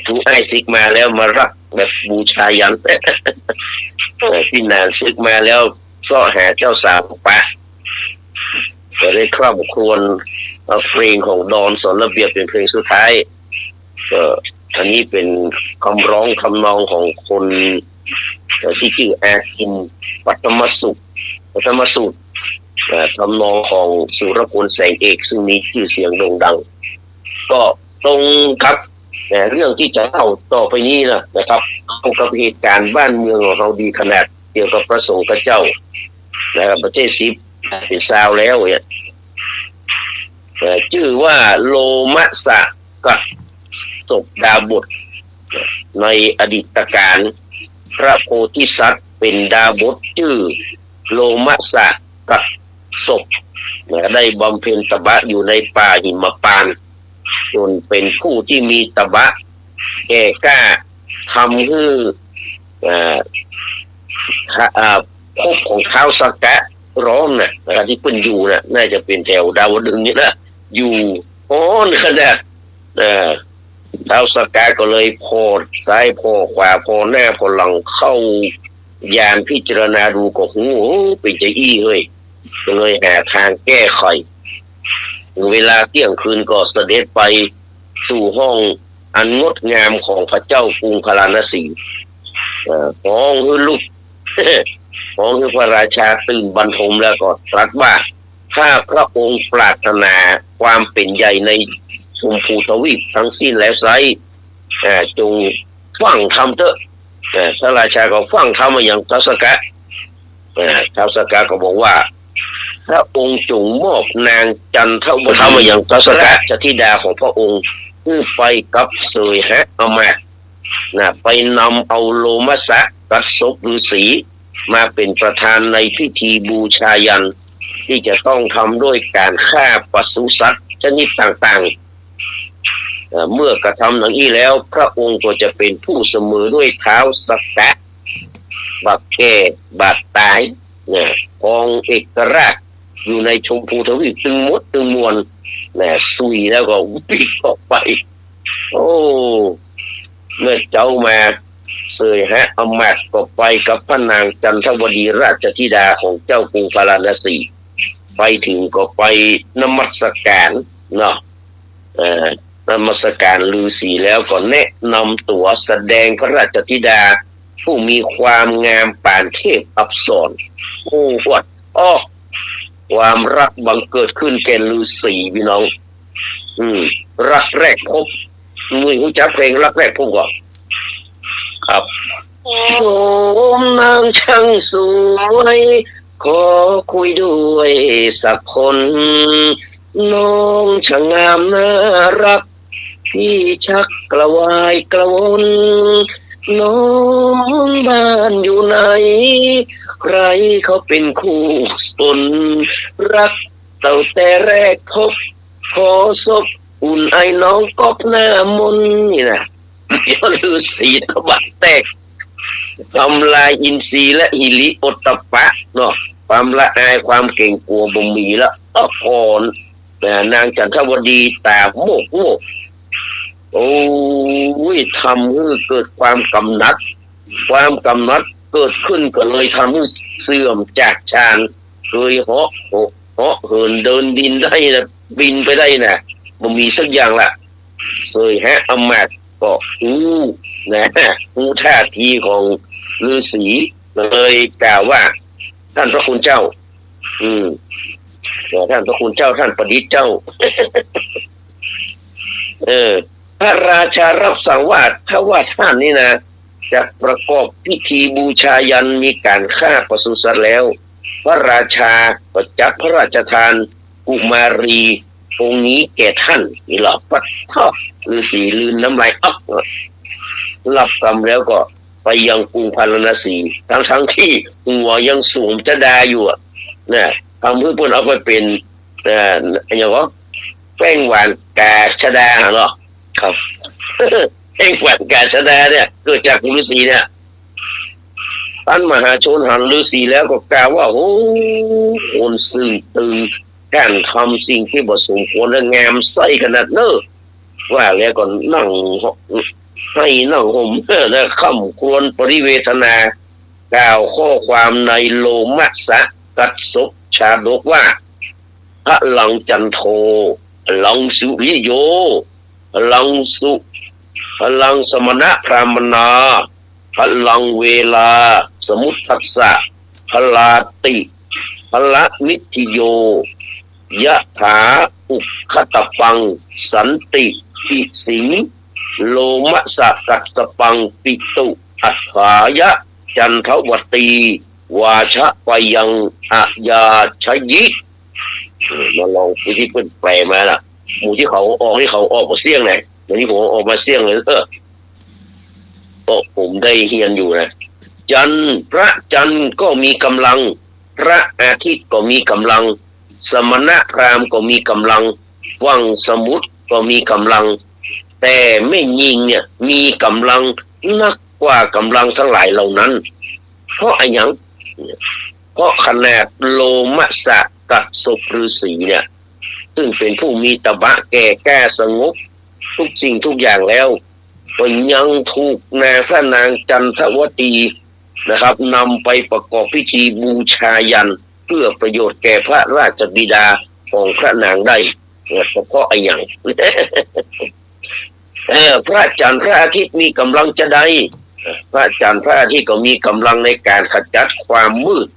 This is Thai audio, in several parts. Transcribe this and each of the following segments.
ถูกไอ้ศึกมาแล้วมารักแบบบูชายันพี่นางศึกมาแล้วก็หาเจ้าสาวปะก็ได้ครอบครวญเพลงของดอนสอนระเบียบเป็นเพลงสุดท้ายก็อันนี้เป็นคำร้องคำนองของคนที่ชื่ออาคินปัตมสุขทำนองของสุรพลแสงเอกซึ่งมีชื่อเสียงโด่งดังก็ตรงครับเรื่องที่จะเล่าต่อไปนี้นะครับเข้ากับเหตุการณ์บ้านเมืองของเราดีขนาดเกี่ยวกับพระสงฆ์กับเจ้านะครับประเทศซิปเป็นซาวแล้วเนี่ยชื่อว่าโลมะสะกับศพดาบทในอดีตการพระโพธิสัตว์เป็นดาบทชื่อโลมะสะกับศพได้บำเพ็ญตบะอยู่ในป่าหิมพานต์จนเป็นผู้ที่มีตบะแก่กล้าทำให้ภพของท้าวสักกะร้องนะครับที่เพิ่นอยู่น่าจะเป็นแถวดาวดึงส์นี่นะอยู่ขนาดท้าวสักกะก็เลยพอซ้ายพอขวาพอหน้าพอหลังเข้ายานพิจารณาดูก็หูเป็นใจอี้เฮ้ยก็เลยหาทางแก้ไขเวลาเที่ยงคืนก็เสด็จไปสู่ห้องอันงดงามของพระเจ้ากรุงพาราณสีฟ้องให้ลูกฟ้องให้พระราชาตื่นบรรทมแล้วก็ตรัสว่าถ้าพระองค์ปรารถนาความเป็นใหญ่ในชมพูทวีปทั้งสิ้นแล้วไซจงฟังธรรมเถอะพระราชาก็ฟังธรรมมาอย่างท้าวสักกะท้าวสักกะก็บอกว่าพระองค์จงมอบนางจันทวดีมาอย่างท้าวสักกะธิดาของพระองค์เพื่อไปกับเสยฮะเอามาไปนำเอาโลมะสะกัสศพฤาษีมาเป็นประธานในพิธีบูชายันที่จะต้องทำด้วยการฆ่าปศุสัตว์ชนิดต่างๆเมื่อกระทำอย่างนี้แล้วพระองค์ก็จะเป็นผู้เสมอด้วยท้าวสักกะบักแก่บักตายครองเอกราชอยู่ในชมพูทวีปตึงมดตึงมวลสุยแล้วก็ปิดออกไปโอ้เมื่อเจ้ามาเสยฮะอมาตย์ก็ไปกับพระนางจันทวดีราชธิดาของเจ้ากรุงพาราณสีไปถึงก็ไปนมัสการนมัสการฤาษีแล้วก็แนะนำตัวแสดงพระราชธิดาผู้มีความงามปานเทพอัปสรโอ้วัดความรักบังเกิดขึ้นแก่ฤาษีพี่น้องรักแรกพบมือหูจักเพลงรักแรกพบก่อนครับโอ้นางช่างสวยขอคุยด้วยสักคนน้องช่างงามน่ารักพี่ชักกระวายกระวนน้องบ้านอยู่ไหนใครเขาเป็นคู่สนรักเต่าแต่แรกพบขอศพอุ่นไอ้น้องก๊อกหน้ามนนี่นะเดี๋ยวฤาษีตะบัดแตกทำลายอินทรีย์และหิริโอตตัปปะความละอายความเก่งกลัวบ่มีแล้วก่อนนางจันทวดีตาโมกโอ้ยทำให้เกิดความกำหนัดเกิดขึ้นก็เลยทำให้เสื่อมจากฌานเคยเหาะเหินเดินดินได้นะบินไปได้นะมันมีสักอย่างละเคยฮะอมาตย์ก็ท่าทีของฤาษีเลยกล่าวว่าท่านพระคุณเจ้าท่านพระคุณเจ้าท่านประดิษฐ์เจ้าพระราชารับสั่งว่าถ้าว่าท่านนี่นะจะประกอบพิธีบูชายันมีการฆ่าปศุสัตว์แล้วพระราชาก็จัดพระราชทานกุมารีองค์นี้แก่ท่านนี่หรอปัดท่อฤาษีลืนน้ำลายรับกรรมแล้วก็ไปยังกรุงพาราณสีทั้งที่หัวยังสูงจะดาอยู่ทำเพื่อเพื่อนเอาไปเป็นอย่างว่าแป้งหวานกาชดาเหรอครับแป้งหวานกาชดาเนี่ยเกิดจากฤาษีเนี่ยท่านมหาชนหันฤาษีแล้วก็กล่าวว่าโอ้คนซึ่งตึงการทำสิ่งที่บ่สมควรและงามไส้ขนาดเน้อว่าแล้วก็นั่ง ให้นั่งห่มและค่ำควรปริเวทนากล่าวข้อความในโลมัสสะกัสสปชาดกว่าพลังจันโทพลังสุริโยพลังสุพลังสมณะพรามนาพลังเวลาสมุทัสสะพลาติพละนิติโยยะถาอุคตปังสันติปิสิงโลมะสะกัสสปังปิตุอัฏฐายะจันทวตีวาชะปยังอะยาชยิมาลองไปที่เพิ่นแปลมาล่ะหมู่ที่เขาออกมาเสี่ยงไหนเดี๋ยวนี้ผมออกมาเสี่ยงเลยก็ผมได้เฮียนอยู่นะพระจันทร์ก็มีกำลังพระอาทิตย์ก็มีกำลังสมณพราหมณ์ก็มีกำลังวังสมุทรก็มีกำลังแต่ไม่ยิงเนี่ยมีกำลังนักกว่ากำลังทั้งหลายเหล่านั้นเพราะอะไรอย่างเพราะขนาดโลมะสะกัสสปฤาษีเนี่ยซึ่งเป็นผู้มีตบะแก่กล้าสงบทุกสิ่งทุกอย่างแล้วก็ยังถูกพระนางจันทวตีนะครับนำไปประกอบพิธีบูชายันเพื่อประโยชน์แก่พระราชบิดาของพระนางได้เฉพาะไอ้อย่าง พระจันทร์พระอาทิตย์มีกำลังจะได้พระจันทร์พระอาทิตย์ก็มีกำลังในการขจัดความมืด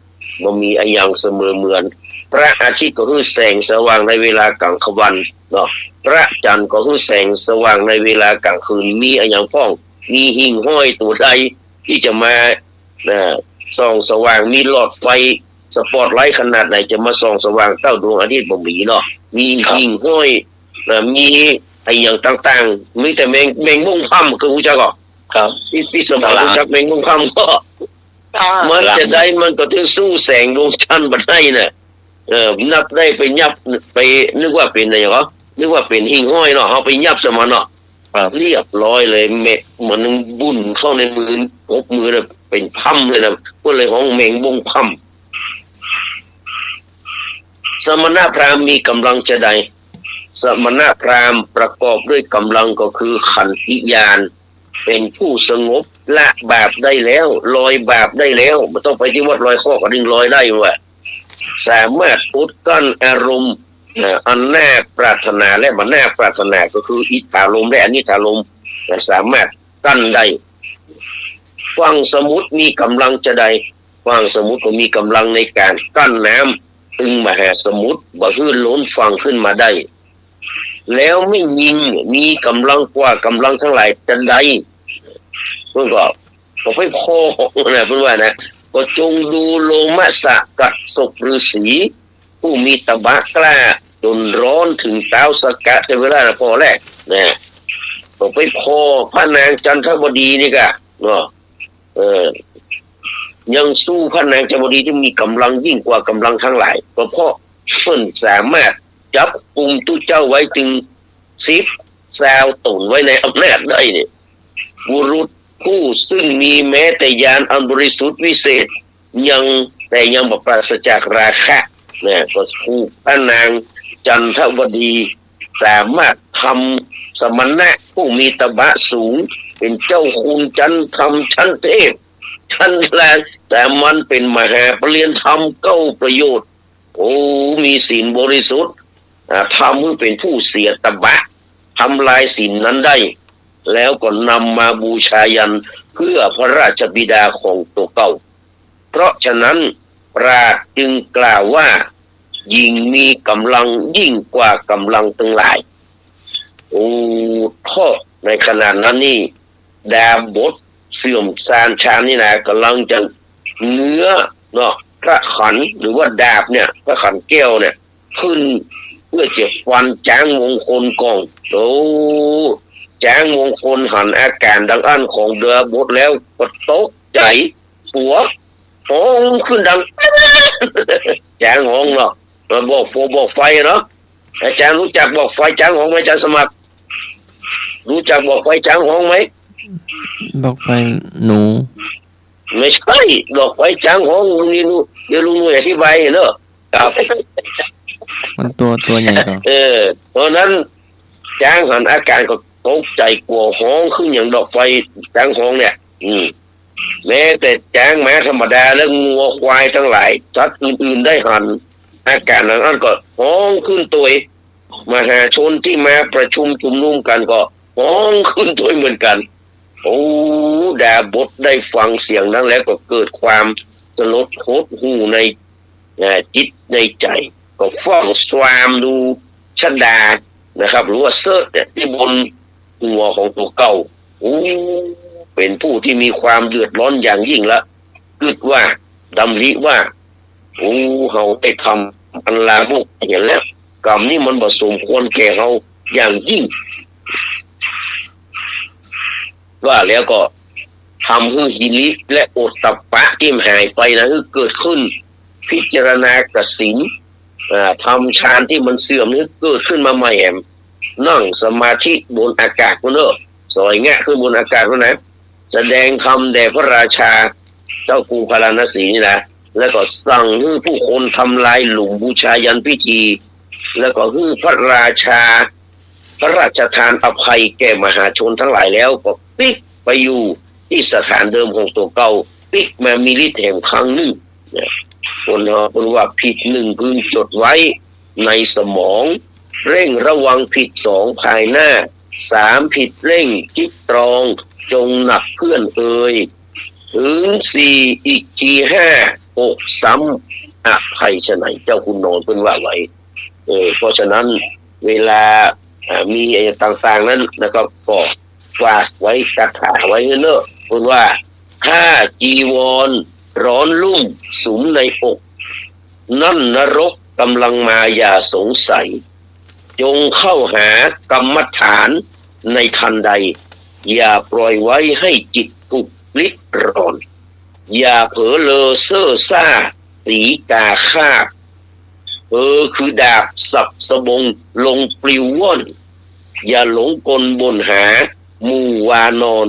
มันมีไอ้อย่างเสมอเหมือนพระอาทิตย์ก็คือแสงสว่างในเวลากลางวันเนาะพระจันทร์ก็คือแสงสว่างในเวลากลางคืนมีไอ้อย่างพ้องมีหิ่งห้อยตัวใดที่จะมาส่องสว่างมีหลอดไฟสปอตไลท์ขนาดไหนจะมาส่องสว่างเต้าดวงอาทิตย์บ่มีเนาะมีหิ่งห้อยมีไอ้อย่างต่างๆมีแต่แมงมุมค่ำคือรู้จักก็ครับที่สมัยรู้จักแมงมุมค่ำก็มันจะได้มันก็ถึงสู้แสงดวงจันทร์บัดได้น่ะนับได้ไปยับไปนึกว่าเป็นอะไรเหรอนึกว่าเป็นหิ่งห้อยเนาะเอาไปยับสมันเนาะเรียบร้อยเลยเหมือนบุ่นเข้าในมืออกมือเลยเป็นพั่มเลยนะก็เลยของแมงมุมค่ำสมณพราหมณ์มีกำลังจะใดสมณพราหมณ์ประกอบด้วยกำลังก็คือขันธิญาณเป็นผู้สงบละบาปได้แล้วลอยบาปได้แล้วไม่ต้องไปที่วัดลอยข้อก็ดึงลอยได้ว่าสามารถอุดกั้นอารมณ์อันน่าปรารถนาและมันน่าปรารถนาก็คืออิทธารมและอนิธารมสามารถกั้นได้ฟังสมุทรมีกำลังจะใดฟังสมุทรก็มีกำลังในการกั้นน้ำตึงมหาสมุทรบ่ฮื้นล้นฟังขึ้นมาได้แล้วไม่ยิงมีกำลังกว่ากำลังทั้งหลายจะใดเพื่อนก็ไปพอนะเพื่อนว่านะก็จงดูโลมะสะกัสสปฤาษีผู้มีตบะกล้าจนร้อนถึงเท้าสกะในเวลาพอแรกนะก็ไปพอพระนางจันทวดีนี่กะเนาะยังสู้พระนางจันทวดีที่มีกำลังยิ่งกว่ากำลังทั้งหลายเพราะเพิ่นสามารถจับกลุ่มตู้เจ้าไว้ถึง10 แซวตุนไว้ในอำนาจได้เนี่ยบุรุษผู้ซึ่งมีแม้แต่ญาณอันบริสุทธิ์วิเศษยังบ่ปราศจากราคะเนี่ยก็ถูกพระนางจันทวดีสามารถทำสมณะผู้มีตบะสูงเป็นเจ้าคุณจันทำชั้นเทพชั้นแรงแต่มันเป็นมหาปริญญาธรรมเก้าประโยชน์โอ้มีศีลบริสุทธิ์ทำให้เป็นผู้เสียตบะทำลายศีลนั้นได้แล้วก็นำมาบูชายันเพื่อพระราชบิดาของตัวเก่าเพราะฉะนั้นปราชญ์จึงกล่าวว่ายิ่งมีกำลังยิ่งกว่ากำลังทั้งหลายโอ้ท่อในขณะนั้นนี่ดาบทเสื่อมซานชานนี่นะกำลังจะเนื้อเนาะพระขันหรือว่าดาบเนี่ยพระขันแก้วเนี่ยขึ้นเพื่อจะฟันจ้างมงคลกองโอ้จ้างมงคลหันอาการดังอันของเดือบทแล้วก็ตกใจหัวห้องขึ้นดังจ้างห้องเนาะบอกไฟเนาะอาจารย์รู้จักบอกไฟจ้างห้องไหมอาจารย์สมัครรู้จักบอกไฟจ้างห้องไหมบอกไฟหนูไม่ใช่บอกไฟจ้างห้องนี่รู้เดี๋ยวลุงอธิบายเนอะครับมันตัวใหญ่กว่าเพราะนั้นจ้างหันอาการก็ ตกใจกลัวห้องขึ้นอย่างดอกไฟกลางห้องเนี่ย แม้แต่แจ้งแม้ธรรมดาแล้วงัวควายทั้งหลายสัตว์อื่นๆได้หันอาการนั้นก็ห้องขึ้นตัวมหาชนที่มาประชุมชุมนุมกันก็ห้องขึ้นตัวเหมือนกันโอ้ดาบทได้ฟังเสียงนั้นแล้วก็เกิดความสลดหดหู่ในจิตในใจก็ฟ้องสวามดูชันดานะครับหรือว่าเซิร์ชเนี่ยที่บนหัวของตัวเก่าโอ้เป็นผู้ที่มีความเดือดร้อนอย่างยิ่งละคิดว่าดำริว่าโอ้เขาได้ทำอันลามกเห็นแล้วกรรมนี่มันผสมควรแก่เขาอย่างยิ่งว่าแล้วก็ทำให้หิริและโอตตัปปะที่หายไปนะคือเกิดขึ้นพิจารณากสินทำฌานที่มันเสื่อมนี่เกิดขึ้นมาใหม่นั่งสมาธิบนอากาศก็เนอะสอยแงะขึ้นบนอากาศก็นะแสดงธรรมแด่พระราชาเจ้ากรุงพาราณสีนี่นะแล้วก็สั่งให้ผู้คนทำลายหลุมบูชายันพิธีแล้วก็ให้พระราชาพระราชทานอภัยแก่มหาชนทั้งหลายแล้วก็ปิกไปอยู่ที่สถานเดิมของตัวเก่าปิกมามีฤทธิ์แห่งครั้งหนึ่งคนว่าผิดหนึ่งพึงจดไว้ในสมองเร่งระวังผิดสองภายหน้าสามผิดเร่งคิดตรองจงหนักเพื่อนเอ่ยถึงสี่อีกทีห้าหกซ้ำอภัยฉะไหนเจ้าคุณโนนเป็นว่าไว้เพราะฉะนั้นเวลามีอะไรต่างๆนั้นนะครับก็ฝากไว้คาถาไว้เนอะคุณว่าถ้าจีวรร้อนลุ่มสุมในอกนั่นนรกกำลังมาอย่าสงสัยจงเข้าหากรรมฐานในทันใดอย่าปล่อยไว้ให้จิตถูกลิดร้อนอย่าเผลอเลอเซ่อซ่าสีกาคาบคือดาบสับสบงลงปลิวว่อนอย่าหลงกลบนหาหมู่วานอน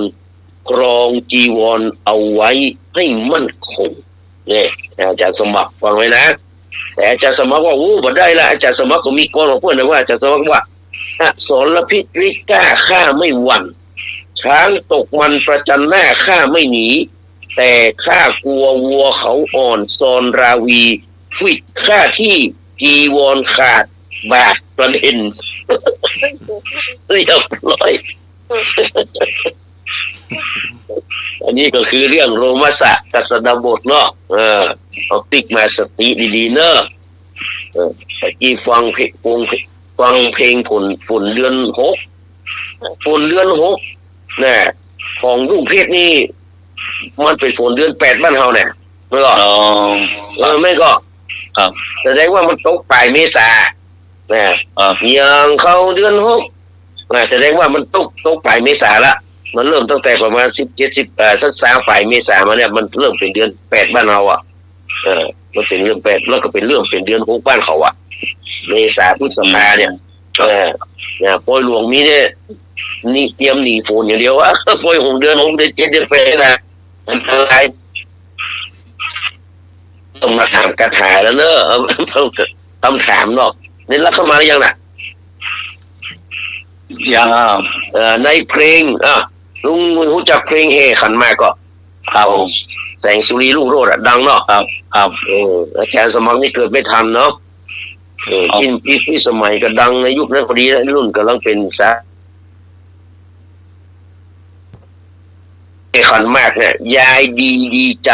ครองจีวรเอาไว้ให้มั่นคงเนี่ยอาจารย์สมัครฟังไว้นะแต่อาจารย์สมัครว่าบ่ได้ละอาจารย์สมัครก็มีกรของเพื่อนนะว่าอาจารย์สมัครว่าสรพิษริก้าข้าไม่หวั่นช้างตกมันประจันหน้าข้าไม่หนีแต่ข้ากลัววัวเขาอ่อนซอนราวีฟิดข้าที่จีวรขาดบาดประเด็นเรียบร้อยอันนี้ก็คือเรื่องโรมสะกัสดาบทเนาะเอาติ๊กมาสติดีๆเนอะที่ฟังเพลงฝนเดือนหกฝนเดือนหกเนี่ยของลุงเพชรนี่มันเป็นฝนเดือนแปดบ้านเฮาเนี่ยไม่ก็ไม่ก็ครับแสดงว่ามันตกปลายเมษาเนี่ยยังเข้าเดือนหกแสดงว่ามันตกปลายเมษาละมันเริ่มตั้งแต่ประมาณ17สักปลายเมษามาเนี่ยมันเริ่มเป็นเดือนแปดบ้านเรามันเป็นเรื่องแปดแล้วก็เป็นเรื่องเป็นเดือนหกบ้านเขาเมษาพฤษภาเนี่ยปอยหลวงมีเนี่ยนี่เตรียมหนีฝนอย่างเดียวปอย6 เดือน6 เดือน7 เดือน8นะมันอะไรต้องมาถามคาถาแล้วเนอะคำถามเนาะนี่รับเข้ามาหรือยังน่ะยังในเพลงลุงรู้จักเพลงเฮขันมาก็ครับแสงสุรีลูกโรดดังเนาะครับอาจารย์สมัครนี่เกิดไม่ทันเนาะที่สมัยก็ดังในยุคนั้นพอดีรุ่นกำลังเป็นขันมากเนี่ยยายดีใจ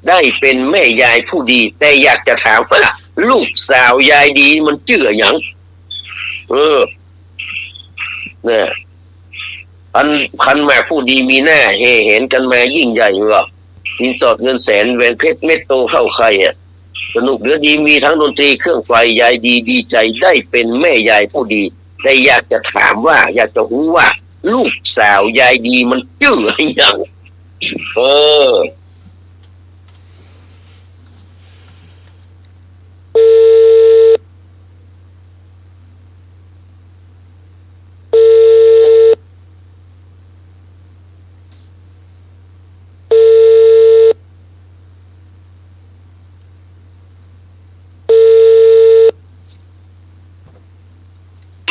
ได้เป็นแม่ยายผู้ดีแต่อยากจะถามว่าลูกสาวยายดีมันชื่ออย่างเนี่ยคันแม่ผู้ดีมีหน้าเห็นกันมายิ่งใหญ่หรอสินสอดเงินแสนแหวนเพชรเม็ดโตเข้าใครสนุกเดือดีมีทั้งดนตรีเครื่องไฟยายดีใจได้เป็นแม่ยายผู้ดีแต่อยากจะถามว่าอยากจะรู้ว่าลูกสาวยายดีมันชื่ออะไรอย่าง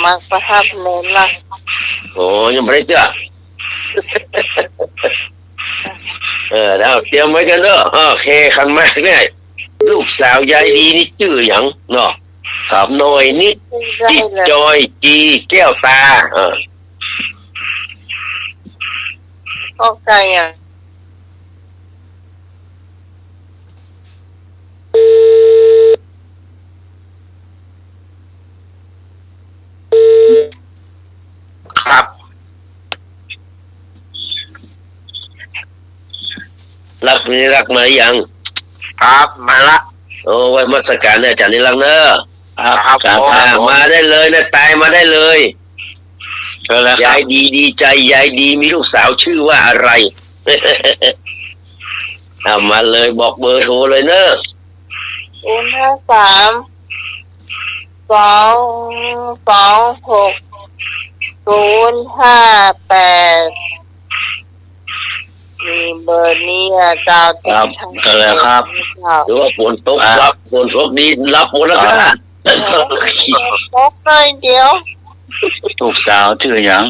Magpahapon lang. โอ้ยังไม่ได้เจอแล้วเตรียมไว้กันเด้อโอเคขันมากเนี่ยลูกสาวยายดีนี่ชื่อหยังเนาะครับหน่อยนิดจิตจอยจีแก้วตาออกใจอ่ะครับรักมายังครับมาละโอ้ไว้มาสการเนี่ยอาจารย์นิรักเนอะครับมาได้เลยนะตายมาได้เลยยายดีใจยายดีมีลูกสาวชื่อว่าอะไร เอามาเลยบอกเบอร์โทรเลยเนอะ053 226 058มีเบอร์นี้เจ้าครับอะไรครับหรือว่าฝนตกรับฝนตกดีรับหมดแล้วนะตกเลยเดียวลูกสาวชื่อหยัง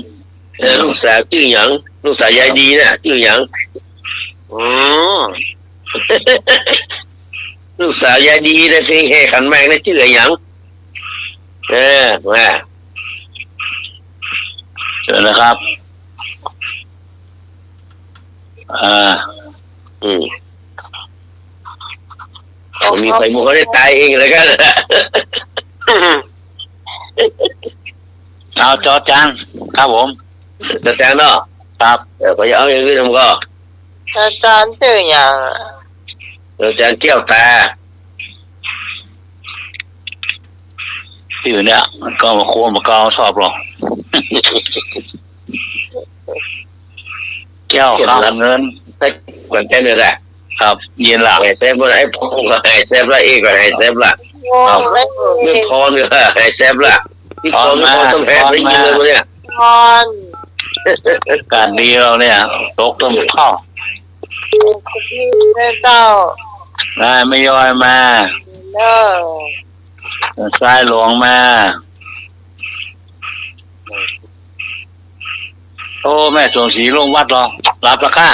ลูกสาวชื่อหยังลูกสาวยายดีน่ะชื่อหยังลูกสาวยายดีนะเพลงแห่ขันแมงนะชื่อหยังมาเชิญนะครับมีใครมุกเขาได้ตายเองเลยกันเอาจอจานครับผมจอจานเนาะครับก็จะเอาอย่างนี้ทำก็อาจารย์ชื่ออย่างอาจารย์แก้วตาที่อยู่เนี่ยก็มาโค้งมาเกาชอบหรอกแก้วครับเงินแต่ก่อนแค่นี้แหละครับเย็นละไอ้เซฟละไอ้พงก็ไอ้เซฟละเอกก็ไอ้เซฟละครับนี่พรก็ไอ้เซฟละที่พรต้องแพ้ได้ยินเลยเนี่ยพรการดีเราเนี่ยตกต้มข้าวเจ้าได้ไม่ย่อยมาสายหลวงมาโอ้แม่สวงศรีลงวัดหรอรับราคา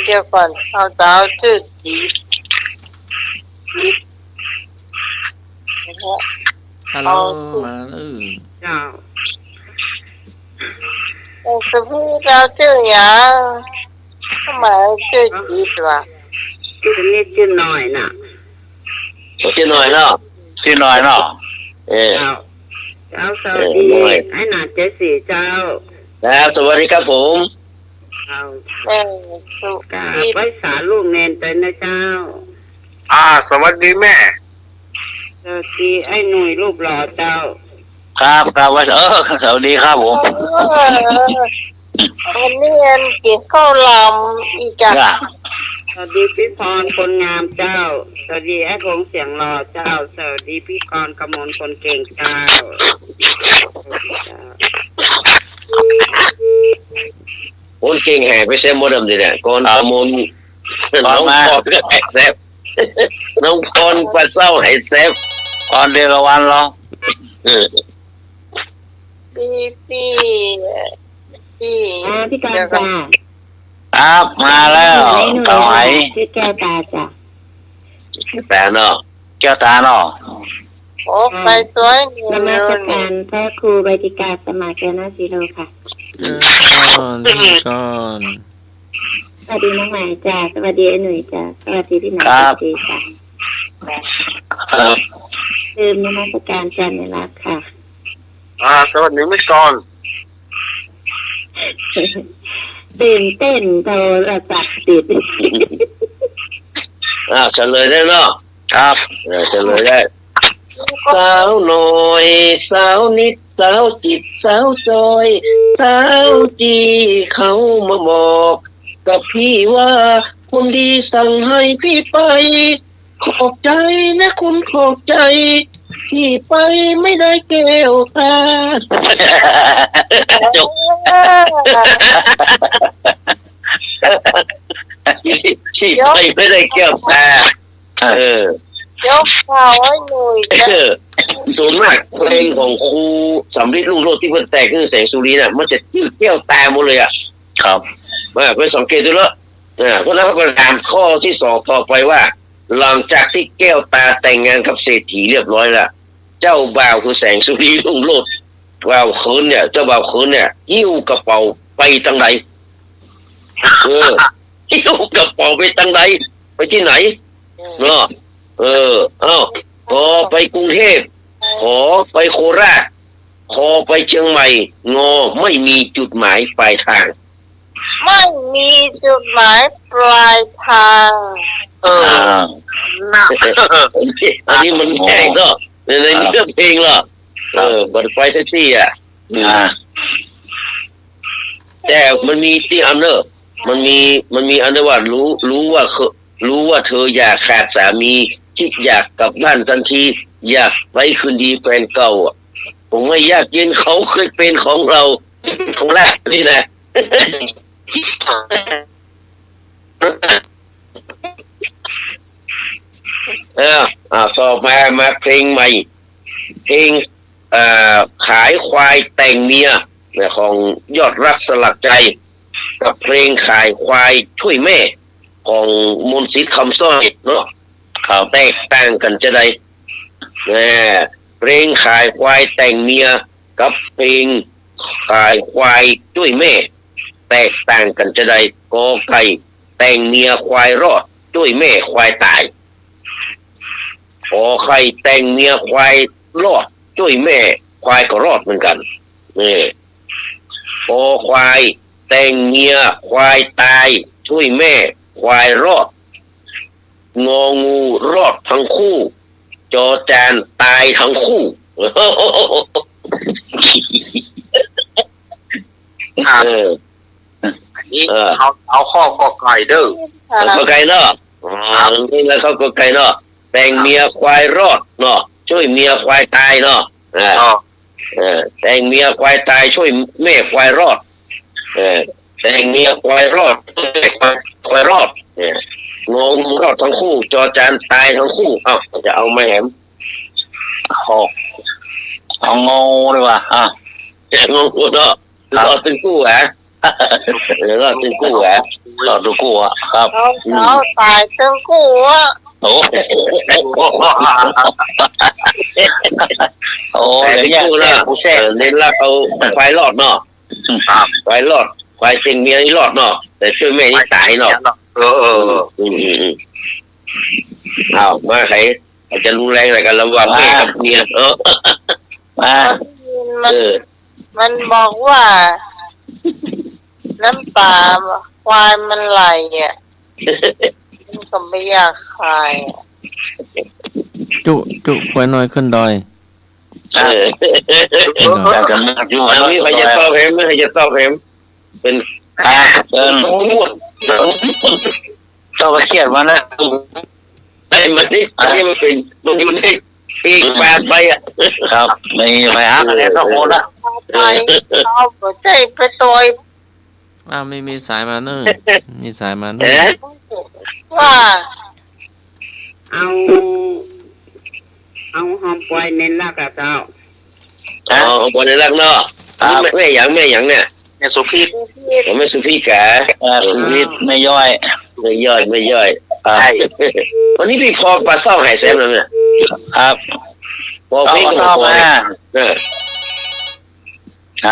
เดี๋ยวก่อนเอาเจ้าชื่อจีฮัลโหลมาสมมติเราชื่ออย่างทำไมชื่อจีวะชื่อนี้ชื่อหน่อยน่ะชื่อหน่อยเนาะชื่อหน่อยเนาะเจ้าสวัสดีไอ้หนาเจสีเจ้าแล้วสวัสดีครับผมสุกาไว้สาลูกเนนเป็นนะเจ้าสวัสดีแม่สวัสดีไอ้หนุ่ยรูปหล่อเจ้าครับไว้สวัสดีครับผมวันนี้เกี่ยวข้าวลำอีกจ้ะสวัสดีพี่พรคนงามเจ้าสวัสดีไอ้คงเสียงหล่อเจ้าสวัสดีพี่กรกมลคนเก่งเจ้าคนเก่งแห่ไปเซฟโมดมดิเนี่ยกรกมลน้องพรก็แห่เซฟน้องพรปลาเศร้าให้เซฟตอนเดียวกับวันหรอพี่การจ้าครับมาแล้วต่อไหชื่อแก้วตาจ้ะแต่เนาะแก้วตาเนาะโอ้ไปสวยนมัสการพระครูใบติกาสมาเกณสีโลค่ะก่อนสวัสดีน้องใหม่จ้ะสวัสดีไอ้หนุ่ยจ้ะสวัสดีพี่หนาดีจ้ะลืมนมัสการจันทร์รักค่ะสวัสดีไม่ก่อนตื่นเต้นโทรศัพท์ติดเฉลยได้เนาะครับเฉลยได้สาวหน่อยสาวนิดสาวจิตสาวจอยสาวจีเขามาบอกกับพี่ว่าคนดีสั่งให้พี่ไปขอบใจนะคุณขอบใจที่ไปไม่ได้แก้วตาจบที่ไปไม่ได้แก้วตายกข่าวไว้หน่อย ส่วนมากเพลงของครูสำริดรุ่งโรจน์ที่เพิ่นแต่งขึ้นแสงสุรีน่ะมันจะชื่อแก้วตาหมดเลยอ่ะ ครับ ไปสังเกตดูแล้วเพราะนั้นเขาก็ถามข้อที่สองต่อไปว่า หลังจากที่แก้วตาแต่งงานกับเศรษฐีเรียบร้อยแล้วเจ้าบ่าวคือแสงสุรีรุ่งโรจน์บ่าวเขินเนี่ยเจ้าบ่าวเขินเนี่ยหิ้วกระเป๋าไปทางไหนหิ้วกระเป๋าไปทางไหนไปที่ไหนเนาะขอไปกรุงเทพขอไปโคราชขอไปเชียงใหม่งอไม่มีจุดหมายปลายทาง ไม่มีจุดหมายปลายทางหนัก อันนี้มันแพงเนาะในเรื่องเพลงเหรอบัตรไฟแท็กซี่อ่ะแต่มันมีที่อันเนอร์มันมีอันเนอร์ว่ารู้ว่าเธออยากขาดสามีที่อยากกลับบ้านทันทีอยากไปคืนดีแฟนเก่าอ่ะผมไม่อยากเย็นเขาเคยเป็นของเราของแรกนี่นะต่อมาเพลงใหม่เพลงขายควายแต่งเมียของยอดรักสลักใจกับเพลงขายควายช่วยแม่ของมนต์สิทธิ์คำสร้อยเนาะแตกต่างกันจะได้เพลงขายควายแต่งเมียกับเพลงขายควายช่วยแม่แตกต่างกันจะได้กอไก่แต่งเมียควายรอดช่วยแม่ควายตายขอไข่แต่งเมียควายรอดช่วยแม่ควายก็รอดเหมือนกันนี่ขอควายแต่งเมียควายตายช่วยแม่ควายรอดงองูรอดทั้งคู่จอจานตายทั้งคู่นี่เอาข้อกอไก่เด้อ ก็ไก่เนาะนี่แล้วเขาก็ไก่เนาะแต่งเมียควายรอดเนาะช่วยเมียควายตายเนาะแต่งเมียควายตายช่วยแม่ควายรอดแต่งเมียควายรอดควายรอดงงรอดทั้งคู่จอจานตายทั้งคู่จะเอาไหมแหมเอางงเลยว่ะงงเนาะรอดเป็นคู่รอดเป็นคู่รอดเป็นคู่ครับเขาตายทั้งคู่โอ้เป็นคู่แล้วเน้นรักเอาควายรอดเนาะควายรอดควายเซ็งเมียนี่รอดเนาะแต่ช่วยแม่นี่ตายเนาะมาใครจะรุนแรงอะไรกันระหว่างแม่กับเมียมันบอกว่าน้ำตาควายมันไหลอ่ะมันก็ไม่อยากคายจุควายน้อยขึ้นดอยอยากจะมากอยู่ไม่ใครจะตอบเพไม่ใครจะตอบเพเป็นต้องมาเครียดมาแล้วไอ้มันนี่มันเป็นมันอยู่ในปีกแปดไปครับไม่ไปหาอะไรต้องโอนละไปเอาใจไปต่อยไม่มีสายมาเนอะมีสายมาเนอะว่าเอาหอมปล่อยเน้นรักอะเจ้าปล่อยเน้นรักเนาะแม่อย่างเนี่ยแม่สุพีผมไม่สุพีแกสุพีไม่ย่อยวันนี้พี่พอปลาเศร้าหายแซมแล้วเนี่ยครับพอพี่ก็พอไ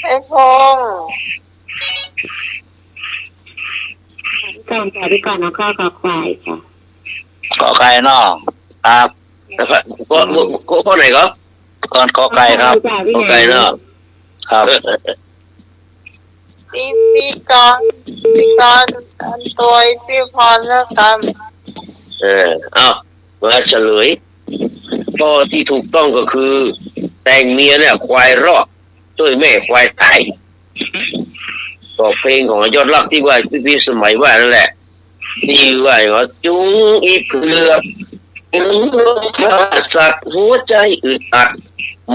อ้พงก่อนค่ะพี่ก่อนเอาข้าวกับควายค่ะกอไก่นอกครับก็ไหนก็ก่อนกอไก่ครับกอไก่เนาะครับพี่ก่อนตัวพี่พรแล้วกันมาเฉลยข้อที่ถูกต้องก็คือแต่งเมียเนี่ยควายรอดช่วยแม่ควายตายต่อเพลงของยอดรักที่ว่าพี่สมัยว่านั่นแหละที่ว่าจุงอีเผือกสัตว์หัวใจอึดอัด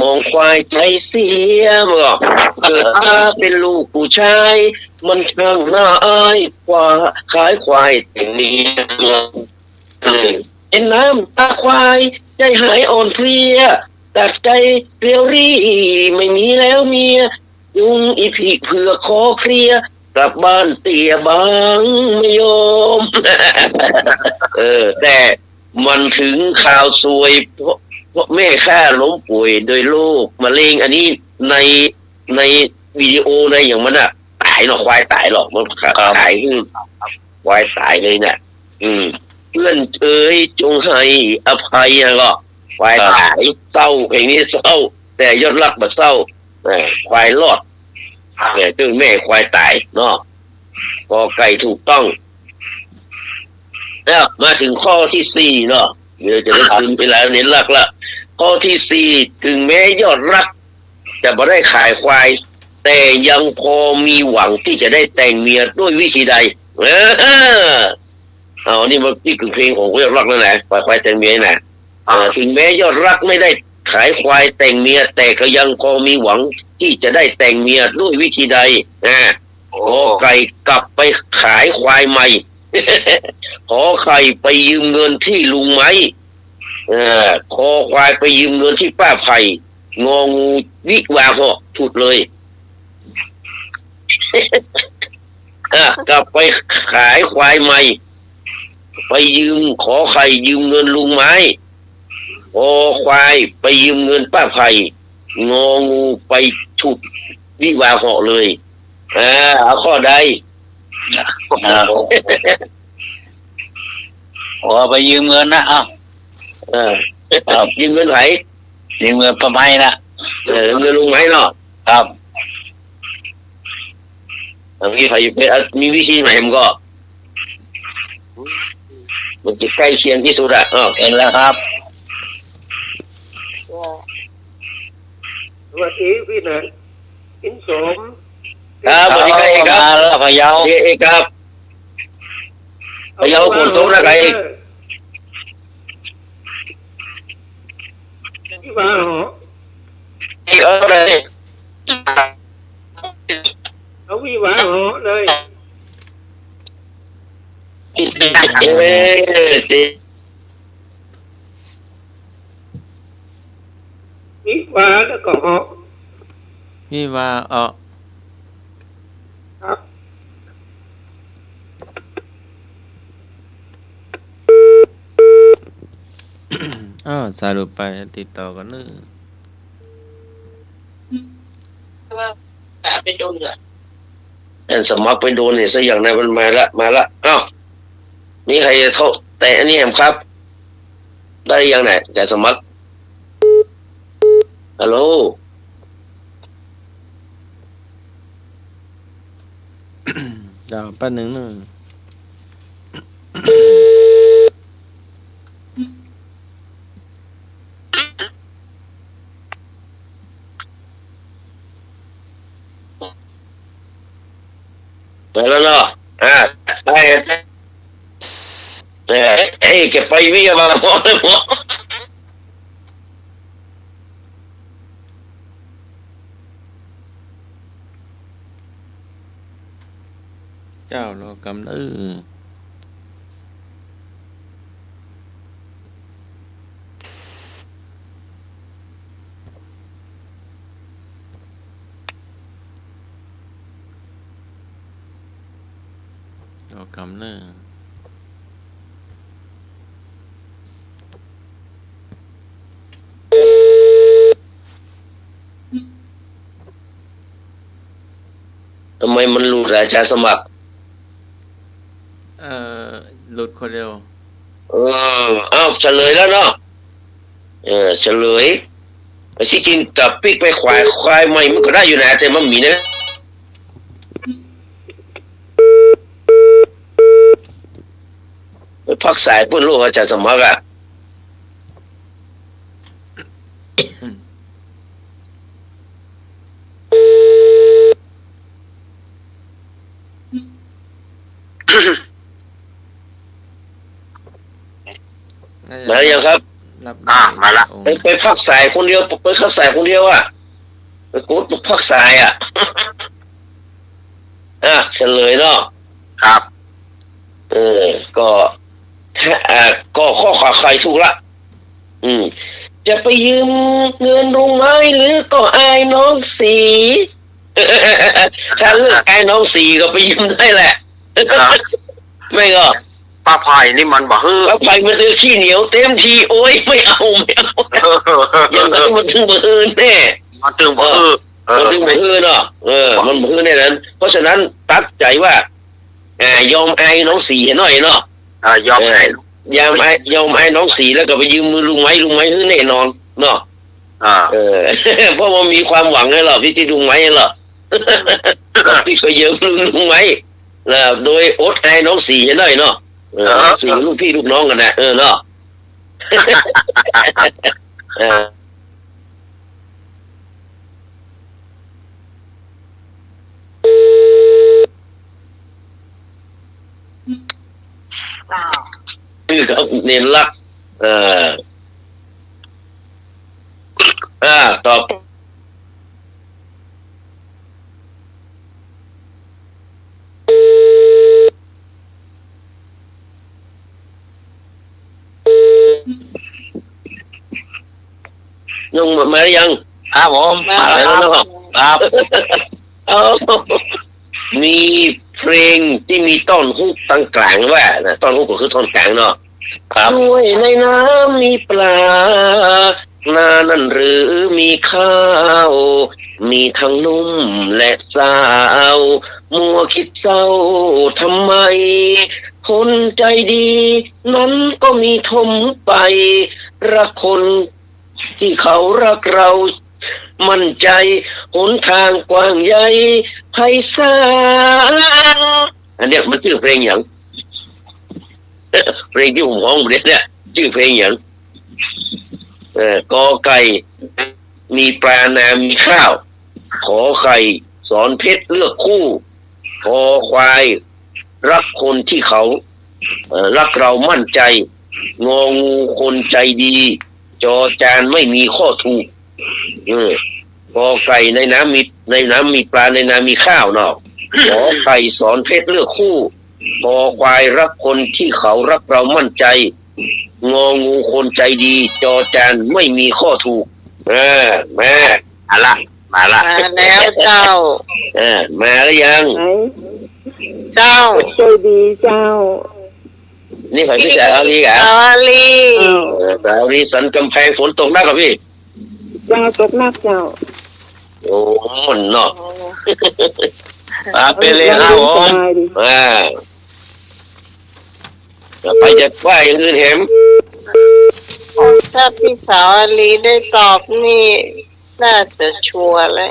มองควายใจเสียบอกเกิดมาเป็นลูกผู้ชายมันช่างน่าอายกว่าขายควายแต่เมียเห็นน้ำตาควาย ใจหายอ่อนเพลียตัดใจเปรียวรี่ไม่มีแล้วเมียยุงอีผีเผือกขอเคลียร์กลับบ้านเตี่ยบางไม่ยอม แต่มันถึงข่าวซวยเพราะแม่ข้าล้มป่วยโดยโรคมะเร็งอันนี้ในวิดีโอในอย่างมันอะตายหรอกควายตายหรอกมันตายคือควายตายเลยเนี่ยเพื่อนเอ๋ยจงให้อภัยนะก็ควายตายเศร้าเพลงนี้เศร้าแต่ยอดรักแบบเศร้าควายรอดเนี่ยคือแม่ควายตายเนาะกอไก่ถูกต้องแล้วมาถึงข้อที่สี่เนาะเดี๋ยวจะได้คืนไปแล้วเน้นรักละข้อที่สี่ถึงแม้ยอดรักจะไม่ได้ขายควายแต่ยังพอมีหวังที่จะได้แต่งเมียด้วยวิธีใดนี่มันนี่คือเพลงของยอดรักนั่นแหละควายแต่งเมียนะถึงแม้ยอดรักไม่ได้ขายควายแต่งเมียแต่ก็ยังพอมีหวังที่จะได้แต่งเมียด้วยวิธีใดขอไก่กลับไปขายควายใหม่ ขอไข่ไปยืมเงินที่ลุงไหมขอควายไปยืมเงินที่ป้าไผ่งองูวิวาเหาะถูดเลย กลับไปขายควายใหม่ไปยืมขอไข่ยืมเงินลุงไหมขอควายไปยืมเงินป้าไผ่งองูไปถูดวิวาเหาะเลยเอาข้อใด ขอไปยืมเงินนะยืมเงินไหนยืมเงินประไมนะเงินลุงไหมเนาะครับมีใครมีวิธีไหนมันจะใกล้เคียงที่สุดเห็นแล้วครับสวัสดีพี่หนึ่งอินสมครับสวัสดีครับแล้วพะเยาเอกครับพะเยาคนโตนะไก่ที่บ้านเหรอเลยเอาวิวาเหรอเลยวิวาแล้วก็เหรอพี่ว่าครับสรุปไปติดต่อกันเนอะว่าไปโดนเลยสมัครไปโดนเนี่ยซะอย่างนั้นมันมาละนี่ใครเท่าแต่อันนี้ครับ ได้ยังไงจะสมัครฮัลโหลเดี๋ยวแป๊บนึงนึงไปแล้วเนาะได้เก็บไปวิ่งมาหมดเลยเจ้าเรากำเนอทำไมมันหลุดอาจารย์สมัครหลุดคนเดียวเฉลยแล้วเนาะเฉลยที่จริงกับปิ๊กไปควายใหม่มันก็ได้อยู่นะแต่มันมีนะไปพักสายเพื่อนลูกอาจารย์สมัครมาอย่างครับมาละไปพักสายคนเดียวไปพักสายคนเดียวไปกดพักสายเฉลยเนาะครับก็ข้อขาใครถูกละ จะไปยืมเงินลุงไหมหรือก็อายน้องสี ถ้าเลือกอายน้องสีก็ไปยืมได้แหละ ไม่ก็ ป้าไผ่นี่มันบ่ฮือ แล้วไปมันซื้อขี้เหนียวเต็มทีโอ้ยไม่เอาอย่างนั้นมันถึงบ่ฮือแน่ มันตึงบ่ฮือ มันถึงบ่ฮือเนาะมันบ่ฮือแน่นั้นเพราะฉะนั้นตัดใจว่ายอมอายน้องสีหน่อยเนาะ ยอมให้ ยอมไอ้น้องสีแล้วก็ไปยืมมือลุงไม้ฮื้อแน่นอนเนาะ เพราะว่ามีความหวังไงหรอพี่ที่ลุงไม้หรอ พี่ก็ยืมลุงไม้โดยอดไอ้น้องสีหน่อยเนาะสีลูกพี่ลูกน้องกันนะเนาะ คือเขาเน้นรักตอบยังมายัง ครับผม มาแล้วเนาะ ครับ มีเพลงที่มีต้นฮุกตั้งกลางว่านะต้นฮุกก็คือท่อนกลางเนาะ ครับ ด้วยในน้ำมีปลานานั่นหรือมีข้าวมีทั้งนุ่มและสาวมัวคิดเศร้าทำไมคนใจดีนั้นก็มีทมไปรักคนที่เขารักเรามั่นใจหนทางกว้างใหญ่ไพศาลอันเนี้ยมันชื่อเพลงอย่าง เพลงที่ผมร้องเนี่ยชื่อเพลงอย่างกอไก่มีปลานามีข้าวขอไข่สอนเพชรเลือกคู่คอควายรักคนที่เขารักเรามั่นใจงองูคนใจดีจอจานไม่มีข้อถูกกอไก่ในน้ำมีปลาในน้ำมีข้าวเนาะขอไข่สอนเพชรเลือกคู่คอควายรักคนที่เขารักเรามั่นใจงองูคนใจดีจอจานไม่มีข้อถูกมามาละมาแล้วเจ้า มาแล้วยัง เจ้า ใจดีเจ้า นี่ใครพี่สาวลีกะ สาวลี สาวลีสันกำแพงฝนตกหนักกับพี่ เจ้าตกนักเจ้า โอ้มันเนาะ เป็นเลยครับผม ไปจะว่าอย่างอื่นเห็น ถ้าพี่สาวลีได้ตอบนี่น่าจะชัวร์เลย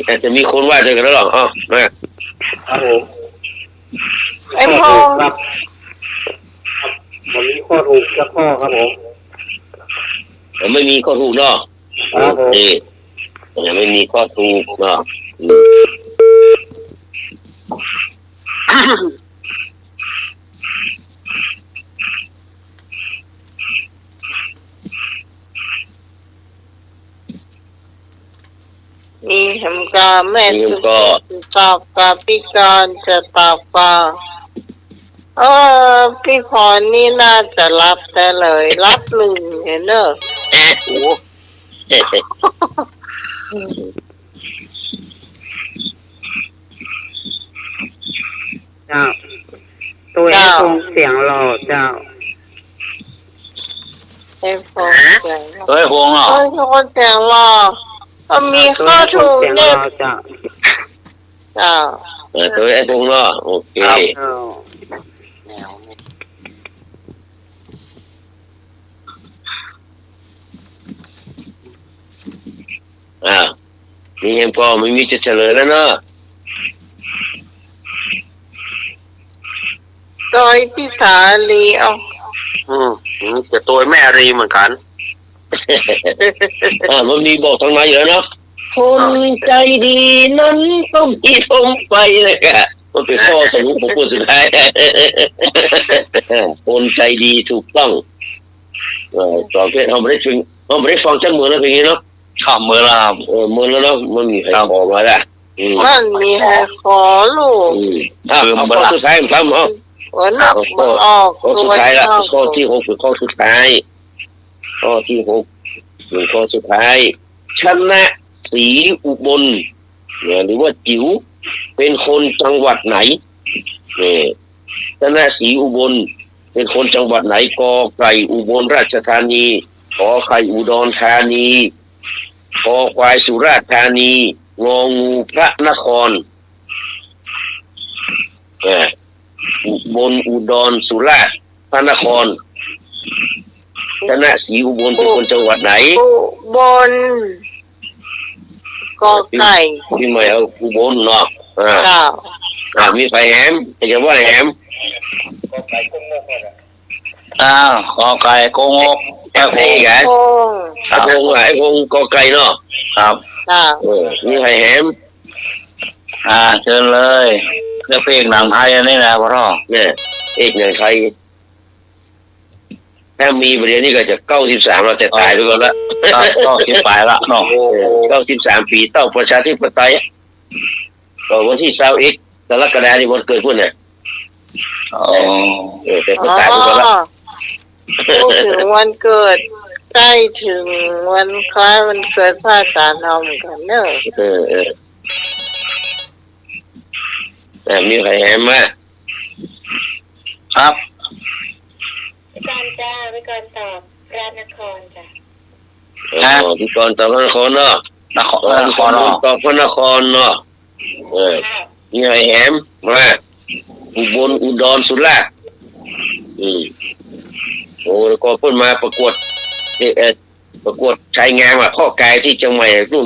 อาจจะมีคนว่าเจอกันแล้วหรออ๋อมา ครับผม ไอ้พงษ์ ครับวันนี้ข้อถูกสักข้อครับผม ไม่มีข้อถูกเนาะ ครับผม ไม่มีข้อถูกเนาะมีทำการแม่สุดตอบกับพี่กรจะตอบว่าพี่พรนี่น่าจะรับได้เลยรับลึงเห็นเนอะ โอ้ เจ้า ตัวไอ้คงเสียงหล่อเจ้า ไอ้พงษ์เสียง เฮ้ยพวงเหรอ คนเสียงหล่อก็มีข้อถูกเนี่ย เจ้า เจ้า ตัวไอ้พงเนาะโอเคมีเห็นพอไม่มีจะเฉลยแล้วเนาะ โดยพี่สาลีเอา จะตัวแม่รีเหมือนกัน มันมีบอกทางมาอยู่แล้วเนาะคนใจดีนั้นต้องมีทมไปเลยค่ะมันเป็นข้อสรุปของคนสุดท้ายคนใจดีถูกต้องตอนเพศเขาไม่ได้ฟังจังเหมือนแล้วเป็นไงเนาะ ชอบมือละครับ เหมือนแล้วเนาะมันมีใครบอกมาละ มันมีให้ขอลูก เอาข้อสุดท้ายผมทำ ฝนบ่ออก ข้อสุดท้ายละข้อที่6คือข้อสุดท้ายข้อที่6คือข้อสุดท้ายชนะศรีอุบลเนี่ยหรือว่าจิ๋วเป็นคนจังหวัดไหนเนี่ยชนะศรีอุบลเป็นคนจังหวัดไหนกอไก่อุบลราชธานีขอไข่อุดรธานีคอควายสุราษฎร์ธานีงองูพระนครอุบลอุดรสุราษฎร์พระนครชนะศรีอุบลเป็นคนจังหวัดไหนอุบลกอไก่ พี่ไม่เอาอุบลเนาะเจ้ามีไฟแหมจะว่าแหมกอไก่โกงกไอ้ไงไอ้พงกอไก่เนาะครับมีไฟแหมเชิญเลยเรื่องเพลงหนังไทยอันนี้นะพ่อเนี่ยเอกหนังไทยถ้ามีประเด็นนี้ก็จะ93เราแต่ตายไปก่อนละ93ละเนาะ93ปีเต้าประชาธิปไตยก็วันที่21กรกฎาคมนี่วันเกิดพุ่นเนี่ยแต่ก็ตายไปก่อนละพูดถึงวันเกิดใกล้ถึงวันคล้ายวันเกิดพระอาจารย์เราเหมือนกันเนอะมีใครแหมมาครับการจ้าไปก่อนตอบพระนครจ้ะพี่กรตอบพระนครเนาะนครตอบพระนครเนาะมีใครแหมมาอุบลอุดรสุราษฎร์แล้วก็เพิ่นมาประกวดชายงามข้อกายที่เชียงใหม่รุ่น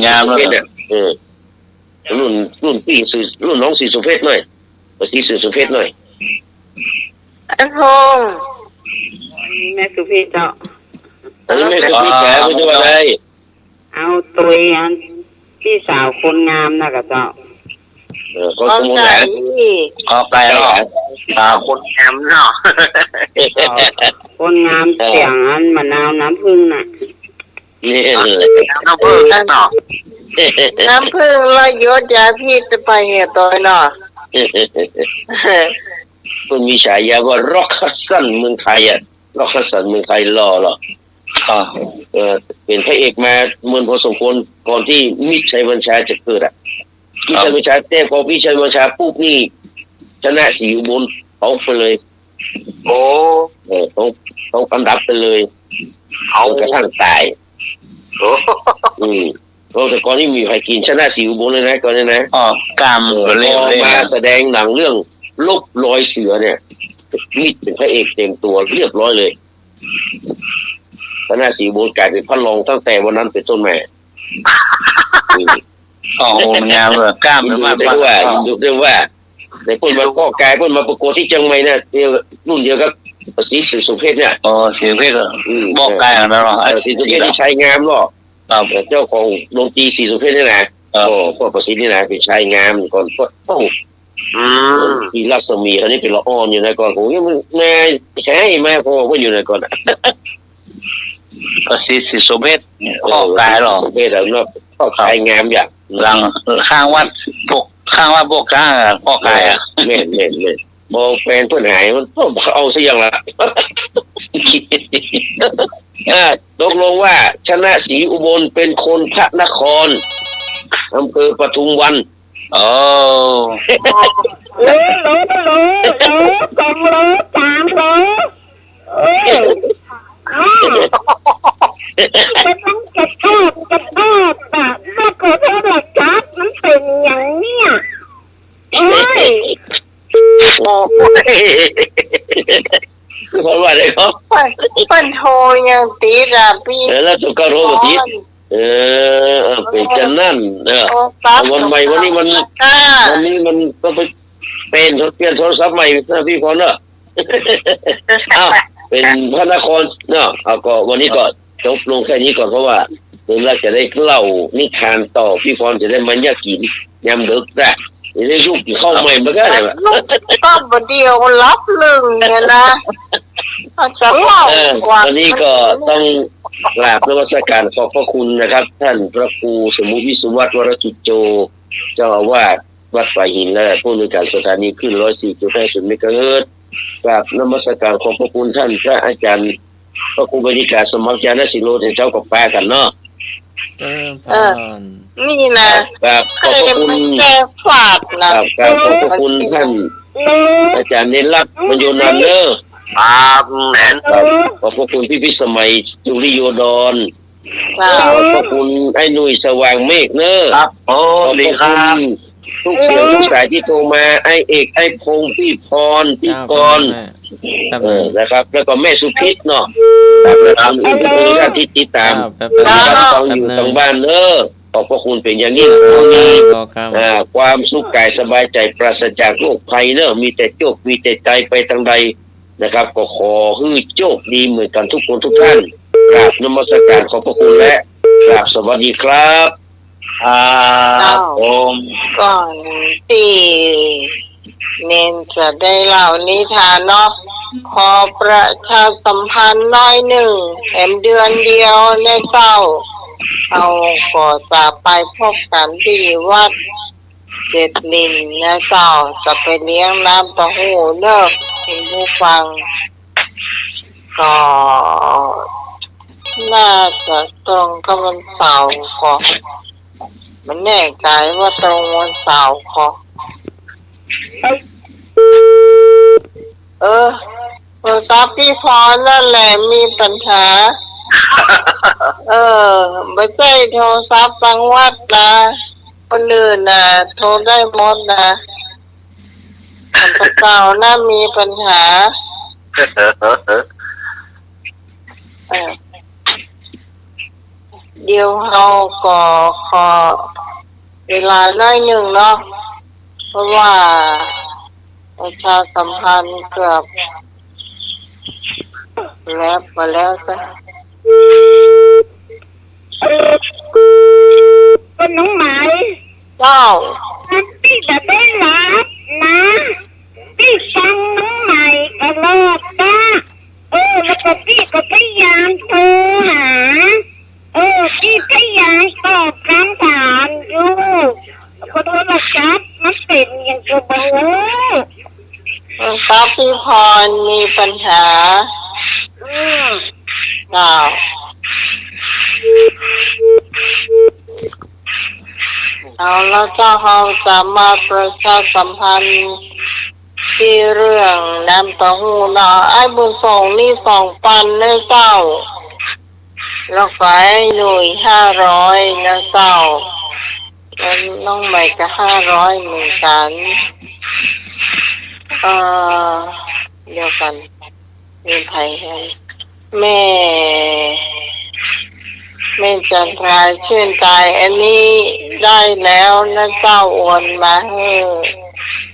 งามเลยรุ่นพี่รุ่นน้องสีสุเพชรหน่อยสีสุเพชรหน่อยอันพงแม่สุเพชรเจ้าอันนี้ไม่สุเพชรแกไม่ใช่อะไรเอาตัวอันพี่สาวคนงามนะกับเจ้าก็สมุนไพรก็ไกลหรอคนงามเนาะคนงามเสียงอันมะนาวน้ำผึ้งน่ะนี่น้ำผึ้งเนาะน้ำผึ้งแล้วยศยาพี่จะไปเหตุตัวเนาะคุณมีฉายาว่าร็อกฮัสซันเมืองไทยร็อกฮัสซันเมืองไทยหล่อเป็นพระเอกมาเมืองพอสมควรก่อนที่มิตรชัยบัญชาจะเกิดมิตรชัยบัญชาแต่พอมิตรชัยบัญชาปุ๊บนี่ชนะศรีอุบลเขาไปเลยต้องอันดับไปเลยเอากระทั่งตายแต่ก่อนนี่มีใครกินชนะศรีอุบลเลยนะก่อนนี้นะกามเล่นมาแสดงหนังเรื่องลบรอยเสือเนี่ยมิตรเป็นพระเอกเต็มตัวเรียบร้อยเลยชนะศรีอุบลกลายเป็นพระรองตั้งแต่วันนั้นเป็นต้นมางามเลยกล้ามมากว่าดูด้วยว่าในพวกมันก็กลายพวกมาประกวดที่เชียงใหม่เนี่ยรุ่นเดียวกับสีสุเพชรเนี่ยสีสุเพชรบอกไกลกันแล้วสีสุเพชรที่ชายงามเนาะเจ้าของดนตรีสีสุเพชรนี่นะพวกประสิทธิ์นี่นะเป็นชายงามก่อนต้องที่รัศมีอันนี้เป็นละอ่อนอยู่ในก่อนโอ้ยมันแม่ใช่แม่พ่อก็อยู่ในก่อนประสิทธิ์สีสุเพชรพ่อกายหรอสุเพชรแล้วเนาะพ่อชายงามอย่างหลังข้างวัดพวกกลางพ่อกายเล่นมองแฟนเพื่อนหายมันต้องเอาซะอย่างละตกลงว่าชนะศรีอุบลเป็นคนพระนครอำเภอปทุมวันโรู้2รู้3รู้จะต้องกระทบแต่แม่ขอโทษหลักครับมันเป็นอย่างเนี้ยเพราะว่าอะไรครับปันโทยังตีระพี่แล้วตัวก็โทรตีเป็นจันนั่นวันใหม่วันนี้มันต้องไปเป็นเปลี่ยนโทรศัพท์ใหม่นะพี่พรเนอะเป็นพระนครเนาะเอาก็วันนี้ก็จบลงแค่นี้ก่อนเพราะว่าเราจะได้เล่านิทานต่อพี่พรจะได้มันยากินยำดึกได้ได้ยุคเข้าใหม่มาก็ได้แบบก็บเดียวรับลึงเนี่ยนะจะเล่าวันนี้ก็ต้องกราบนมัสการขอบพระคุณนะครับท่านพระครูสมุวิสุวัฒน์วรจุจโจเจ้าอาวาส วัดป่าหินและผู้อำนวยการสถานีขึ้น104.50 เมกะเฮิรตซ์กราบนมัสการขอบพระคุณท่านพระอาจารย์พระครูบดีกาสมัครยานสิโรเจ้ากับป้ากันเนาะ เจริญพร นี่นะครับ ขอบพระคุณ แก้ฝาดนะ ครับขอบพระคุณท่านอาจารย์เนรัตน์มโยนันท์เนอร์ ครับแหนน ครับขอบพระคุณพี่พิสมัยจุริโยดร จ้า ขอบพระคุณไอ้หนุ่ยสว่างเมฆเนอร์ ครับโอ้ ขอบ ดี พระ ค คุ รับ ณทุกเสียงทุกสายที่โทรมาไอ้เอกไอ้พงษ์พี่พรพี่ เจ้าก รณ์ แป๊บนึง นะครับ แล้วก็แม่สุพิษเนาะครับและท่านอื่นๆท่านที่ติดตาม แป๊บนึง นะครับฟังอยู่ทางบ้านเนอะขอบพระคุณเป็นอย่างยิ่งตรงนี้ บอกครับ ความสุขกายสบายใจปราศจากโรคภัยเนอะมีแต่โชคมีแต่ใจไปทางใดนะครับ ก็ขอให้โชคดีเหมือนกันทุกคนทุกท่านกราบนมัสการขอบพระคุณและกราบสวัสดีครับ ครับผม ก่อนที่เนนจะได้เล่านิทานเนาะขอประชาสัมพันธ์น้อยหนึ่งแถมเดือนเดียวในเต้าเอาก็จะไปพบกันที่วัดเจ็ดลินนะเจ้าจะไปเลี้ยงน้ำเต้าหู้เนอะคุณผู้ฟังก็น่าจะตรงกับวันเสาร์ก่อนมันแน่ใจว่าตรงวันเสาร์ก่อนโทรศัพท์พี่พรนั่นแหละมีปัญหาไม่ใช่โทรศัพท์ฟังวัดนะคนอื่นนะโทรได้หมดนะคนเก่าน่ามีปัญหาเดี๋ยวเราก็ขอเวลาน้อยหนึ่งเนาะเพราะว่าประชาสัมพันธ์เกือบแล้วมาแล้วจ้ะ ก็น้องไหม เจ้า พี่จะได้รับนะพี่ฟังน้องใหม่ตลอดนะแล้วก็พี่ก็พยายามโทรหาพี่พยายามตอบคำถามอยู่แล้วก็โทรศัพท์มันเป็นอย่างกระเบื้อ ครับพี่พรมีปัญหาเจ้าเอาแล้วเจ้าเราจะมาประชาสัมพันธ์ที่เรื่องน้ำเต้าหู้เนาะไอ้บุญส่งนี่2,000นะเจ้าแล้วก็ไอ้หนุ่ย500นะเจ้าแล้วน้องใหม่ก็500เหมือนกันเดียวกันมีไผ่ให้แม่จันทราชื่นใจอันนี้ได้แล้วนะเจ้าโอนมาให้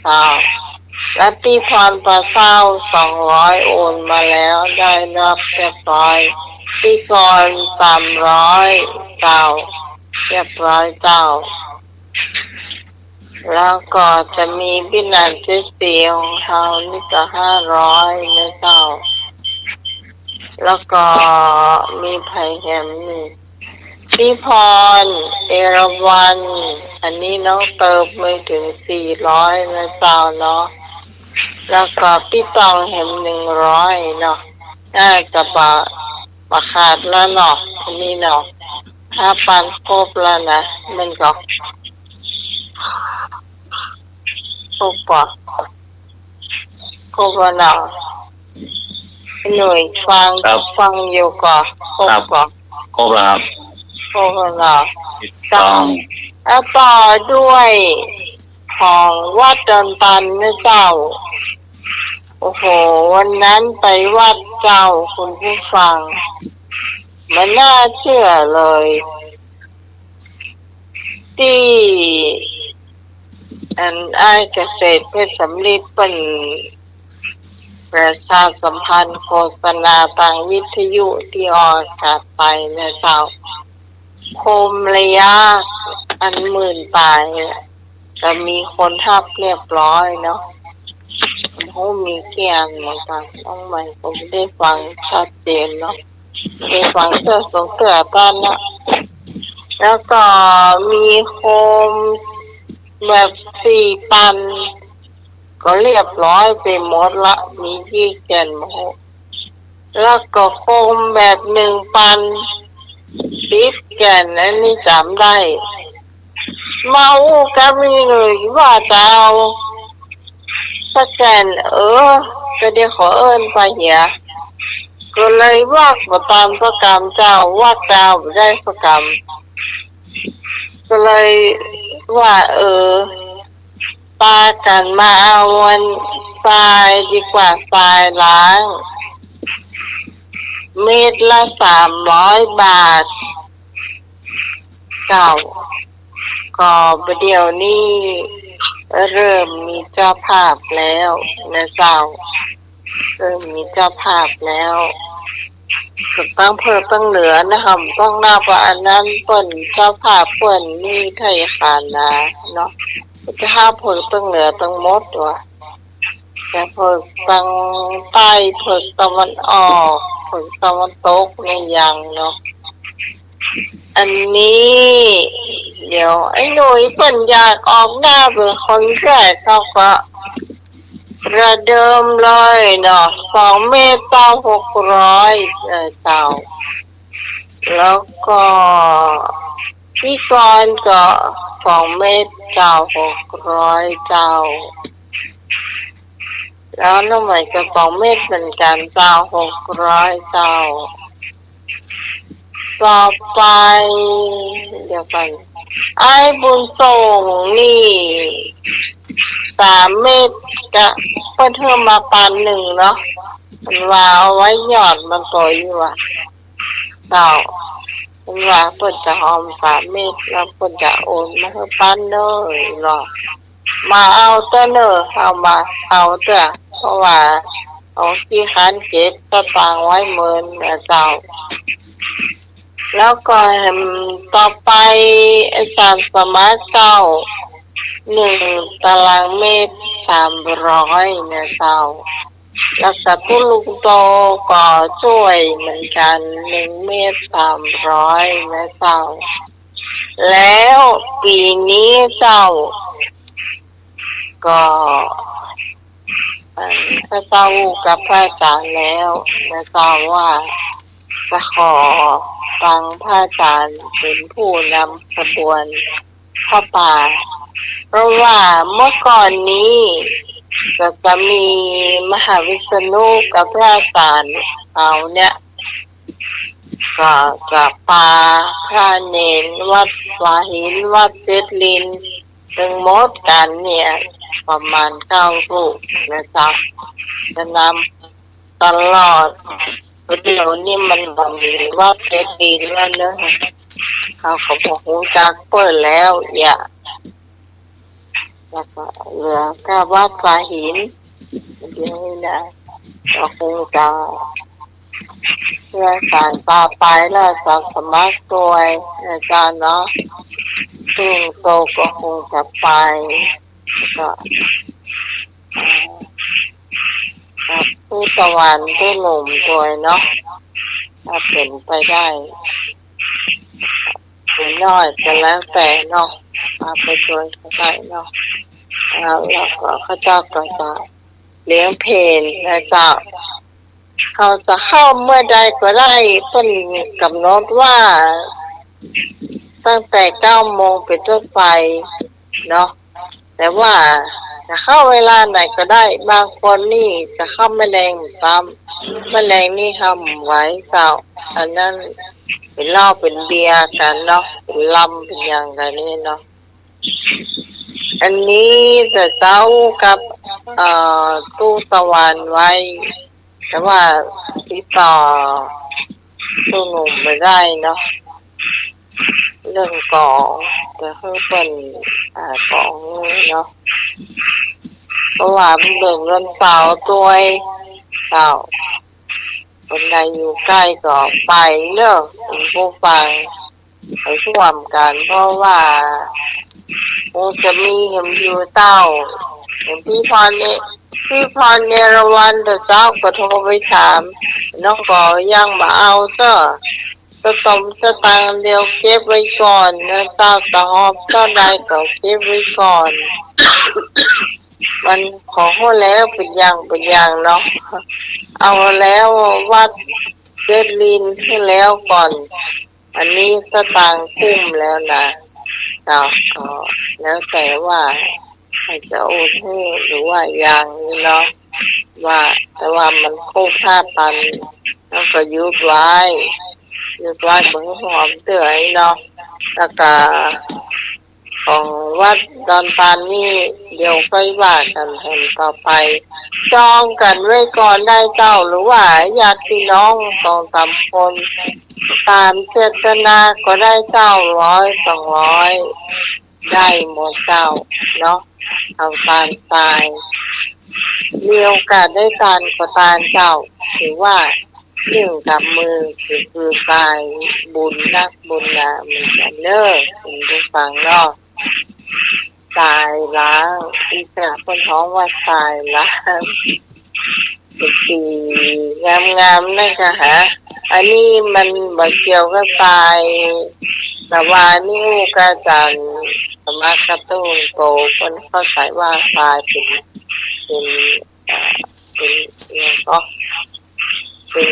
เจ้าและพี่พรประเศร้า200โอนมาแล้วได้รับเรียบร้อยพี่กร300เจ้าเรียบร้อยเจ้าแล้วก็จะมีพี่นันที่4ของเขานี่ก็500นะเจ้าแล้วก็มีไผ่แฮมนี่พี่พรเอราวันอันนี้น้องเติมไม่ถึง400นะเจ้าเนาะแล้วก็พี่ตองแฮม100เนาะน่าจะประขาดแล้วเนาะอันนี้เนาะ5,000ครบแล้วนะมันก็ครบป่ะครบแล้วเนาะหน่วยฟังอยู่ก่อนครบป่ะ ครบแล้วครับ ครบแล้วเนาะ ต้อง แล้วต่อด้วยของวัดดอนตันนะเจ้าโอ้โหวันนั้นไปวัดเจ้าคุณผู้ฟังมันน่าเชื่อเลยที่ไอ้เกษตรเพชรสำลีเป็นประชาสัมพันธ์โฆษณาทางวิทยุที่ออกอากาศไปนะเจ้าโคมระยะ10,000 ปลายจะมีคนทับเรียบร้อยเนาะเขามีเกียงเหมือนกันต้องใหม่ผมได้ฟังชัดเจนเนาะได้ฟังเสื้อสงเสือกันนะแล้วก็มีโคม แบบ4 ปันก็เรียบร้อยไปหมดละมีที่แก่นโมแล้วก็โคมแบบ1 ปัน10 แก่นอันนี้จำได้เมาก็มีเลยว่าจะเอาสักแก่นก็เดี๋ยวขอเอิ้นไปเหียก็เลยว่าก็ตามประกรรมเจ้าว่าเจ้าได้ประกรรมก็เลยว่าปากันมาเอาวันทรายดีกว่าทรายล้างเม็ดละ300 บาทเก่าก็เดี๋ยวนี้เริ่มมีเจ้าภาพแล้วนะเจ้าเริ่มมีเจ้าภาพแล้วก็ต้องเพิ่มต้องเหลือนะครับต้องหน้าว่าอันนั้นเปิ่นเจ้าภาพเปิ่นนี่ไทยขานนะเนาะจะห้าเพิ่มต้องเหลือต้องหมดวะแต่เพิ่มตั้งใต้เพิ่มตะวันออกเพิ่มตะวันตกในยังเนาะอันนี้เดี๋ยวไอ้หนุ่ยเปิ่นอยากออกหน้าเป็นคนแก่เขาก็ระเดิมเลยเนาะ2 เมตรต่อ600เจ้าแล้วก็พี่กรก็2 เมตรต่อ600เจ้าแล้วน้องใหม่ก็2 เมตรเหมือนกันเจ้า600เจ้าต่อไปเดี๋ยวกันไอ้บุญส่งนี่3 เมตรก็เพิ่นเพิ่มมา1 ปันเนาะมันว่าเอาไว้หยอดมันตัวอยู่ว่ะเจ้ามันว่าเพิ่นจะหอม3 เมตรแล้วเพิ่นจะโอนมาให้ปันเด้อเนาะมาเอาเต้อเด้อเอามาเอาเด้อเพราะว่าเอาที่คันเก็บก็ตางไว้เหมือนเจ้าแล้วก็ต่อไปอาจารย์สมัครเจ้า1 ตารางเมตร300นะเจ้าแล้วก็ผู้ลุงโตก็ช่วยเหมือนกัน1 เมตร300นะเจ้าแล้วปีนี้เจ้าก็พระเจ้ากับพระอาจารย์แล้วนะเจ้าว่าจะขอฟังพระอาจารย์เป็นผู้นำขบวนผ้าป่าเพราะว่าเมื่อก่อนนี้ก็จะมีมหาวิษณุกับพระอาจารย์เขาเนี่ยก็จะปาพระเนรวัดวาหินวัดเจดลินถึงหมดกันเนี่ยประมาณ9 รูปนะจ๊ะจะนำตลอดเดี๋ยวนี้มันมีวัดเจดลินแล้วเนอะเขาบอกหูจักเปิดแล้วอย่าแล้วก็เหลือแค่วัดวาหินเดี๋ยวนี้นะก็คงจะเพื่อสารปาไปแล้วสอนสมัครตัวอาจารย์เนาะซึ่งโตก็คงจะไปก็ผู้ตะวันผู้หนุ่มตัวเนาะถ้าเป็นไปได้ถึงน้อยก็แล้วแต่เนาะมาไปชวนเขาได้เนาะแล้วก็เขาเจ้าก็จะเลี้ยงเพลนนะจ๊ะเขาจะเข้าเมื่อใดก็ได้เพิ่นกำหนดว่าตั้งแต่9 โมงเป็นต้นไปเนาะแต่ว่าจะเข้าเวลาไหนก็ได้บางคนนี่จะเข้าแมลงตามแมลงนี่ทำไว้เจ้าอันนั้นเป็นเหล้าเป็นเบียร์กันเนาะเป็นลำเป็นอย่างไรนี่เนาะอันนี้จะเจ้ากับตู้ตะวันไว้แต่ว่าติดต่อตู้หนุ่มไม่ได้เนาะเรื่องของจะให้เป็นของเนาะเพราะว่าเบิ่งเงินเปล่าตัวเปล่าคนใดอยู่ใกล้ก็ไปเนอะเป็นผู้ฟังไปร่วมกันเพราะว่าจะมีเห็นอยู่เต้าเห็นพี่พรเนรวันเจ้าก็โทรไปถามน้องก็ยังมาเอาเจ้า สตมสตางค์เดียวเก็บไว้ก่อนนะเจ้าตะหอบเจ้าใดก็เก็บไว้ก่อน มันของแล้วเป็นอย่างเนาะเอาแล้ววัดเจลินให้แล้วก่อน อันนี้สตางค์คุ้มแล้วนะเจ้าก็แล้วแต่ว่าให้จะโอนให้หรือว่าอย่างนี้เนาะว่าแต่ว่ามันครบ5,000แล้วก็ยุดไว้เบิ่งหอมเตื่อยเนาะแล้วก็ของวัดดอนตาลนี่เดี๋ยวค่อยว่ากันแห่งต่อไปจองกันไว้ก่อนได้เจ้าหรือว่าญาติพี่น้อง2-3 คนตามเจตนาก็ได้เจ้า100-200ได้หมดเจ้าเนาะเอาตามตายมีโอกาสได้ทานก็ทานเจ้าถือว่าเรื่องกับมือคือตายบุญนักบุญนะมันจะเลิกคุณผู้ฟังเนาะตายล้างอีกนะคนท้องว่าตายล้างสีงามๆนั่นค่ะฮะอันนี้มันบ่เกี่ยวกับตายแต่ว่านี่กาจันสมากระตุ้นโตคนเข้าใจว่าตายเป็น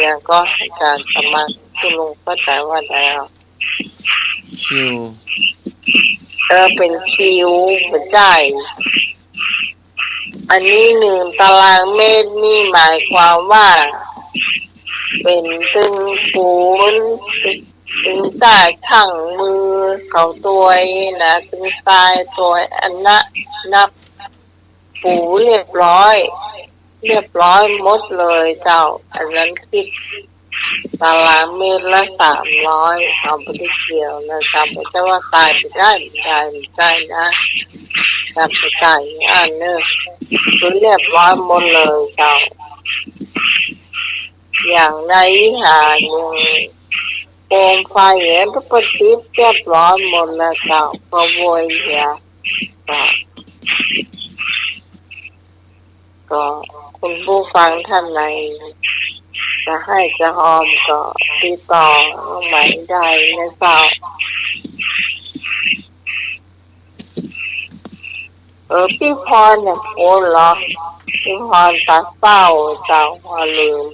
อย่างก็การสมัครตุลงก็แต่ว่าแล้วคิวเป็นคิวเป็นได้อันนี้1 ตารางเมตรนี่หมายความว่าเป็นตึงปูนตึงใต้ข้างมือเขาตัวนะตึงใต้ตัวอันนับปูเรียบร้อยหมดเลยเจ้าอันนั้นคิดตารางเมตรละ300เอาไปได้เกี่ยวนะจำไปแต่ว่าตายไปได้นะจำไปได้อันนึงคือเรียบร้อยหมดเลยเจ้าอย่างในหาหนึ่งโคมไฟเห็นก็ประดิษฐ์เรียบร้อยหมดแล้วเจ้าก็โวยเหียก็คุณผู้ฟังท่านไหนจะให้จะหอมก็ติดต่อหมายได้นะเจ้าพี่พรเนี่ยโอ้เหรอพี่พรตาเศร้าเจ้าพอลืม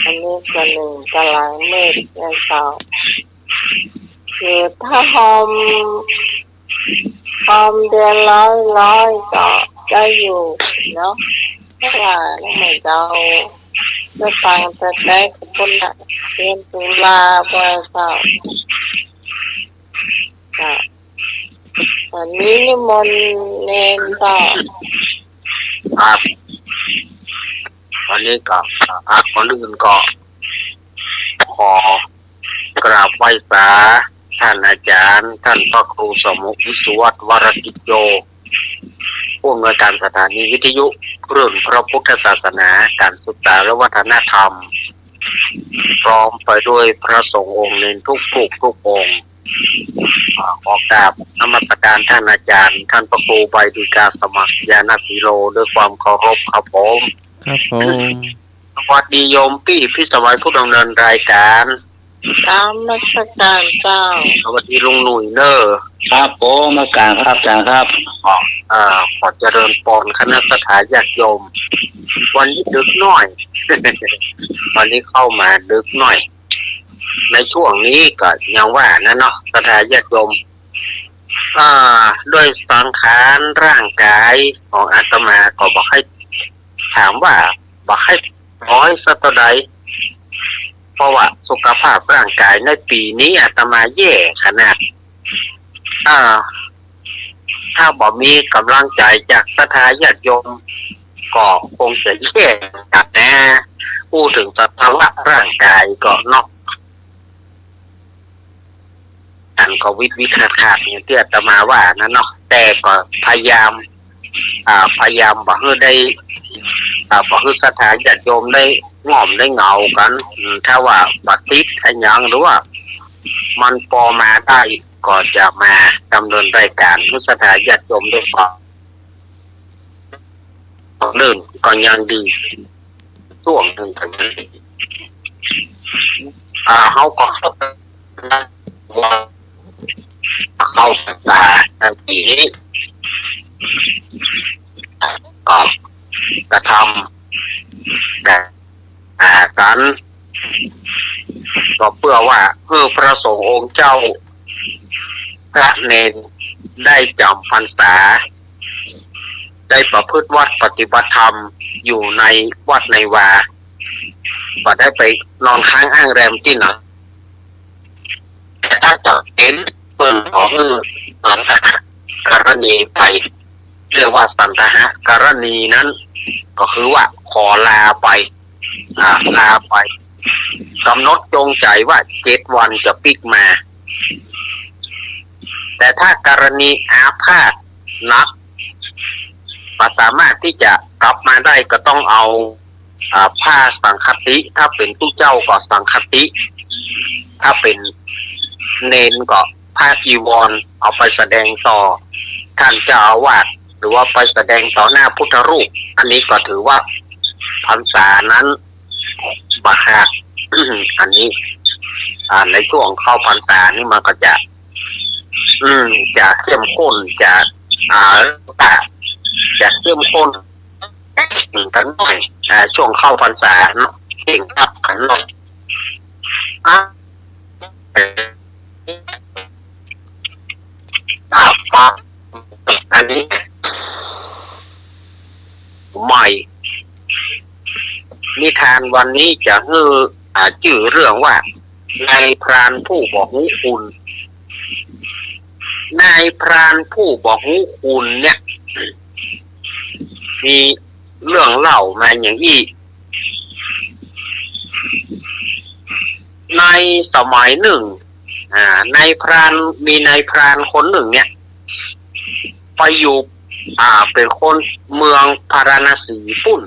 อันนี้ก็1 ตารางเมตรนะเจ้าคือถ้าหอมเดือนร้อยก็ได้อยู่เนาะเพราะว่าไม่เจ้าจะฟังจะได้กับคนละเรียนตุลาบ่เจ้าวันนี้นิมนต์เนนต่อครับวันนี้ก็คนอื่นก็ขอกราบไหว้สาท่านอาจารย์ท่านพระครูสมุวิสุวัฒน์วรกิจโยผู้อำนวยการสถานีวิทยุเรื่องพระพุทธศาสนาการศึกษาและวัฒนธรรมพร้อมไปด้วยพระสงฆ์องค์เนนทุกองค์ขอกราบนมัสการท่านอาจารย์ท่านพระครูใบดีกาสมัครยานสีโลด้วยความเคารพครับผมสวัสดีโยมพี่พิสมัยผู้ดำเนินรายการตามนักการเจ้าสวัสดีลุงหนุ่ยเนอร์ครับผมมาการครับอาจารย์ครับขอเจริญพรคณะสัตยาญาติโยมวันนี้ดึกหน่อย วันนี้เข้ามาดึกหน่อยในช่วงนี้ก็ยังว่านะเนาะสัตยาญาติโยมด้วยสังขารร่างกายของอาตมาก็บอกให้ถามว่าบอกให้ร้อยสักใดเพราะว่าสุขภาพร่างกายในปีนี้อาตมาแย่ขนาดถ้าบอกมีกำลังใจจากศรัทธาญาติโยมก็คงจะแย่จัดนะพูดถึงสภาวะร่างกายก็เนาะอันก็วิขาดอย่างที่อาตมาว่านะเนาะแต่ก็พยายามบอกให้ได้บอกให้ศรัทธาญาติโยมได้ง่อมได้เงากันถ้าว่าบัดติดให้ยังหรือว่ามันพอมาได้ก็จะมาดำเนินรายการให้ศรัทธาญาติโยมได้ฟังเรื่องก็ยังดีช่วงหนึ่งกัน เขาก็ว่าเขาศึกษาทีนี้ก็กระทำกันก็เพื่อว่าเพื่อพระสงฆ์องค์เจ้าพระเนรได้จำพรรษาได้ประพฤติวัดปฏิบัติธรรมอยู่ในวัดในวาก็ได้ไปนอนค้างอ้างแรมที่ไหนแต่ถ้าจะเห็นเปิดของสันทหการณีไปเรียกว่าสันทหการณีนั้นก็คือว่าขอลาไปลาไปกำหนดจงใจว่า7 วันจะปิกมาแต่ถ้าการณีอาพาธนักก็สามารถที่จะกลับมาได้ก็ต้องเอาผ้าสังฆติถ้าเป็นตู้เจ้าก็สังฆติถ้าเป็นเนนก็ผ้าจีวรเอาไปแสดงต่อท่านเจ้าอาวาสหรือว่าไปแสดงต่อหน้าพุทธรูปอันนี้ก็ถือว่าพรรษานั้นบาหัก อันนี้ในช่วงเข้าพรรษานี่มันก็จะเข้มข้นจะเข้มข้นกันหน่อยช่วงเข้าพรรษาเนาะเก่งขับกันหน่อยอันนี้ใหม่นิทานวันนี้จะชื่อเรื่องว่านายพรานผู้บอกหูคุณนายพรานผู้บอกหูคุณเนี่ยมีเรื่องเล่ามาอย่างนี้ในสมัยหนึ่งนายพรานคนหนึ่งเนี่ยไปอยู่เป็นคนเมืองพาราณสีปุ่น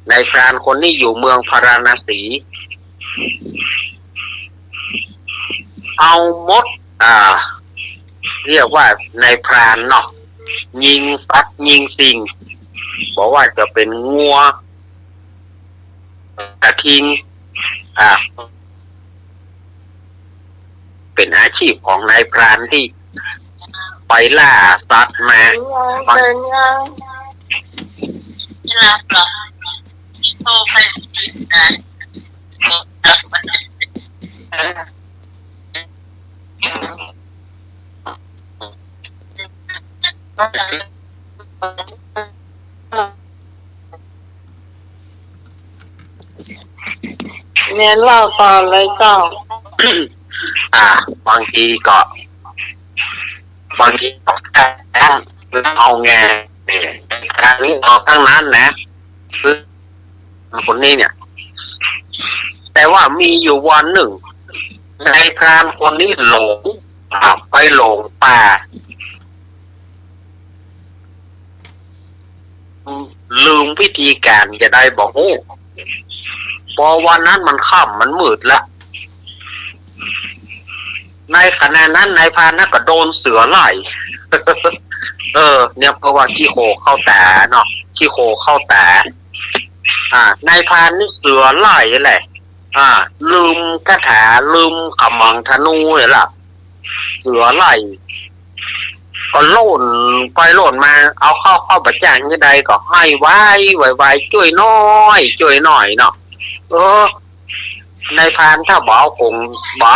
นายพรานคนนี้อยู่เมืองพาราณสีเอามดเรียกว่านายพรานเนาะยิงสัตว์ยิงสิ่งบอกว่าจะเป็นงัวกระทิงเป็นอาชีพของนายพรานที่ไปล่าสัตว์มาเป็นยังรับหรอโทรไปเนี่ยเล่าต่อเลยเจ้า บางทีก็เอาไงครั้งนี้เอาตั้งนั้นนะคือคนนี้เนี่ยแต่ว่ามีอยู่วันหนึ่งนายพรานคนนี้หลงไปหลงป่าลืมวิธีการจะได้บอกโอ้พอวันนั้นมันค่ำมันมืดละในขณะนั้นนายพรานนั้นก็โดนเสือไล่ เนี่ยเพราะว่าขี้โคเข้าตาเนาะขี้โคเข้าตานายพรานนี่เสือไล่แหละลืมคาถาลืมขมังธนูเลยล่ะเสือไล่ก็โล่นไปโล่นมาเอาเข้าประจานยังไงก็ให้ไว้ช่วยน้อยเนาะนายพรานถ้าบ่า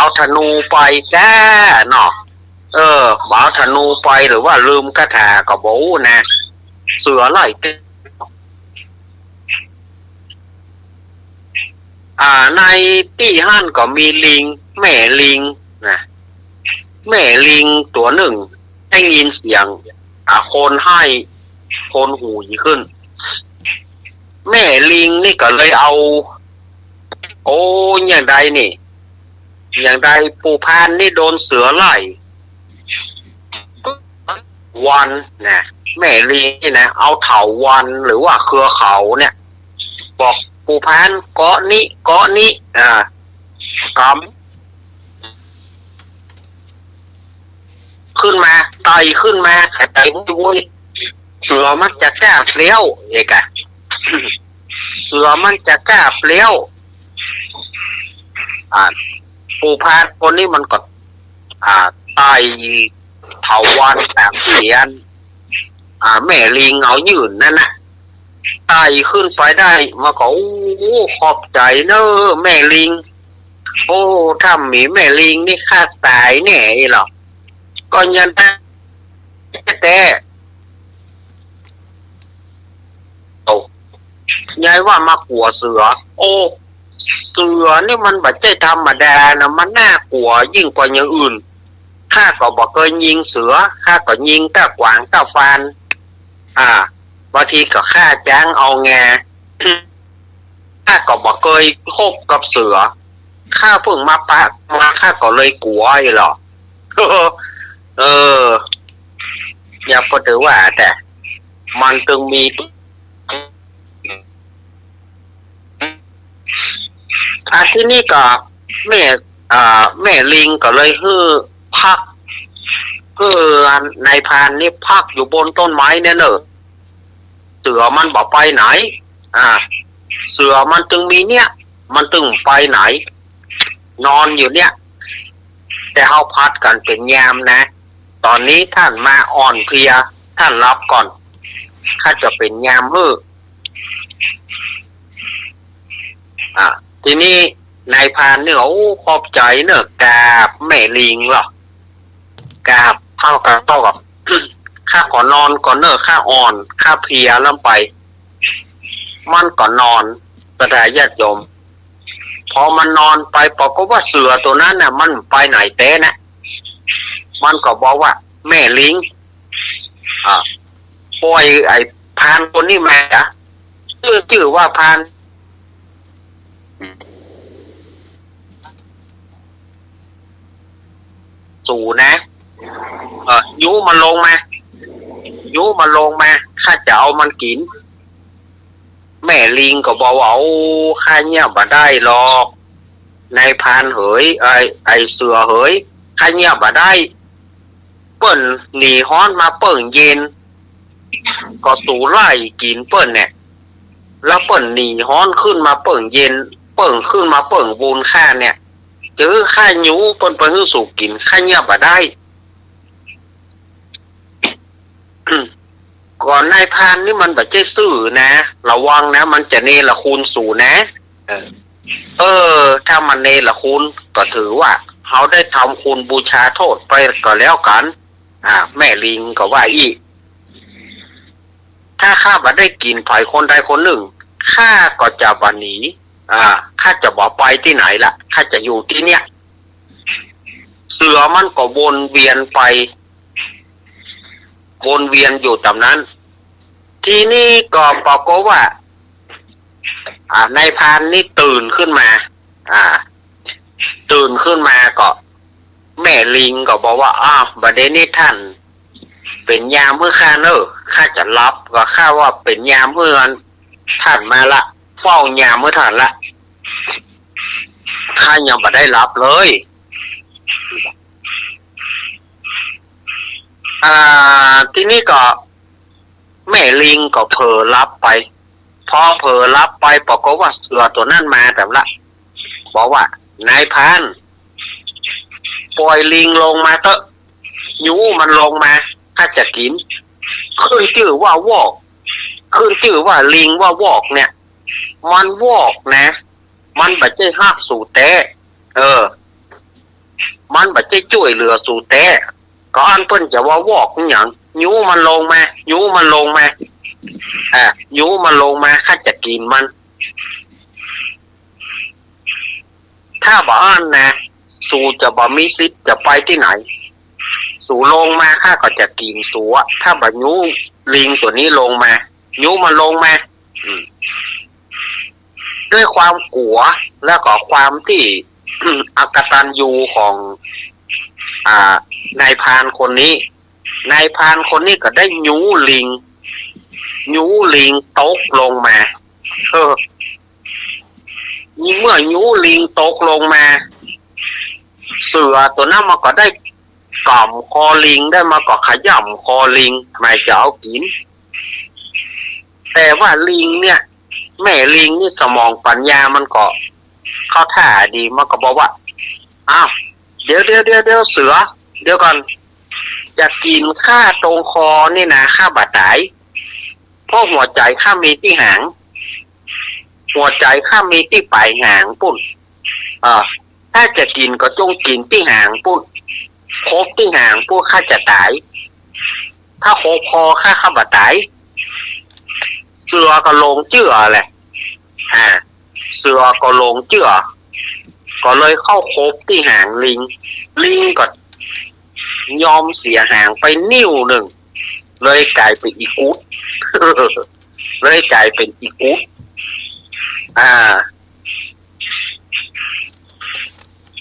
วธนูไปแก่เนาะบ่าวธนูไปหรือว่าลืมคาถาก็บ่นะเสือไล่ในที่ห้านก็มีลิงแม่ลิงนะแม่ลิงตัวหนึ่งได้ยินเสียงคนให้คนหูยิ่งขึ้นแม่ลิงนี่ก็เลยเอาอย่างใดนี่อย่างใดผู้พานนี่โดนเสือไล่วันนะแม่ลิงนี่นะเอาเถาวันหรือว่าเครือเขาเนี่ยบอกผู้พานเกาะนี้กำขึ้นมาไต่ขึ้นมาไต่วุ้ยเสือมันจะกล้าเปรี้ยวเอกะเสือมันจะกล้าเปรี้ยว ปูพาดคนนี้มันก็ตายเถาวันแบบเสียนแม่ลิงเอายืนนั่นน่ะตายขึ้นไปได้มาก็โอ้ขอบใจเนอะแม่ลิงโอ้ถ้ามีแม่ลิงนี่ข้าตายแน่หรอกก็ยันแต่โอ้ยายว่ามากลัวเสือโอ้เสือนี่มันบัดใจธรรมดานะมันน่ากลัวยิ่งกว่าอย่างอื่นข้าก็บอกเคยยิงเสือข้าก็ยิงตะกวางตะฟานบางทีก็ข้าจ้างเอาแงข้าก็บอกเคยคบกับเสือข้าเพิ่งมาปะมาข้าก็เลยกลัวหรออย่าพอถือว่าแต่มันจึงมีที่นี่ก็แม่ลิงก็เลยพักคือในพานนี่พักอยู่บนต้นไม้เนี่ยเนอะเสือมันบอกไปไหนเสือมันจึงมีเนี่ยมันจึงไปไหนนอนอยู่เนี่ยแต่เขาพัดกันเป็นยามนะตอนนี้ท่านมาอ่อนเพลียท่านรับก่อนข้าจะเป็นยามทีนี้นายพานเนี่ยโอ้ขอบใจเนอะกราบแม่ลิงหรอกราบเข้ากับโต๊ะข้าก่อนนอนก่อนเนอะข้าอ่อนข้าเพลียแล้วไปมันก่อนนอนกระดาญาติโยมพอมันนอนไปปรากฏว่าเสือตัวนั้นน่ะมันไปไหนเต้นะมันก็บอกว่าแม่ลิงปล่อยไอ้พานคนนี้มาชื่อว่าพานสู่นะยุมันลงมาข้าจะเอามันกินแม่ลิงก็บอกว่าข้าเนี่ยบ่ได้หรอกนายพานเหยไอเสือเหยข้าเนี่ยบ่ได้เปิ้นหนีฮ้อนมาเปิ้งเย็นก็สู่ไล่กินเปิ้นเนี่ยแล้วเปิ้นหนีฮ้อนขึ้นมาเปิ้งเย็นเปิ้งขึ้นมาเปิ้งบูนข้าเนี่ยเจอข้ายูเปิ้นไปให้สู่กินข้าเนี่ยบ่ได้ก่อนนายพานนี่มันแบบใจซื่อนะระวังนะมันจะเนรคุณสู่นะถ้ามันเนรคุณก็ถือว่าเขาได้ทำคุณบูชาโทษไปก็แล้วกันแม่ลิงก็ว่าอีกถ้าข้าบ่ได้กินฝ่ายคนใดคนหนึ่งข้าก็จะบ่หนีข้าจะบ่ไปที่ไหนล่ะข้าจะอยู่ที่เนี้ยเสือมันก็วนเวียนไปวนเวียนอยู่ตามนั้นทีนี้ก็บอกว่านายพานนี่ตื่นขึ้นมาก็แม่ลิงก็บอกว่าบัดนี้ท่านเป็นยามเมื่อข้าเนอะข้าจะรับก็ข้าว่าเป็นยามเมื่อท่านมาละเฝ้ายามเมื่อท่านละข้ายังบ่ได้รับเลยทีนี้ก็แม่ลิงก็เผลอรับไปพอเผลอรับไปปรากฏว่าเสือตัวนั้นมาแต่ละบอกว่านายพานปล่อยลิงลงมาเถอะยูมันลงมาข้าจะกินขึ้นชื่อว่าวอกขึ้นชื่อว่าลิงว่าวอกเนี่ยมันวอกนะมันบัดใจหักสู่แต้มันบัดใจช่วยเหลือสู่แต้ก็อันเพิ่นจะว่าวอกอย่างยูมันลงมายูมันลงมาข้าจะกินมันถ้าบ่อันนะสู่จะบ่มีสิทธิ์จะไปที่ไหนสู่ลงมาข้าก็จะกินสู่ถ้าบ่ยูลิงตัวนี้ลงมายูมันลงมาด้วยความกลัวแล้วก็ความที่อกตัญญูของนายพานคนนี้ก็ได้ยูลิงตกลงมาเมื่อยูลิงตกลงมาเสือตัวนั้นมันก็ได้กล่อมคอลิงได้มาก็ขย่ำคอลิงไม่จะเอากินแต่ว่าลิงเนี่ยแม่ลิงนี่สมองปัญญามันก็ เข้าท่าดีมันก็บอกว่าอ้าวเดี๋ยวเสือเดี๋ยวก่อนจะกินข้าตรงคอนี่นะข้าบาดตายเพราะหัวใจข้ามีที่หางหัวใจข้ามีที่ปลายหางปุ่นถ้าจะกินก็จงกินที่หางปุ่นครบที่หางปุ่นข้าจะตายถ้าครบคอข้าบาดตายเสือก็ลงเจือแหละเสือก็ลงเจือก็เลยเข้าคบที่หางลิงก็ยอมเสียหางไปนิ้วหนึ่งเลยกลายเป็นอีกุด เลยกลายเป็นอีกุด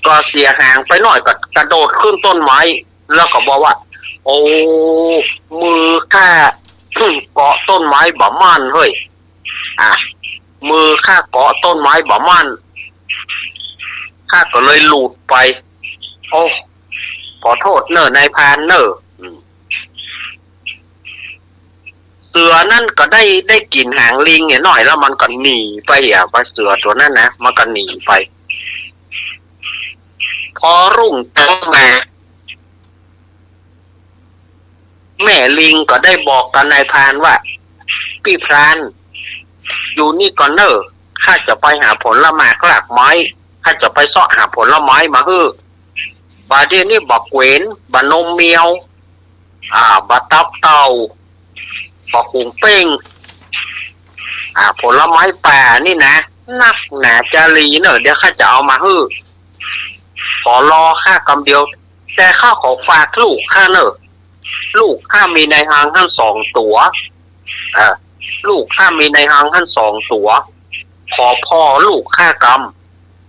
ก็เสียหางไปหน่อยก็กระโดดขึ้นต้นไม้แล้วก็บอกว่าโอ้มือข้า เกาะต้นไม้บ่มันเฮ้ยมือข้าเกาะต้นไม้บ่มันข้าก็เลยหลุดไปโอ้ขอโทษเนอะนายพรานเนอะเสือนั่นก็ได้กินหางลิงเนี่ยหน่อยแล้วมันก็หนีไปไปเสือตัวนั้นนะมันก็หนีไปพอรุ่งเช้ามาแม่ลิงก็ได้บอกกับนายพรานว่าพี่พรานอยู่นี่ก่อนเนอะข้าจะไปหาผลไม้กลากไม้ข้าจะไปเสาะหาผลไม้มาฮื้อบาเดี๋ยวนี้บักเวนบานมเมียวบาตับเต่าบักหุงเป้งผลไม้ป่านี่นะนักหนาจารีเนอะเดี๋ยวข้าจะเอามาฮื้อขอรอข้ากำเดียวแต่ข้าขอฝากลูกข้าเนอะลูกข้ามีในหางทั้ง2 ตัวลูกข้ามีในหางทั้ง2 ตัวขอพ่อลูกข้าก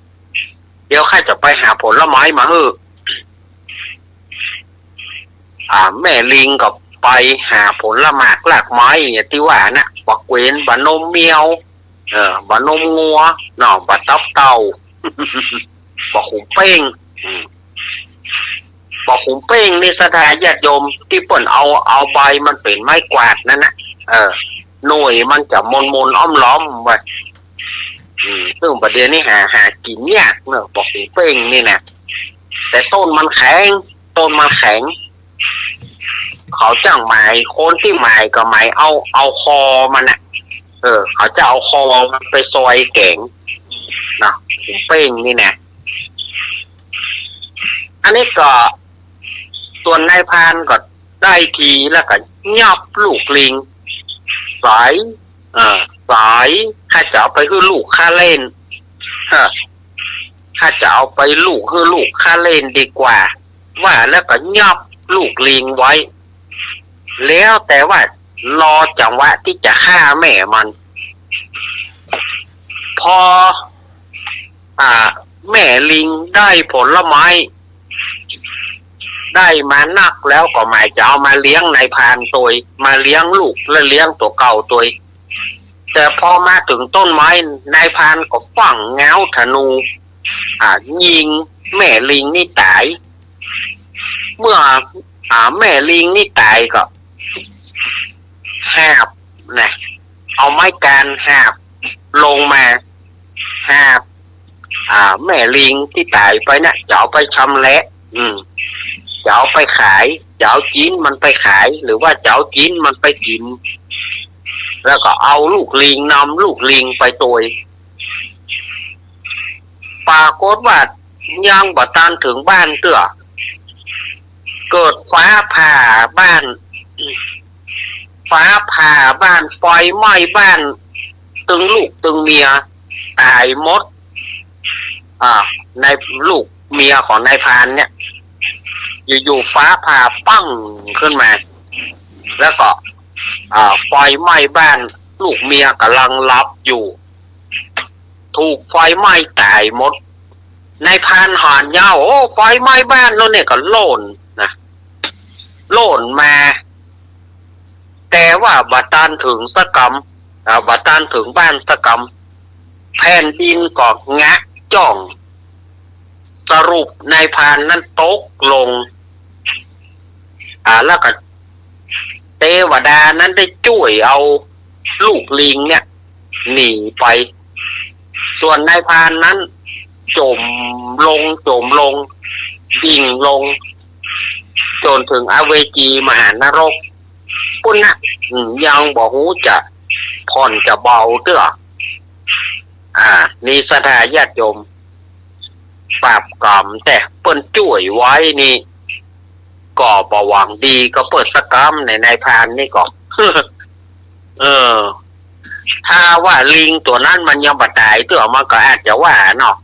ำเดี๋ยวข้าจะไปหาผลไม้มาฮื้อแม่ลิงก็ไปหาผลไม้กลากไม้อย่างที่ว่านะบักเวนบานมเมียวบานมงัวบาตับเต่า บักหุงเป้งบักหุงเป้งนี่สถานญาติโยมที่เปิ่นเอาใบมันเป็นไม้กวาดนั่นนะหน่วยมันจะมนอ้อมล้อมไว้ซึ่งประเดี๋ยวนี้หากินยากเนอะบักหุงเป้งนี่นะแต่ต้นมันแข็งเขาจ้างหมายคนที่หมายก็หมายเอาคอมันนะเขาจะเอาคอมันไปซอยแกงนะหุงเป้งนี่นะอันนี้ก็ส่วนนายพรานก็ได้ทีแล้วก็ยับลูกลิงสายข้าจะเอาไปให้ลูกข้าเล่นข้าจะเอาไปลูกให้ลูกข้าเล่นดีกว่าว่าแล้วก็ยับลูกลิงไว้แล้วแต่ว่ารอจังหวะที่จะฆ่าแม่มันพอแม่ลิงได้ผลไม้ได้มานักแล้วก็หมายจะเอามาเลี้ยงนายพรานตัวมาเลี้ยงลูกและเลี้ยงตัวเก่าตัวแต่พอมาถึงต้นไม้นายพรานก็ฝังเงาธนูยิงแม่ลิงนี่ตายเมื่อแม่ลิงนี่ตายก็หาบนะเอาไม้การหาบลงมาหาบแม่ลิงที่ตายไปนะจะเอาไปชำแหละจะเอาไปขายจะเอาจิ้นมันไปขายหรือว่าจะเอาจิ้นมันไปกินแล้วก็เอาลูกลิงนำลูกลิงไปตัวปรากฏว่ายังบ่ทันถึงบ้านเตื้อเกิดฟ้าผ่าบ้านไฟไหม้บ้านตึงลูกตึงเมียตายหมดในลูกเมียของนายพรานเนี่ยอยู่ฟ้าผ่าปั้งขึ้นมาแล้วก็ไฟไหม้บ้านลูกเมียกำลังรับอยู่ถูกไฟไหม้ตายหมดนายพรานหอนยาวโอ้ไฟไหม้บ้านโน่นเนี่ยก็โล่นมาแต่ว่าบัดตานถึงสักกำบัดตานถึงบ้านสักกำแผ่นดินก็งะจ้องสรุปนายพรานนั้นตกลงแล้วก็เทวดานั้นได้ช่วยเอาลูกลิงเนี่ยหนีไปส่วนนายพรานนั้น จมลงดิ่งลงจนถึงอเวจีมหานรกปุ่นนะยังบอกหูจะผ่อนจะเบาเด้อนี่สถาญาติโยมปราบกรรมแต่เปิ้นจ่วยไว้นี่ก่อประวังดีก็เปิดสกรรมในพานนี่ก็ ถ้าว่าลิงตัวนั้นมันยังบาดตายตัวมันก็อาจจะว่าเนาะ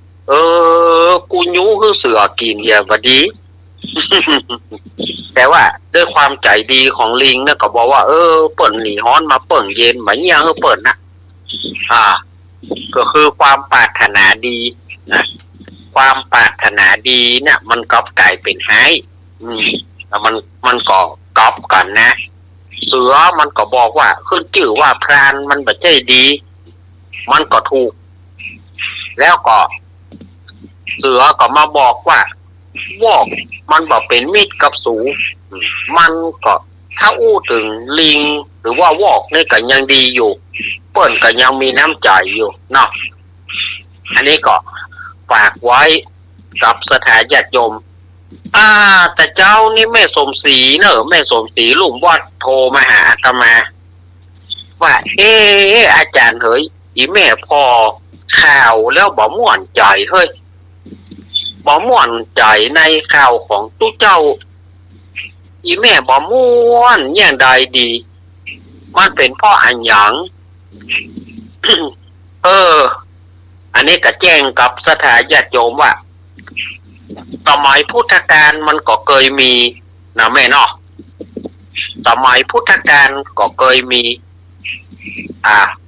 กูยูคือเสือกินอย่าบดี แต่ว่าด้วยความใจดีของลิงเนี่ยก็บอกว่าเปิ่นหนีฮ้อนมาเปิ่นเย็นเหมือนยังเปิ่นนะก็คือความปรารถนาดีนะความปรารถนาดีเนี่ยมันก็กลายเป็นหายแล้วมันก็กอบกันนะเสือมันก็บอกว่าขึ้นชื่อว่าพรานมันแบบใจดีมันก็ถูกแล้วก็เสือก็มาบอกว่าวอกมันบอกเป็นมิตรกับสูมันก็ถ้าอู้ถึงลิงหรือว่าวอกนี่ก็ยังดีอยู่เปิ้นก็ยังมีน้ำใจอยู่เนาะอันนี้ก็ฝากไว้กับสถานญาติโยมแต่เจ้านี่แม่สมศรีเนอะแม่สมศรีลุงวัดโทรมาหาอาตมาว่าอาจารย์เฮ้ยอีแม่พอข่าวแล้วบ่ม่วนใจเฮ้ยบ่ม่วนใจในข่าวของตู้เจ้าอีแม่บ่ม่วนอย่างใดดีมันเป็นเพราะอันหยัง อันนี้ก็แจ้งกับสถานญาติโยมว่าสมัยพุทธกาลมันก็เคยมีนะแม่เนาะสมัยพุทธกาลก็เคยมี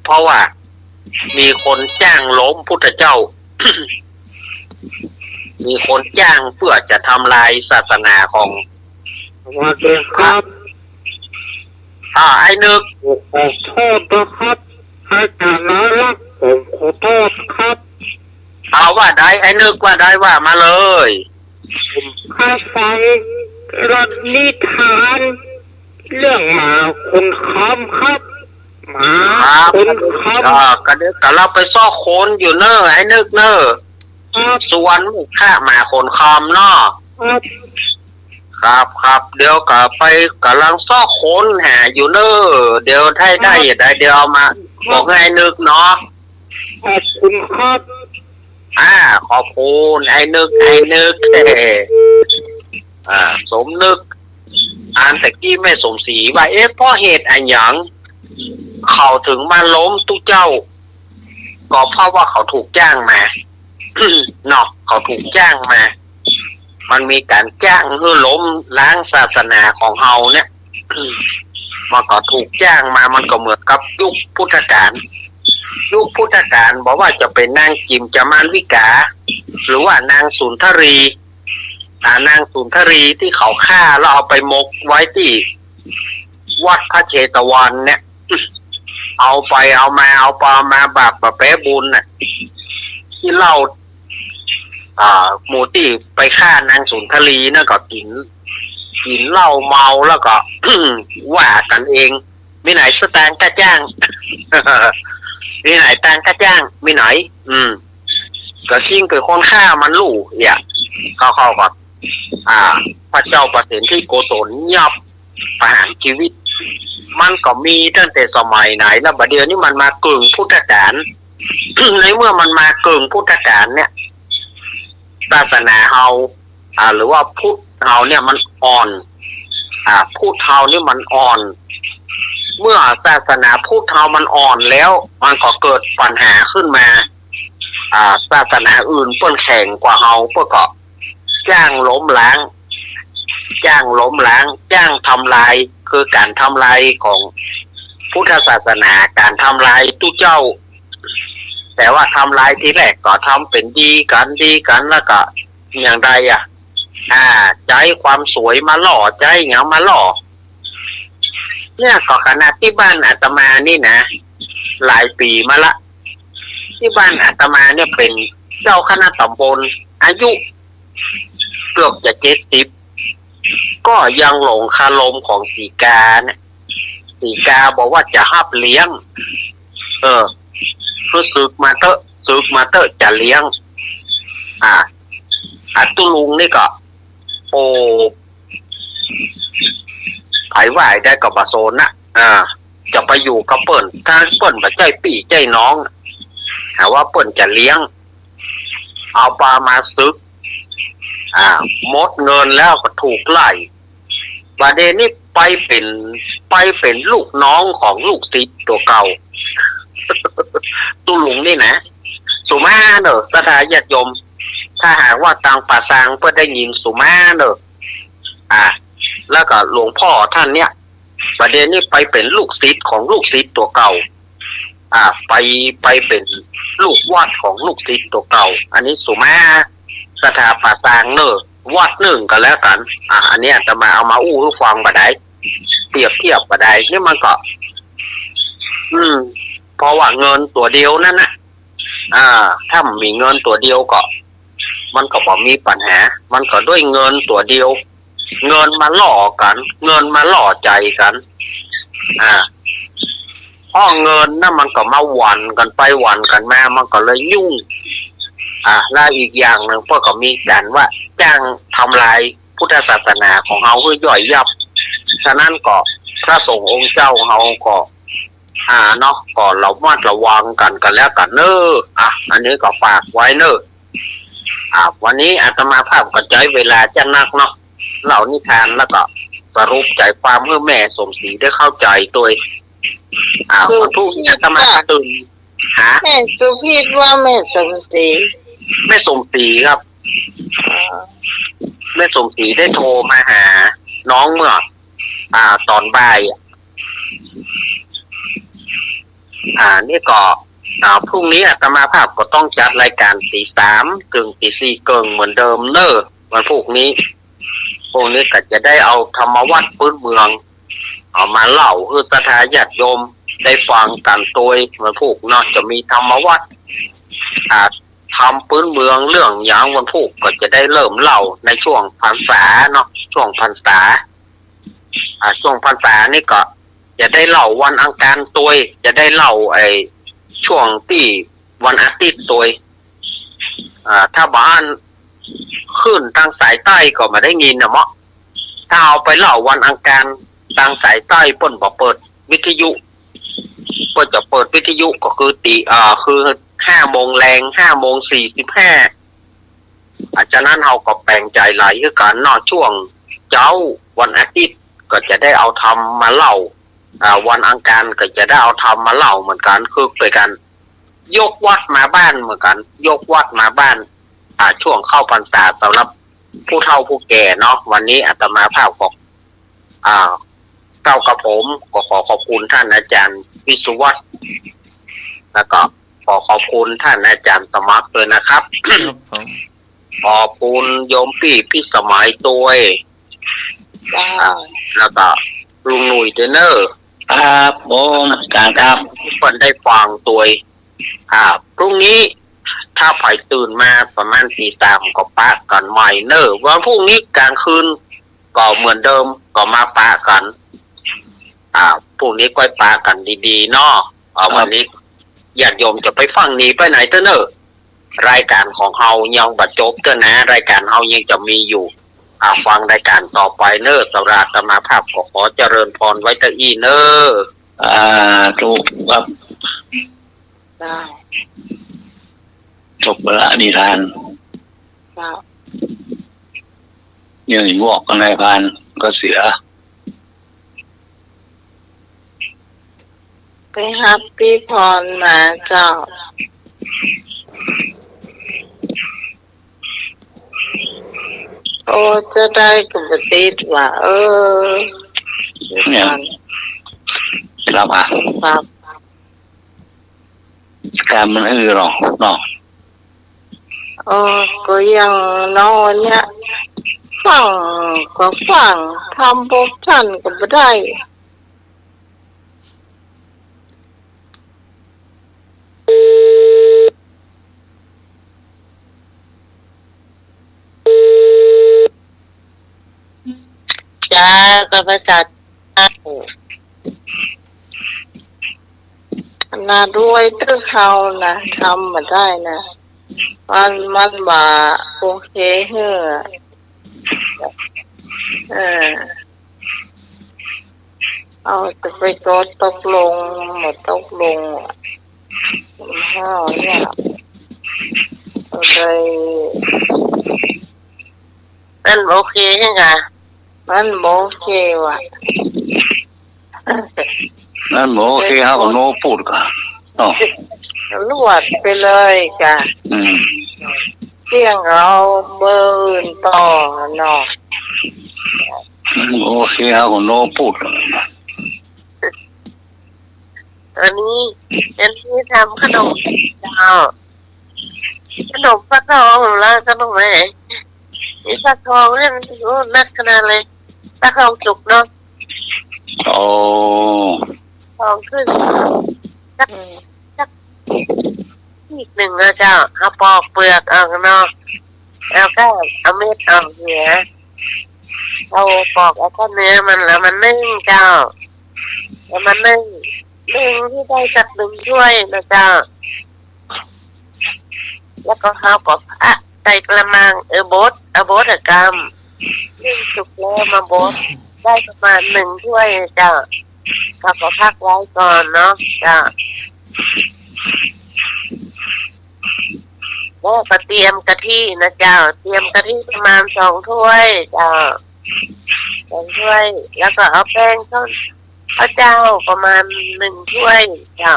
เพราะว่ามีคนจ้างล้มพุทธเจ้า มีคนจ้างเพื่อจะทำลายศาสนาของ สวัสดีครับ ไอ้นึกขอโทษนะครับอาจารย์น่ารักผมขอโทษครับเอาว่าได้ไอ้นึกว่าได้ว่ามาเลยผมข้าฟังรถนิทานเรื่องหมาคุณคำครับหมาคุณคำก็เดี๋ยวเราไปซ่อโคนอยู่เนอะไอ้นึกเนอะสวนข้าหมาคนคำเนาะครับเดี๋ยวก็ไปกำลังซ่อโคนหาอยู่เนอะเดี๋ยวได้เดี๋ยวเอามาบอกให้นึกเนาะขอบคุณครับขอบคุณไอ้นึกสมนึกแต่กี้แม่สมศรีว่าเพราะเหตุอันหยังเขาถึงมาล้มตู้เจ้าก็เพราะว่าเขาถูกจ้างมา เนาะเขาถูกจ้างมามันมีการจ้างเพื่อล้มล้างศาสนาของเฮาเนี่ย มันก็ถูกจ้างมามันก็เหมือนกับยุคพุทธกาลบอกว่าจะเป็นนางจิมจามานวิกาหรือว่านางสุนทรีนางสุนทรีที่เขาฆ่าแล้วเอาไปมกไว้ที่วัดพระเชตวันเนี่ยเอามาแบบแปะบุญน่ะที่เล่าหมูที่ไปฆ่านางสุนทรีนั่นก็กินเหล้าเมาแล้วก็ ว่ากันเองมีไหนสตางค์ก็จ้าง มีไหนตังค์ก็จ้างมีไหนก็ชิงเกิดคนฆ่ามันลู่เข้าก่อนพระเจ้าประสิทธิโกศลยับประหารชีวิตมันก็มีตั้งแต่สมัยไหนแล้วบัดเดี๋ยวนี้มันมากึ่งพุทธกาล ในเมื่อมันมากึ่งพุทธกาลเนี่ยศาสนาเฮาหรือว่าพุทธเฮาเนี่ยมันอ่อนพุทธเฮานี่มันอ่อนเมื่อศาสนาพุทธเฮามันอ่อนแล้วมันก็เกิดปัญหาขึ้นมาศาสนาอื่นเปิ้นแข่งกว่าเฮาเปิ้นก็จ้างล้มล้างจ้างทำลายคือการทำลายของพุทธศาสนาการทำลายตู้เจ้าแต่ว่าทำลายทีแรกก็ทำเป็นดีกันแล้วก็อย่างใดใจความสวยมาหล่อใจเหงามาหล่อเนี่ยก็ขนาดที่บ้านอาตมานี่นะหลายปีมาละที่บ้านอาตมาเนี่ยเป็นเจ้าคณะตำบลอายุเกือบจะ70ก็ยังหลงคารมของสีกาเนี่ยสีกาบอกว่าจะฮับเลี้ยงคือสึกมาเตอะจะเลี้ยง ตุลุงนี่ก็โอ้ไผว่าได้กับบาโซนนะจะไปอยู่กับเปิ้นถ้าเปิ้นมาใจปี่ใจน้องหาว่าเปิ้นจะเลี้ยงเอาปลามาซึกหมดเงินแล้วก็ถูกไล่ประเด็นนี้ไปเป็นลูกน้องของลูกศิษย์ตัวเก่า ตุลุงนี่นะสุมาเนอะสถาญาติโยมถ้าหากว่าตังป่าซางเพื่อได้ยินสุมาเนอะแล้วก็หลวงพ่อท่านเนี่ยประเด็นนี้ไปเป็นลูกศิษย์ของลูกศิษย์ตัวเก่าไปเป็นลูกวัดของลูกศิษย์ตัวเก่าอันนี้สุมาสถาป่าซางเนอะวัดหนึ่งก็แล้วกันอันนี้จะมาเอามาอู้ให้ฟังบ่ได้เปรียบเทียบบ่ได้นี่มันก็เพราะว่าเงินตัวเดียวนั่นนะถ้ามีเงินตัวเดียวก็มันก็บ่มีปัญหามันก็ด้วยเงินตัวเดียวเงินมาล่อกันเงินมาล่อใจกันพ่อเงินนั่นมันก็มาหวันกันไปหวันกันมามันก็เลยยุ่งแล้วอีกอย่างหนึ่งพวกก็มีการว่าจ้างทำลายพุทธศาสนาของเขาเพื่อย่อยยับฉะนั้นก็พระสงฆ์องค์เจ้าเขาก็เนาะก็เรามัดระวังกันแล้วกันเนอะอันนี้ก็ฝากไว้เนอะวันนี้อาตมาภาพก็ใช้เวลาจะนักเนาะเล่านิทานแล้วก็สรุปใจความเพื่อแม่สมศรีได้เข้าใจตัววันพรุ่งนี้อาตมาตื่นแม่สุพิษว่าแม่สมศรีครับแม่สมศรีได้โทรมาหาน้องเมื่อตอนบ่ายนี่ก็พรุ่งนี้อาตมาภาพก็ต้องจัดรายการตี 3 ถึงตี 4 เกิงเหมือนเดิมเนอะวันพรุ่งนี้ก็จะได้เอาธรรมวัดพื้นเมืองเอามาเล่าคือสถาญาติโยมได้ฟังกันโดยวันพรุ่งเนาะจะมีธรรมวัดทำพื้นเมืองเรื่องอย่างวันพรุ่งก็จะได้เริ่มเล่าในช่วงพรรษาเนาะช่วงพรรษาช่วงพรรษานี่ก็จะได้เล่าวันอังคารตัวจะได้เล่าช่วงที่วันอาทิตย์ตัวถ้าบ้านขึ้นทางสายใต้ก็มาได้ยินนะเมาะถ้าเอาไปเล่าวันอังคารทางสายใต้เปิ้นบ่เปิดวิทยุเปิ้นจะเปิดวิทยุก็คือคือ5 โมงแรง5 โมง 45ฉะนั้นเราก็แปลงใจหลายคือกันเนาะช่วงเจ้าวันอาทิตย์ก็จะได้เอาทำมาเล่าวันอังคารก็จะได้เอาทำมาเล่าเหมือนกันคือไปกันยกวัดมาบ้านเหมือนกันยกวัดมาบ้านช่วงเข้าพรรษาสำหรับผู้เฒ่าผู้แก่เนาะวันนี้อาตมาภาพบอกเก้ากับผมก็ขอขอบคุณท่านอาจารย์วิสุวัฒน์แล้วก็ขอขอบคุณท่านอาจารย์สมัครเลยนะครับขอบคุณโยมพี่สมัยตัวแล้วก็ลุงหนุ่ยเดนเนอร์ครับผมครับคนได้ฟังตัวพรุ่งนี้ถ้าไผ่ตื่นมาประมาณตี 3ก็ปะกันใหม่เนอร์วันพรุ่งนี้กลางคืนก็เหมือนเดิมก็มาปะกันพรุ่งนี้ก็ปะกันดีๆเนาะวันนี้ญาติโยมจะไปฟังนี้ไปไหนเนอร์รายการของเฮายังบัดจบนะรายการเฮายังจะมีอยู่ฟังรายการต่อไปเนอสำหรับอาตมาภาพก็ขอเจริญพรไว้ตะอี้เนอถูกครับจบละนิทานยังงวกกันในพานก็เสียไปฮับพี่พรมาเจ้าโอ้จะได้กับปฏิทินว่าเนี่ยครับครับการมันหรอเนาะก็ยังนอนเนี่ยฟังก็ฟังทำพบท่านก็ไม่ได้จ้าก็ประจัดน่าด้วยตึกเขานะทำมาได้นะ มันมาโอเคเหรอเอาจะไปกดตกลงหมดตกลงห้าวเนี่ยเลยมันโอเคไงมันโอเคว่ะนั่นโอเคเขาก็โน้พูดกันอ๋อ ลวดไปเลยจ้ะเที่ยงเราเบอร์อื่นต่อเนาะ โอเคเขาก็โน้พูด ตอนนี้เป็นที่ทำขนมเจ้าขนมฟักทองแล้วขนมอะไรนี่ฟักทองเนี่ยมันนักขนาดเลยฟักทองจุกเนาะ โอ้ ทองขึ้นสักอีกหนึ่งนะเจ้าเอาปอกเปลือกออกเนาะแล้วก็เอาเม็ดออกเหนือเราปอกแล้วก็เนื้อมันแล้วมันนึ่งเจ้าแล้วมันนึ่งที่ได้สักหนึ่งถ้วยนะเจ้าแล้วก็ข้าวกบใส่กระมังโบดกรรมนึ่งสุกแล้วมาโบดได้ประมาณหนึ่งถ้วยเจ้าข้าวก็พักไว้ก่อนเนาะเจ้าแล้วก็เตรียมกะทินะเจ้าเตรียมกะทิประมาณ2 ถ้วยเจ้า2 ถ้วยแล้วก็เอาแป้งข้าวเจ้าประมาณ1 ถ้วยเจ้า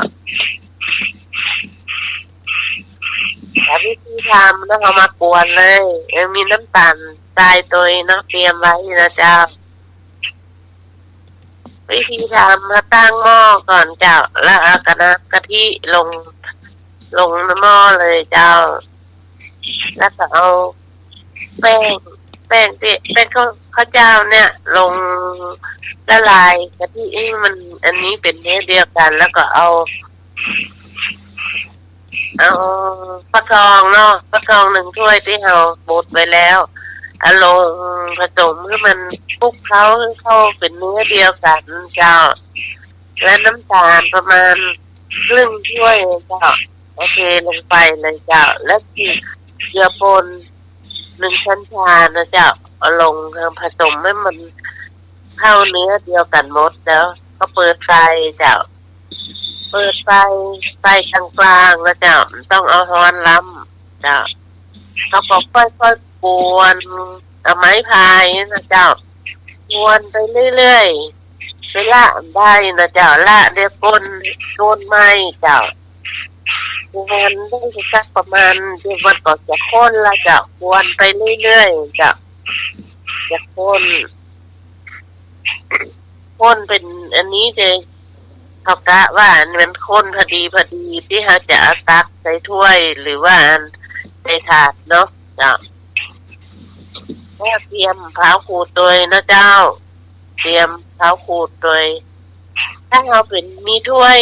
แต่วิธีทำแล้วเอามากวนเลยมีน้ำตาลทรายตัวเนาะเตรียมไว้นะเจ้าวิธีทำมาตั้งหม้อก่อนเจ้าแล้วเอากะทิลงหม้อเลยเจ้าแล้วก็เอาแป้งข้าวเจ้าเนี่ยลงละลายกะทิมันอันนี้เป็นเนื้อเดียวกันแล้วก็เอาฟักทองเนาะฟักทอง1 ถ้วยที่เราบดไว้แล้วเอาลงผสมให้มันคลุกเข้าเป็นเนื้อเดียวกันเจ้าและน้ำตาลประมาณครึ่งถ้วยเจ้าโอเคลงไปเลยเจ้าแล้วเกลือป่น1 ช้อนชานะเจ้าเอาลงผสมให้มันเข้าเนื้อเดียวกันหมดแล้วก็เปิดไฟเจ้าเปิดไฟกลางๆนะเจ้าต้องเอาฮ้อนล้ำเจ้าเขาก็ค่อยๆกวนเอาไม้พายนะเจ้ากวนไปเรื่อยๆไปละได้นะเจ้าละเดี๋ยวก้นไม้เจ้าวนได้สักประมาณเดี๋ยวมันก็จะข้นละเจ้าวนไปเรื่อยๆเจ้าจะข้นเป็นอันนี้เลยเขากะว่ามันข้นพอดีที่เขาจะเอาตักใส่ถ้วยหรือว่าใส่ถาดเนาะเจ้าแล้วเตรียมเผาขูดโดยนะเจ้าเตรียมเผาขูดโดยถ้าเราเป็นมีถ้วย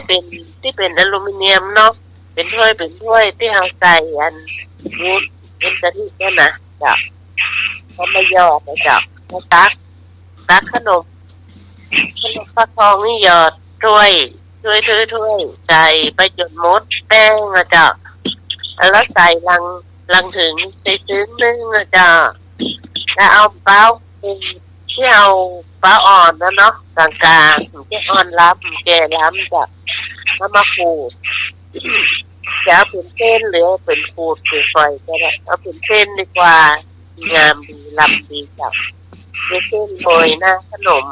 เป็นที่เป็นอลูมิเนียมเนาะเป็นถ้วยที่เราใส่วุ้นเป็นกะทินั่นนะเจ้าเขาไม่ยอดนะเจ้าเขาตักขนมฟักทองนี่หยอดถ้วยใส่ไปจนหมดแป้งนะเจ้าแล้วใส่ลังถึงใส่ซึ้งนึงนะเจ้าแล้วเอาเป้าที่เอาเป้าอ่อนนะเนาะกลางที่อ่อนล้ำแก่ล้ำจะมาขูดจะเอาเป็นเส้นหรือเป็นขูดเป็นฝอยก็ได้เอาเป็นเส้นดีกว่างามดีล้ำดีจ้ะเป็นเส้นโรยหน้าขนม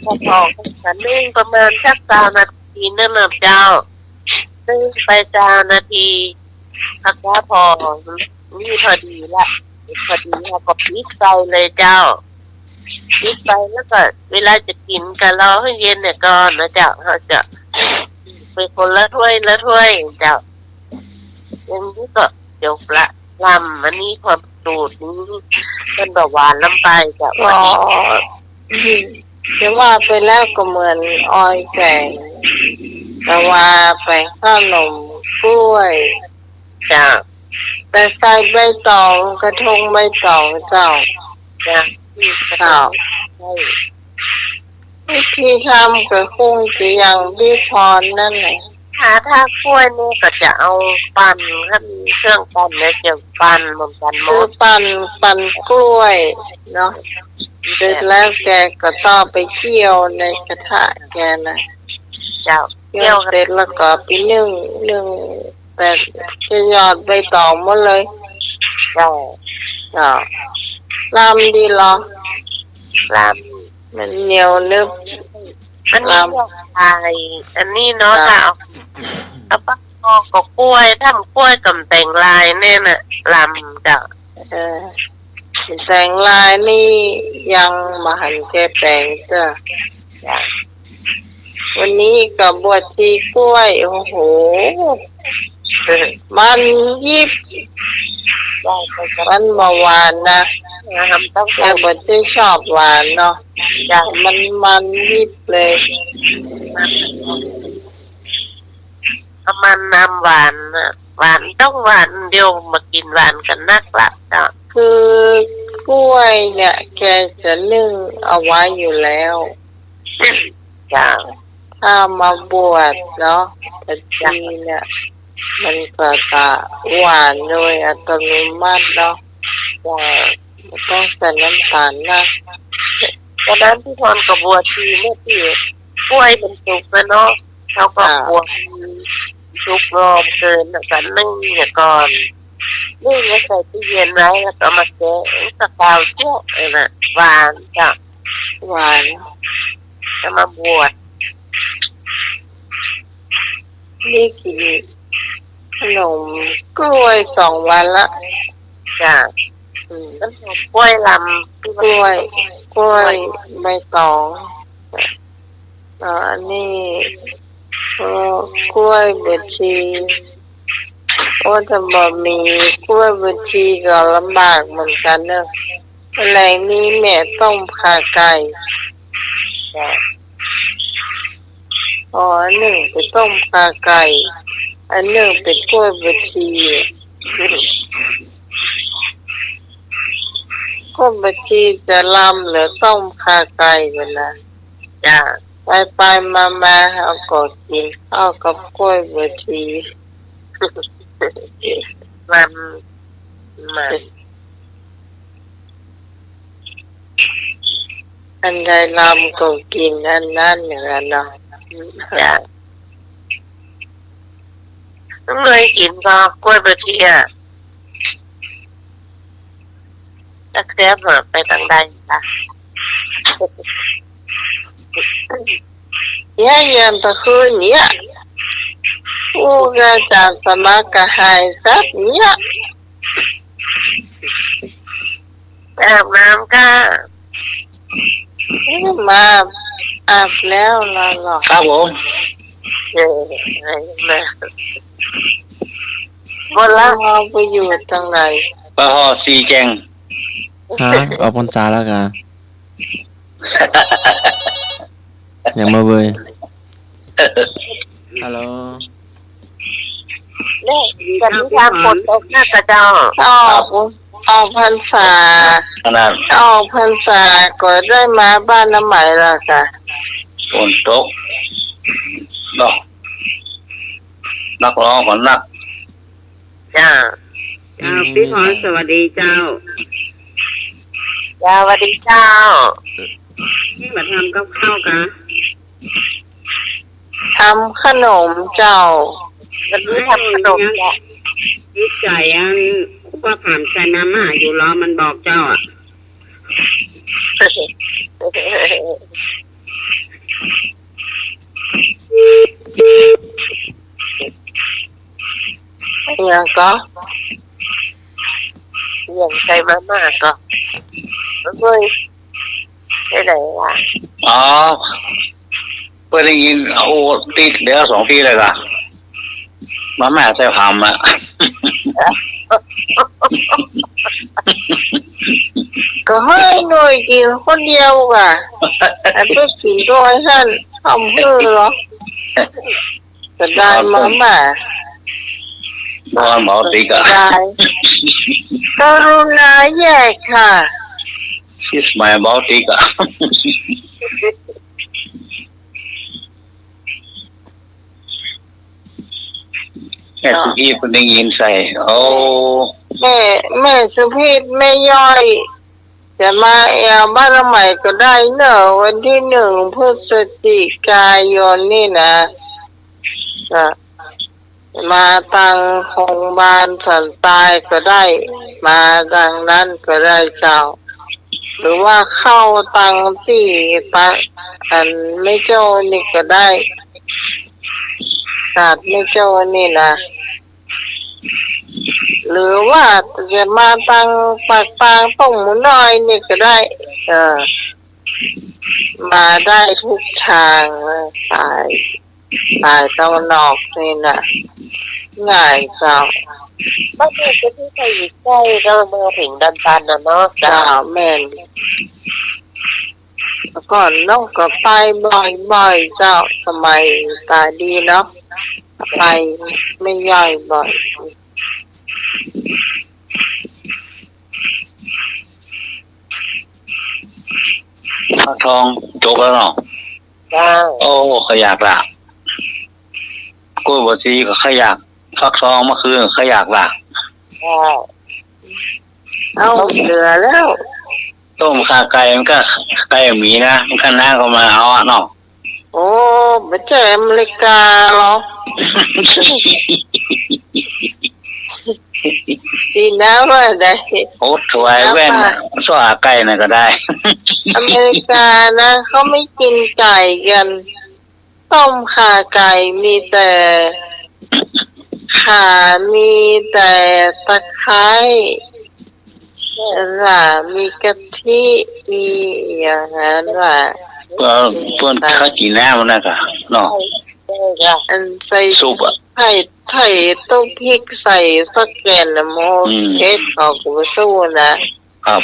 ฟักทองนึ่งประมาณสัก20 นาทีนั่นนะเจ้านึ่งไป20 นาทีพักแค่พอนี่พอดีละเราก็พลิกไปเลยเจ้าพลิกไปแล้วก็เวลาจะกินกันรอให้เย็นเนี่ยก่อนนะเจ้าเราจะไปคนละถ้วยเจ้าอย่างนี้ก็จบละลำอันนี้ความสูตรนี้เป็นแบบหวานลำไปเจ้าจะว่าไปแล้วก็เหมือนอ้อยแกงแต่ว่าไปขนมกล้วยจ้ะแต่ใส่ใบตองกระทงใบตองเจ้าจ้ะเจ้าวิธีทำก็คงจะอย่างที่พรนั่นแหละ ถ้ากล้วยนี่ก็จะเอาปั่นถ้ามีเครื่องปั่นเนี่ยจะปั่นเหมือนกันหมดปั่นกล้วยเนาะเสร็จแล้วแกก็ต้องไปเคี่ยวในกระทะแกนะเจ้าเคี่ยวเสร็จแล้วก็ไปนึ่งแต่จะหยอดใบตองหมดเลยเจ้าลำดีหรอลำมันเหนียวนึบมันลำไทยอันนี้เนาะค่ะเอาปักคอกับกล้วยทำกล้วยกับแต่งลายเนี่ยน่ะลำจ้ะแต่งลายนี่ยังมาหันแกแต่งจ้ะวันนี้กับบวชชีกล้วยโอ้โหมันยิบมันมาหวานนะแต่บวชชีชอบหวานเนาะมันยิบเลยมันน้ำหวานนะหวานต้องหวานเดียวมากินหวานกันนักละจ้ะคือกล้วยเนี่ยแกจะนึ่งเอาไว้อยู่แล้วจ้ะถ้ามาบวชเนาะแต่จีเนี่ยมันก็จะหวานโดยอัตโนมัติเนาะไม่ต้องใส่น้ำตาลนะตอนนั้นที่ทอนกับบวชชีเนี่ยที่กล้วยเป็นสุกแล้วเนาะเขาก็บวชชุบรอมเกินแล้วก็นึ่งเนี่ยก่อนนึ่งแล้วใส่ตู้เย็นไว้แล้วก็มาแกะตะกาวเจ้าน่ะหวานจ้ะหวานจะมาบวชนี่กินขนมกล้วย2 วันละจ้ะแล้วกล้วยลำกล้วยใบตองอันนี้กล้วยบวชชีจะบอกมีกล้วยบวชชีก็ลำบากเหมือนกันเนอะอะไรนี้แม่ต้มขาไก่อันหนึ่งเป็นต้มขาไก่อันหนึ่งเป็นกล้วยบวชชีกล้วยบวชชีจะลำหรือต้มขาไก่กันนะจ้ะไปมาเอาก็กินข้าวกับกล้วยบวชชีมันอันใดลำก็กินอันนั้นอย่างนั้นเนาะจ้ะต้องเลยกินก็กล้วยบวชชีอ่ะจะเคลียร์ไปทางใดล่ะเนี่ยเย็นตะคืนเนี่ยผู้กระจายสมัครหายสักเนี่ยอาบน้ำก็มาอาบแล้วล่ะหรอครับผมมาบนละเราไปอยู่ตรงไหนปหสีแจงฮะออกพรรษาแล้วกันยังมาเว้ยฮัลโหลเนี่ยจะมีทางฝนตกหน้ากระเจ้าออกพรรษาออกพรรษาก็ได้มาบ้านน้ำใหม่ละค่ะฝนตกเนาะนักร้องคนนักจ้าพี่พรสวัสดีเจ้าสวัสดีเจ้านี่มาทำกับข้าวกันทำขนมเจ้าวันนี้ทำขนมนิสัยอันว่าผ่านใจน้ำมาอยู่รอมันบอกเจ้าอ่ะยังก็ยังใจมากก็เฮ้ยได้ไหนวะเพื่อได้ยินโอ้ตีเดี๋ยว2 ปีเลยล่ะมาแม่ใส่พามอ่ะก็ให้หน่อยกินคนเดียวอ่ะแต่เพื่อกินด้วยท่านทำเพื่อหรอจะได้มาแม่บอลหมอติกะกรุณาแยกค่ะ She's my Baltica เ ม่สุกี้เพิ่นได้ยินใส่โอ้ แม่สุพิษแม่ย่อยจะมาแอวบ้านใหม่ก็ได้เนอะวันที่1 พฤศจิกายนนี่นะมาตังโรงพยาบาลสันตายก็ได้มาดังนั้นก็ได้เจ้าหรือว่าเข้าตังที่อันไม่เจ้านี่ก็ได้ศาสตร์ไม่เจ้านี่นะหรือว่าจะมาตังปากปางต้องหมูน้อยนี่ก็ได้มาได้ทุกทางสายตะวันออกนี่นะง่ายเจ้าบ้านที่จะที่ใครอยู่ใกล้เรามาถึงดันตันนะเนาะเจ้าแม่นก่อนน้องก็ไปบ่อยเจ้าสมัยตาดีเนาะไปไม่ย่อยบ่อยฟักทองจบแล้วเนาะโอ้ขยากละกล้วยบดซีก็ขยากฟักทองเมื่อคืนขยากละเอาเหลือแล้วต้มขาไก่มันก็ไก่หมีนะมันก็น่าก็มาเอาอ่ะเนาะโอ้ไม่ใช่อเมริกาหรอดีนะว่าได้โอ้ถวายแว่นสวาไก่น่ะก็ได้อเมริกานะเขาไม่กินไก่กันต้มขาไก่มีแต่ขามีแต่ตะไคร้มีกะทิมีอย่างนั้นว่าเพิ่นเขากินน้ำมันน่ะก็เนาะอันใส่ซุปอ่ะไทยต้มพริกใส่สักแกนนะโมเฮ็ดออกมาสู้นะครับ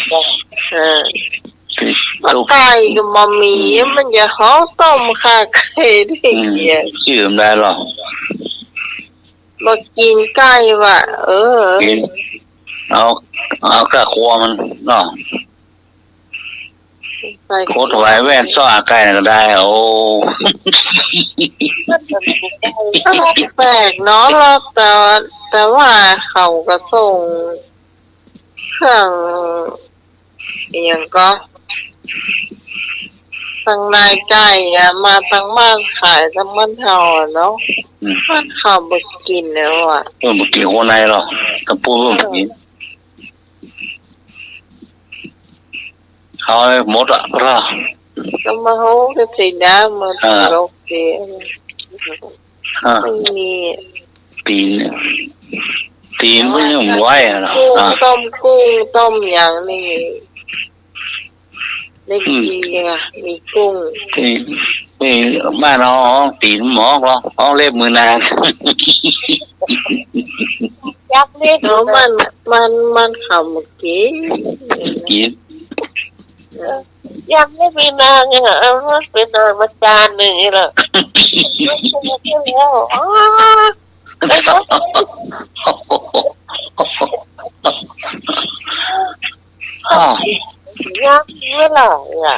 ไก่กับมะมีมันจะหอมต้มขาไก่ได้เนี่ยชื่อมันได้หรอมากินไก่ว่ะกินเอากระครัวมันเนาะโคตรไว้แว่นซ้อไก่ก็ได้โอ้แปลกเนาะแล้วแต่ว่าเขาก็ส่งเครื่องอย่างก็ทางนายไก่มาทางบ้านขายทางบ้านเฮาเนาะบ้านเขาบ่กินแล้วบ่กินคนไหนหรอกกระปูบ่กินเขาหมดอ่ะล่ะก็มาโหก็สินะมันโรคเสียไม่มีตีนมันยังไหวอ่ะเนาะต้มกุ้งต้มอย่างนี้ได้ดีมีกุ้งนี่บ้านเราตีนหมอกหรอห้องเล็บมือนางยักษ์นี่มันขำกินยังไม่มีนางไงเอาเป็นนางมาจานหนึ่งเหรอยักษ์ไม่หล่ออ่ะ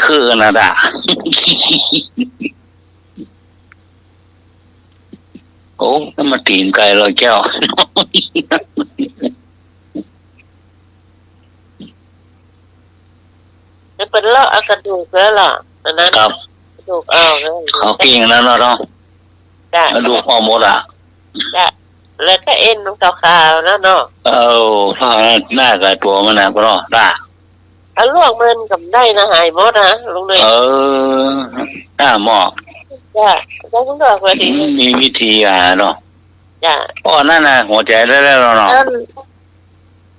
คือนะด่าโอ้นั่นมาตีนไก่ลอยแก้วจะเป็นเลาะกระดูกแล้วล่ะอันนั้นครับกระดูกเอาเขาเก่งแล้วเนาะกระดูกออกหมดอ่ะแล้วก็เอ็นขาวๆแล้วเนาะถ้าหน้ากับตัวมันนะก็เนาะด่าเอาลวกมันกับได้นะหายหมดนะลุงเลยหน้าหมอกจ้ะได้ทุกดอกเลยทีมีวิธีเนาะจ้ะนั่นน่ะหัวใจได้แล้วเนาะ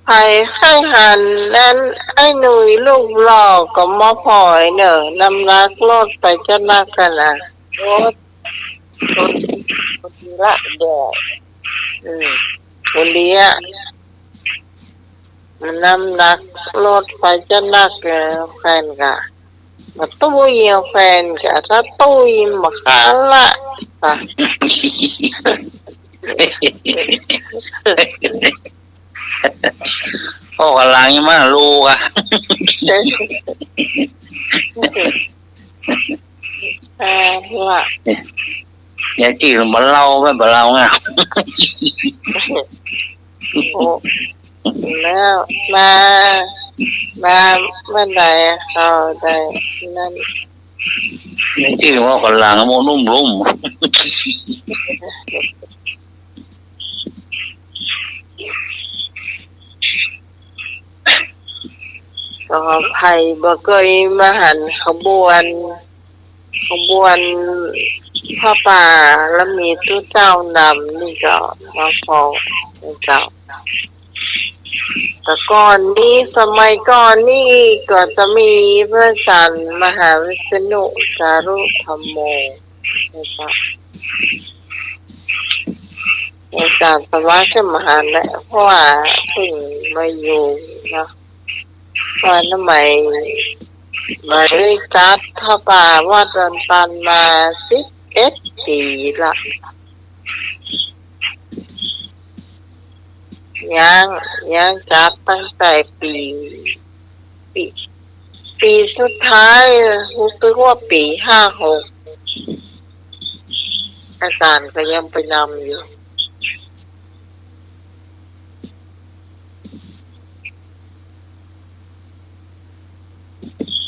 ไผ่ข้างหันนั้นไอ้หนุ่ยลูกหล่อก็มาพลอยเนอะนำรักโลดไปจะนักกันนะโอ้ดีละเดี๋ยวคนเดียมันนำรักโลดไปจะนักแฟนกะมาตู้เยี่ยวแฟนกะถ้าตู้ยิมมาขาละโอ้กำลังยังมาลูก อย่างที่เราเล่าไม่บ่เล่าไง โอ้แล้วมาเมื่อไหร่เขาได้นั่น อย่างที่ว่าคนหลังโมนุ่มลุ่ม ก็ไผ่บ่เคยมาหันขบวนผ้าป่าแล้วมีตู้เจ้านำนี่ก็มาฟ้องเจ้าแต่ก่อนนี้สมัยก่อนนี่ก็จะมีพระอาจารย์มหาวิษณุสารุธรรมโมนะครับอาจารย์สวัสดิ์มหาและเพราะว่าเพิ่งมาอยู่นะว่าทำไมมาได้จัดพระป่าวัดรันตันมา11 ปีละยังจัดตั้งแต่ปีสุดท้ายรู้สึกว่าปี56อาจารย์ก็ยังไปนำอยู่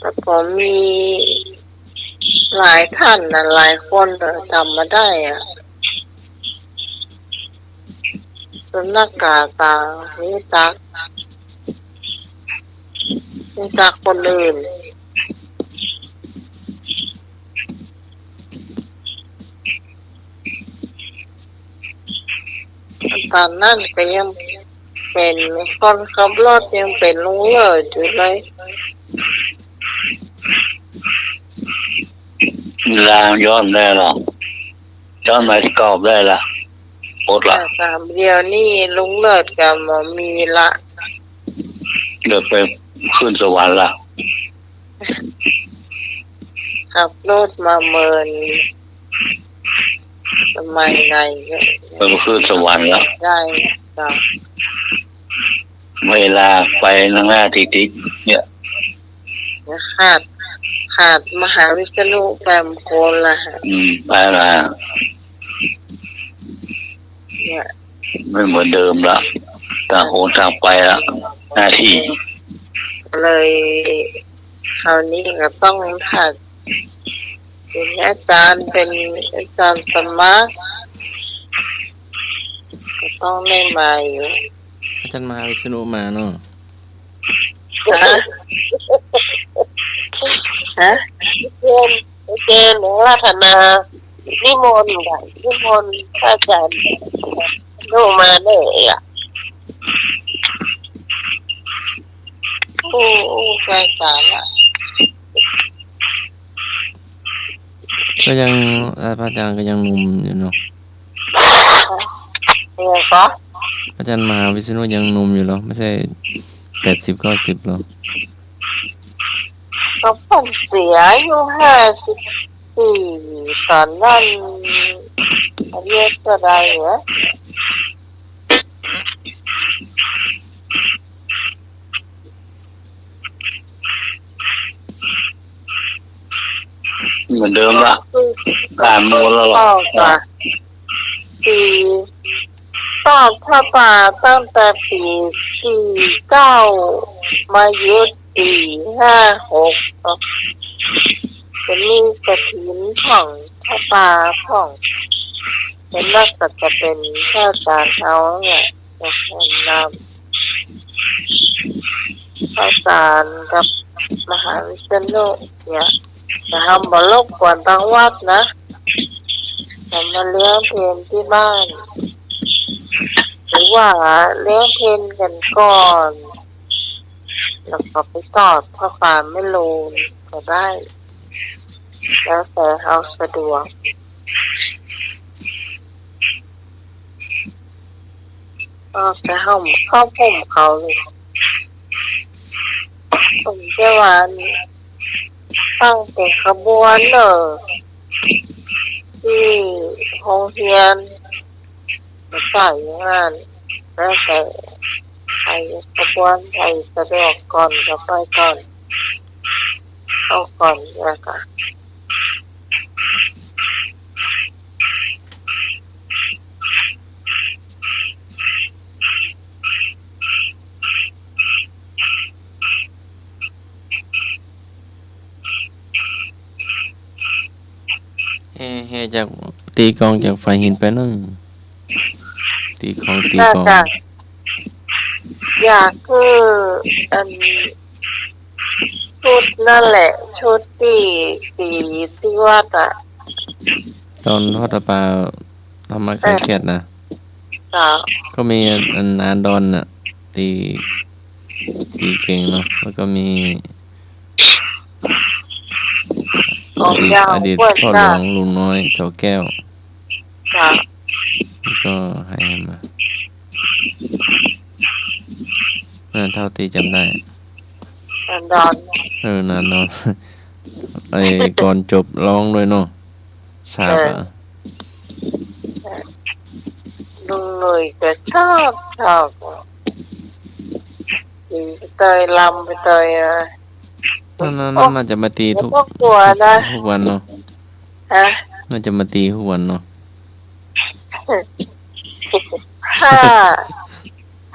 แต่ผมมีหลายท่านนะหลายคนจำมาได้อะสำนักกาตานี่จักคนอื่นตอนนั้นก็ยังเป็นคนขับรถยังเป็นลุงเลิศอยู่เลยลางย้อนได้หรอย้อนมาที่กรอบได้ละหมดละสามเดียวนี่ลุงเลิศกับหมอมีละเดือดไปขึ้นสวรรค์ละขับรถมาเมินสมัยไหนไปขึ้นสวรรค์แล้วได้จ้ะเวลาไปนั่งหน้าติดเนี่ยขาดมหาวิษณุแปมโคนละไปละเนี่ยไม่เหมือนเดิมละต่างคนต่างไปละหน้าที่เลยคราวนี้ก็ต้องถัดเป็นอาจารย์เป็นอาจารย์สมัครก็ต้องได้มาอยู่อาจารย์มหาวิษณุมาเนาะฮะเจนหรือรัตนานิมนต์ค่ะนิมนต์อาจารย์ดูมาเลยอ่ะโอ้ใจสารอ่ะก็ยังพระอาจารย์ก็ยังหนุ่มอยู่เนาะเนี่ยก็อาจารย์มหาวิษณุยังหนุ่มอยู่หรอไม่ใช่80-90หรอก็เพิ่งเสียอายุ54ตอนนั้นอายุเท่าไหร่เหรอเหมือนเดิมละการโมแล้วหรอปีตอบพระป่าตั้งแต่ปี49มายุดปี56จะมีกฐินของพระป่าของเป็นนักก็จะเป็นข้าจารย์เอาเนี่ยจะนำข้าจารย์กับมหาวิษณุเนี่ยจะทำบรบกวนทางวัดนะจะมาเลี้ยงเพลนที่บ้านหรือว่าเลี้ยงเพลนกันก่อนแล้วก็ไปตอดพระป่าไม่ลูนก็ได้แล้วแต่เขาสะดวกก็ไปเข้าผมเขาเลยผมเจ้าวันตั้งแต่ขบวนที่โรงเรียนใส่งานแล้วแต่ใครขบวนใครสะดวกก่อนก็ไปก่อนเข้าก่อนนะคะ จากตีกลองจากฝ่ายหินไปนั่งตีกลอง น่าจะอยากคืออันชุดนั่นแหละชุดที่วัดอ่ะ ตอนทอดปลาทำมาคลายเครียดนะ จ้ะ ก็มีอันอาดอนน่ะตีเก่งเนาะแล้วก็มี ของ อดีต ยาว อดีต เพื่อน พ่อหล จ้ะ วงลุงน้อยเสาแก้ว จ้ะ แล้วก็ให้มาเท่าตีจำได้ อันดอน นานเนาะ ไอ้ก่อนจบร้องด้วยเนาะฉาบอ่ะ ลุงหนุ่ยก็ชอบเตยลำไปเตย นั่นน่าจะมาตีทุก ก็กลัวนะ ทุกวันเนาะ ฮะ น่าจะมาตีทุกวันเนาะ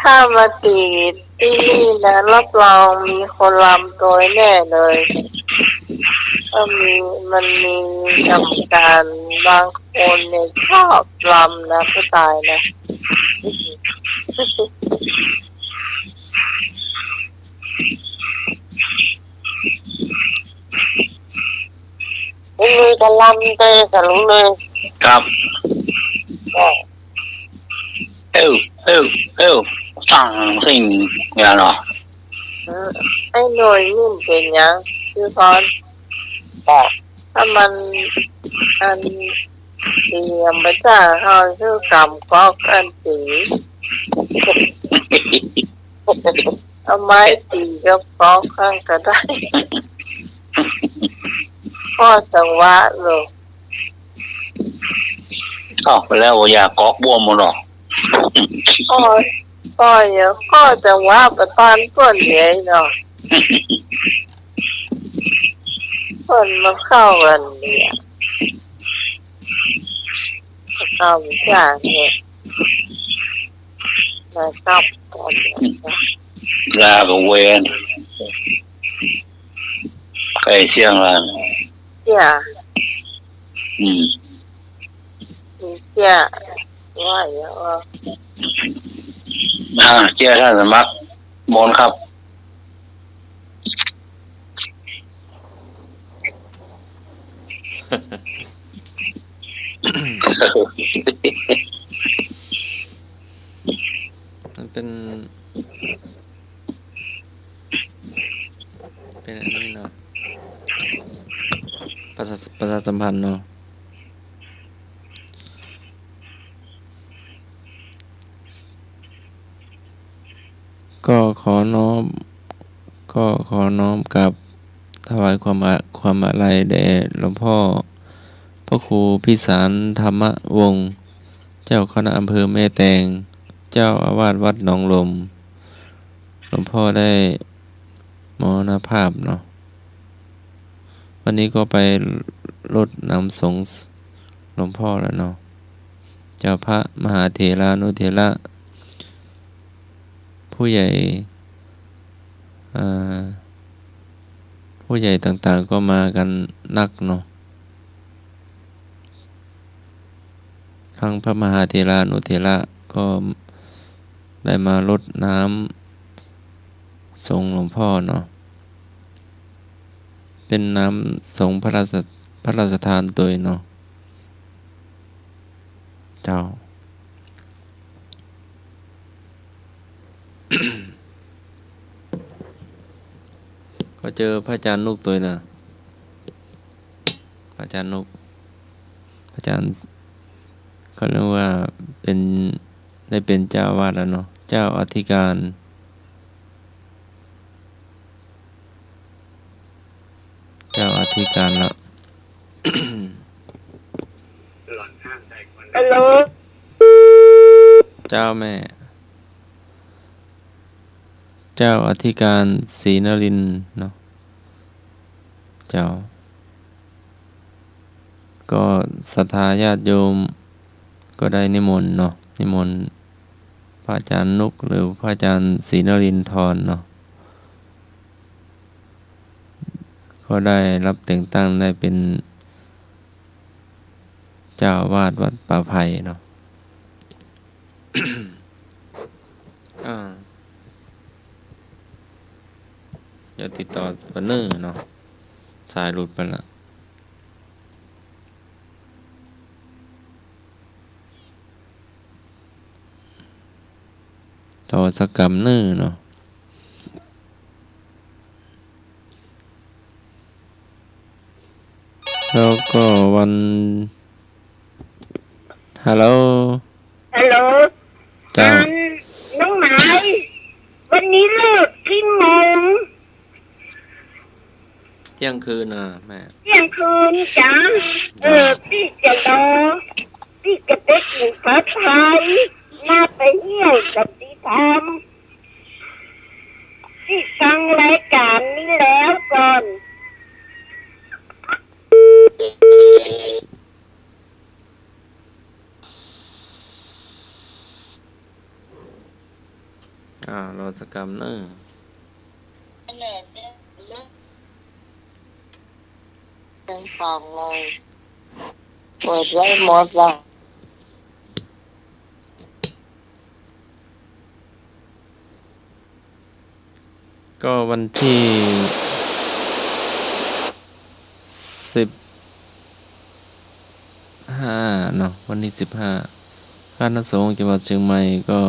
ถ้ามาตีที่นี่นะรับรองมีคนลำโดยแน่เลยมันมีกรรมการบางคนเนี่ยชอบลำนะก็ตายนะลุงเลยกับลำเตะกับลุงเลย ครับเอ้วสั่งสิ่งอย่างเนาะ ไอ้หน่วยนี่เป็นยังคือพอนถ้ามันอันเตรียมไปจ้าเขาชื่อกำก๊อกอันสีเอาไม้ตีกับก๊อกข้างก็ได้พ่อจังหวะเลย ไปแล้วอยากกอกบวมหมดหรอ พ่อเยอะพ่อจังหวะประตอนก้นใหญ่เนาะคนมาเข้ากันเนี่ยเข้าจ้าเนี่ยมาเข้าก่อนนะ ลากับเวนใกล้เชียงแล้ว จ้า อืม จ้าว่าอย่างว่า เจ้าท่านสมัครบนครับ มันเป็นอันนี้เนาะประชาสัมพันธ์เนาะก็ขอน้อมกับถวายความอาลัยแด่หลวงพ่อพระครูพิสารธรรมวงศ์เจ้าคณะอำเภอแม่แตงเจ้าอาวาสวัดหนองลมหลวงพ่อได้มรณภาพเนาะวันนี้ก็ไปรดน้ำสงฆ์หลวงพ่อแล้วเนาะเจ้าพระมหาเถรานุเถระผู้ใหญ่ต่างๆก็มากันนักเนาะครั้งพระมหาเถรานุเถระก็ได้มารดน้ำสงฆ์หลวงพ่อเนาะเป็นน้ำสงฆ์พระราชทานตัวเนาะเจ้า ก็เจอพระอาจารย์นุกตัวนะพระอาจารย์นุกพระอาจารย์เขาเรียกว่าได้เป็นเจ้าอาวาสแล้วเนาะเจ้าอธิการละ ฮัลโหล เจ้าแม่ เจ้าอธิการศรีนรินทร์เนาะเจ้าก็ศรัทธาญาติโยมก็ได้นิมนต์เนาะนิมนต์พระอาจารย์นุกหรือพระอาจารย์ศรีนรินทร์เนาะก็ได้รับแต่งตั้งได้เป็น เจ้าอาวาสวัดป่าไผ่เนาะ อย่าติดต่อบันเนอร์เนาะสายหลุดไปละต่อสกรรมเนอร์เนาะแล้วก็วันฮัลโหล ฮัลโหล เจ้า น้องหมายวันนี้เลิกกี่โมง เที่ยงคืนนะแม่ เที่ยงคืนจ้าพี่จะรอพี่จะไปกินผัดไทยน่าไปเที่ยวกับพี่ทำพี่ฟังรายการนี้แล้วก่อน รอสกรรมเนอร์ เป็นฝากเลยเปิดไว้หมดละ ก็วันที่15เนาะวันที่15คณะสงฆ์จังหวัดเชียงใหม่ก็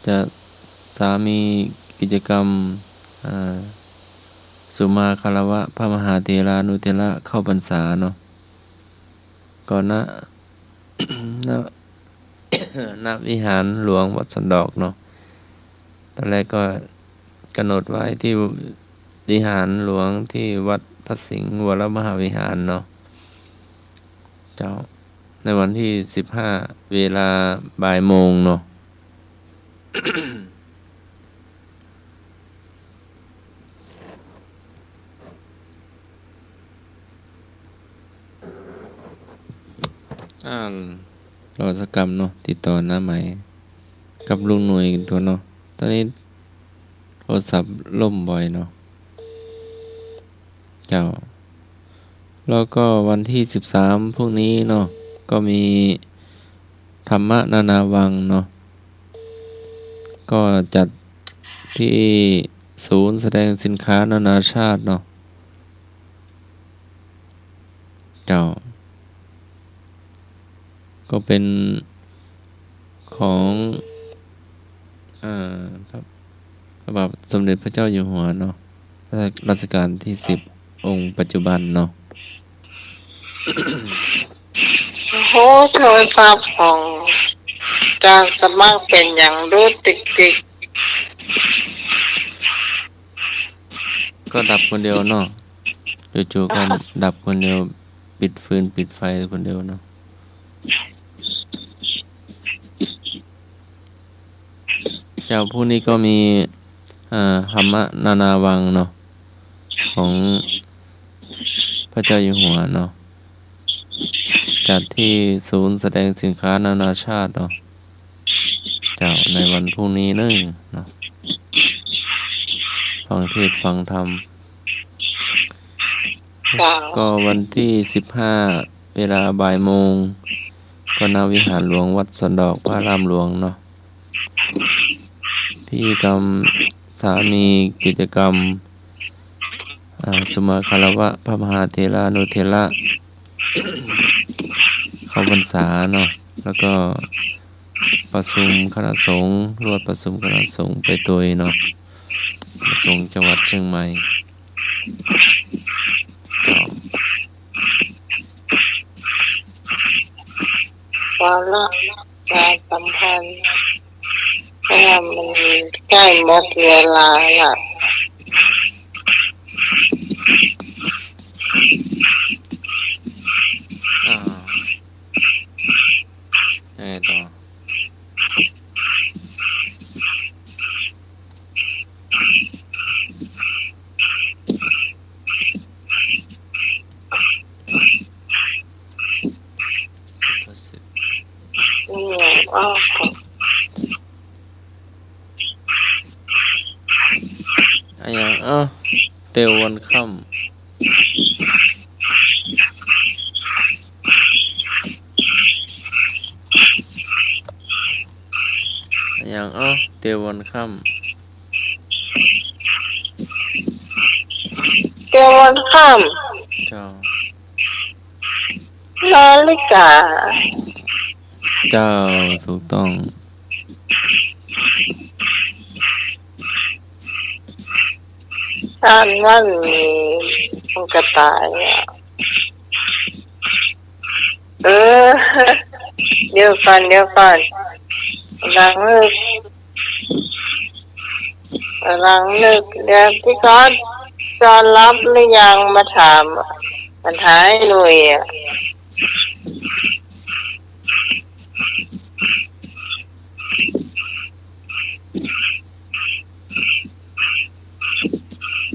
จะมีกิจกรรมสุมาคารวะพระมหาเถรานุเถระเข้าพรรษาเนาะก่อนณ วิหารหลวงวัดสันดอกเนาะตอนแรกก็กำหนดไว้ที่วิหารหลวงที่วัดพระสิงห์วรมหาวิหารเนาะเจ้าในวันที่15เวลาบ่ายโมงเนาะ รอสกรรมเนาะติดต่อหน้าใหม่กับลุงหน่วยตัวเนาะตอนนี้โทรศัพท์ล่มบ่อยเนาะเจ้าแล้วก็วันที่13พวกนี้เนาะก็มีธรรมนานาวังเนาะก็จัดที่ศูนย์แสดงสินค้านานาชาติเนาะเจ้าก็เป็นของพระบาทสมเด็จพระเจ้าอยู่หัวเนาะรัชกาลที่10องค์ปัจจุบันเนาะ โหโทรศัพท์ของการสมัครเป็นอย่างรู้ติก ก็ดับคนเดียวเนาะจู่ๆก็ดับคนเดียวปิดฟืนปิดไฟคนเดียวเนาะเจ้าผู้นี้ก็มีหัมมะนานาวังเนาะของพระเจ้าอยู่หัวเนาะจัดที่ศูนย์แสดงสินค้านานาชาติเนาะเจ้าในวันพรุ่งนี้เนาะฟังเทศน์ฟังธรรม ก็วันที่15เวลาบ่ายโมงก็ณวิหารหลวงวัดสวนดอกพระรามหลวงเนาะพิธีกรรมสามีกิจกรรมสุมาคารวะพระมหาเถรานุเถระ เข้าพรรษาเนาะแล้วก็ประชุมคณะสงฆ์รวดประชุมคณะสงฆ์ไปตัวเนาะประสงค์จังหวัดเชียงใหม่วาระการสัมพันธ์เพราะว่ามันใกล้หมดเวลาละยังไงต่อเตียววันค่ำ อย่างเตียววันค่ เดี๋ยววันค่ ำเจ้า ำนาฬิกา เจ้าถูกต้อง ท่านวันมีมันกระต่ายอ่ะเดี๋ยวก่อนลังนึกเดี๋ยวพี่ก้อนจอนรับหรือยังมาถามปัญหาให้หน่อยอ่ะ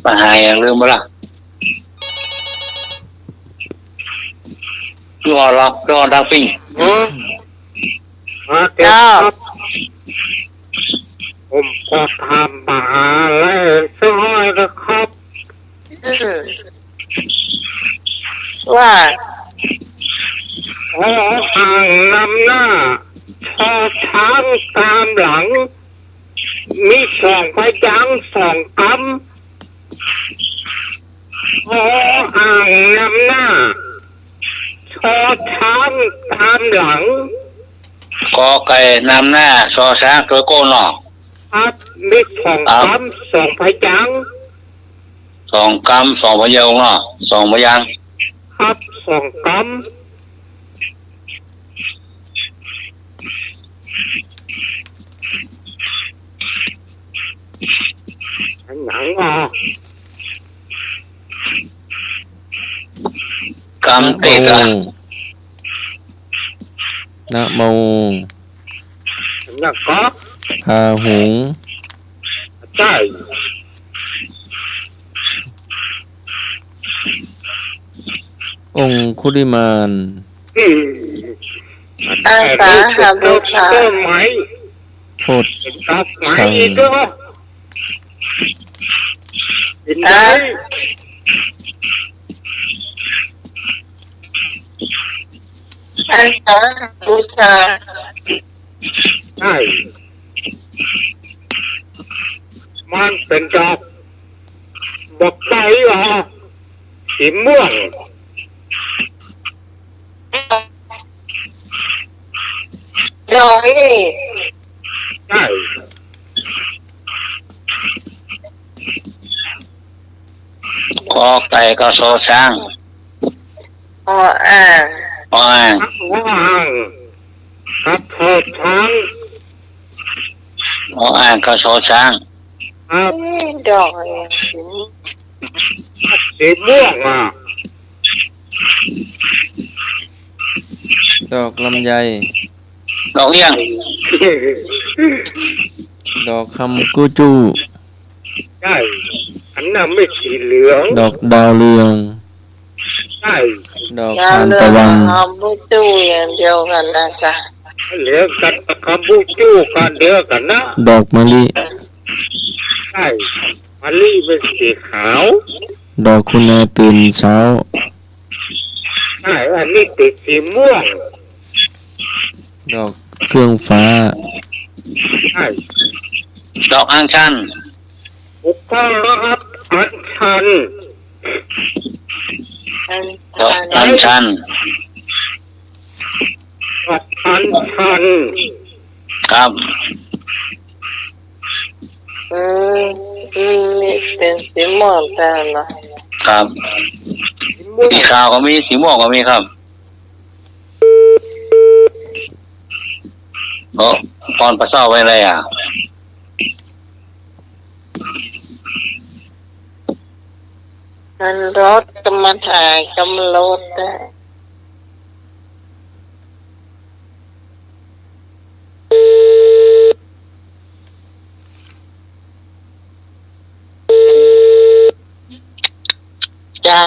ปัญหาอย่างลืมบ่ล่ะรอดังปิ้ง เจ้าผมก็ทำมาแล้วช่วยนะครับ ว่า ห่างนำหน้าชอช้างตามหลัง มี2 พยางค์2 คำห่างนำหน้าชอช้างตามหลัง กอไก่นำหน้าซอช้างตัวโก้นอ ครับมี2 คำ2 พยางค์ 2 กำ 2 พยางค์เนาะ2 พยางค์ ครับ2 คำอันหนังกำเตกะ นะโม นักก็ พาหุง ใช่ องคุลิมาน อาสาหาบูชา ต้นไม้ โพด ดอกไม้ด้วยเห็นไหม อาสาหาบูชา ใช่มันเป็นดอกใบสีม่วง ดอกนี่ ใช่ กอไก่ก็ซอช้าง อ่าง อ่าง ว่างครับโทษช้าง อ่างก็ซอช้าง ครับ ดอกอะไร สีม่วงดอกลำไย ดอกเอี้ยง ดอกคำกูจู ใช่อันนั้นไม่สีเหลือง ดอกดาวเรือง ใช่ ดอก ยา ทาน เรื ตะ อ วัน ทำบูจูอย่างเดียวกันนะจ๊ะ เหลืองกันคำบูจูกันเดียวกันนะ ดอกมะลิ ใช่มะลิเป็นสีขาว ดอกคุณาตื่นเช้า ใช่อันนี้ติดสีม่วง ดอกเครื่องฟ้า ใช่ ดอกอัญชัน ถูกต้องแล้วครับอัญชัน ดอกอัญชัน ดอกอัญชัน ครับ นี่เป็นสีม่วงแต่ละ ครับ สีม่วง สีขาวก็มีสีม่วงก็มีครับตอนประเศร้าไว้เลยมันรถกำมาถ่ายกำรถได้จ้า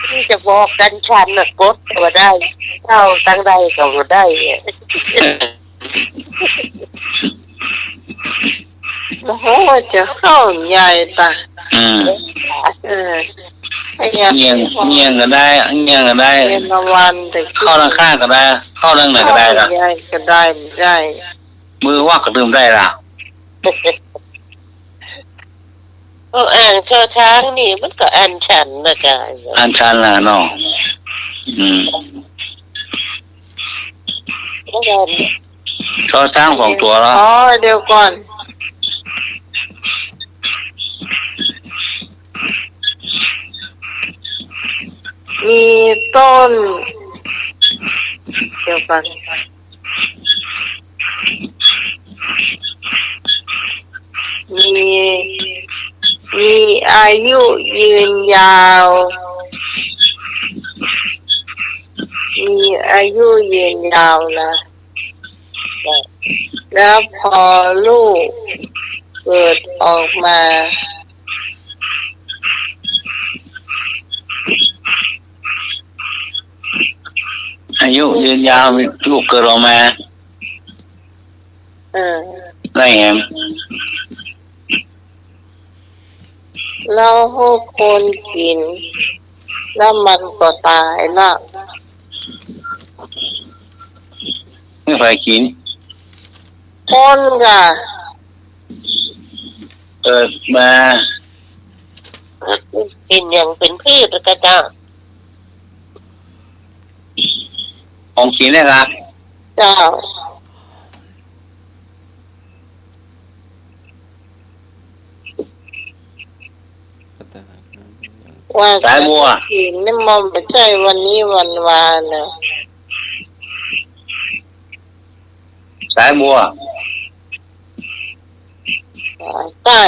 ที่จะบอกกันชันนะกดก็ได้เท่าตั้งได้ก็ได้โอ้โหจะเข้าใหญ่ตา เงียงก็ได้เงียงก็ได้ เป็นวันแต่ เข้าทางข้างก็ได้ เข้าทางไหนก็ได้ละ ได้ก็ได้ไม่ได้ มือว่าก็ดื่มได้ละ อ่านเช้าช้างนี่มันก็อ่านฉันนะจ๊ะ อันชันล่ะเนาะเขาสร้างของตัวแล้ว อ๋อเดี๋ยวก่อนมีต้นเดี๋ยวก่อนมีอายุยืนยาวมีอายุยืนยาวนะแล้วพอลูกเกิดออกมา อายุยืนยาวลูกเกิดออกมาได้ไง แล้วให้คนกินแล้วมันก็ตายละ ไม่เคยกิน คนก็ เกิดมา กินอย่างเป็นพืชก็จะ ของกินได้ละ เจ้าว่า สายบัว กินนี่มันไม่ใช่วันนี้วันวานนะ สายบัว ใต้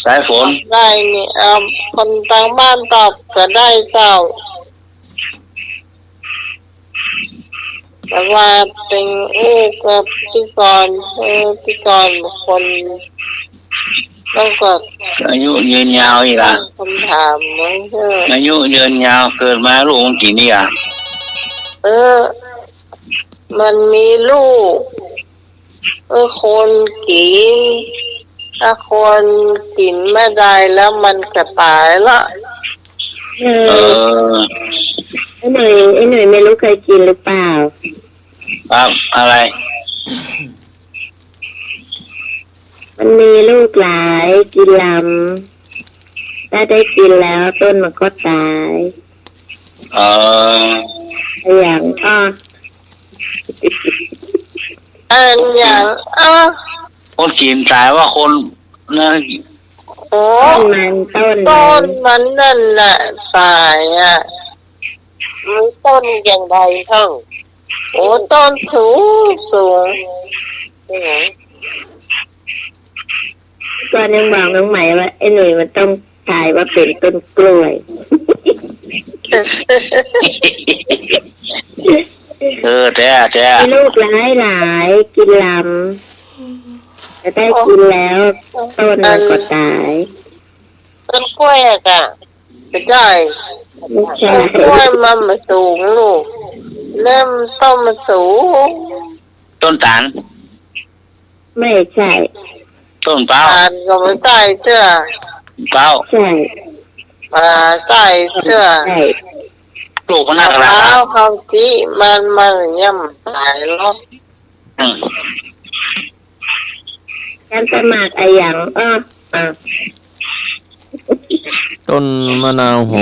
สายฝน ได้นี่คนทางบ้านตอบก็ได้เจ้าแต่ว่าเป็นกับพี่กรพี่กรคนต้องกด อายุยืนยาวอีกละ คำถามมั้งเถอะ อายุยืนยาวเกิดมาลูกมันกี่นี่อ่ะ มันมีลูกคนกินถ้าคนกินไม่ได้แล้วมันก็ตายละ ไอ้หน่อยไม่รู้เคยกินหรือเปล่า ครับอะไร มันมีลูกหลายกินลำถ้าได้กินแล้วต้นมันก็ตายอย่างอันอย่างคนกินตายว่าคนนะต้นมันนั่นแหละตายมันต้นอย่างใดทั้งต้นสูงก็ยังบอกน้องใหม่ว่าไอ้หนุ่ยมันต้องตายว่าเป็นต้นกล้วยแต่มีลูกหลายกินลำจะได้กินแล้วต้นมันก็ตาย ต้นกล้วยอ่ะจะได้ต้นกล้วยมันมาสูงลูกเริ่มต้นมันสูง ต้นตาล ไม่ใช่ ต้นเปล่า ตาลก็ไม่ใช่เสื้อ เปล่า ใช่ ใส่เสื้อ ใช่ ปลูกมันน่ารัก แล้วเขาที่มันย่ำตายแล้ว การสมัครอะไรอย่างต้นมะนาวโห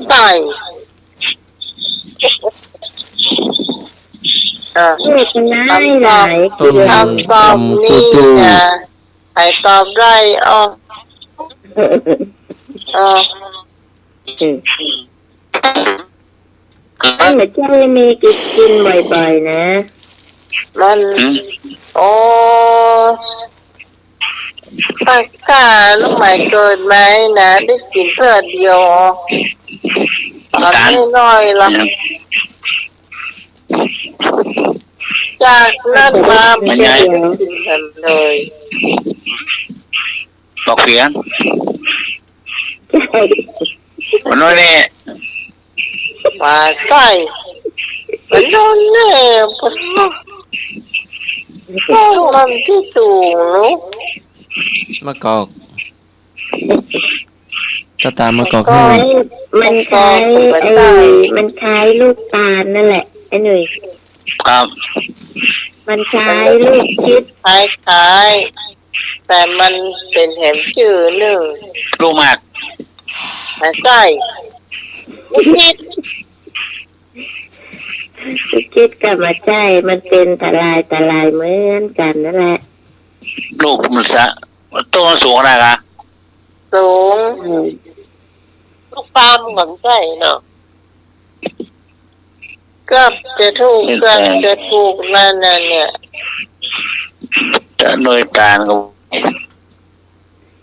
ใส่ลูกมันหลาย ต้น ทำตอบนี่นะใครตอบได้ตั้งแต่เจ้ามีกินบ่อยๆนะมันปากกาลูกใหม่เกิดไหมนะได้กินเพื่อเดียวตอนนี้น้อยละจากนั้นมาเป็นกินกันเลยบอกเพียงวันนี้เนี่ย มาใส่วันนู้นเนี่ยต้นมันที่สูงลูก มะกอก ก็ตามมากอก ก็ ให้ มันคล้ายมันคล้ายลูกตาลนั่นแหละไอ้หนุ่ย ครับ มันคล้ายลูกชิด คล้ายๆแต่มันเป็นแหมชื่อหนึ่ง ลูกหมาก ไม่ใช่ลูกชิด ลูกชิดกับมาใจมันเป็นตะลายเหมือนกันนั่นแหละ ลูกมันซะต้นสูงอะไรกัน สูงลูกปาล์มเหมือนใช่เนาะก็จะถูกนั่นเนี่ย จะหน่วยการกับ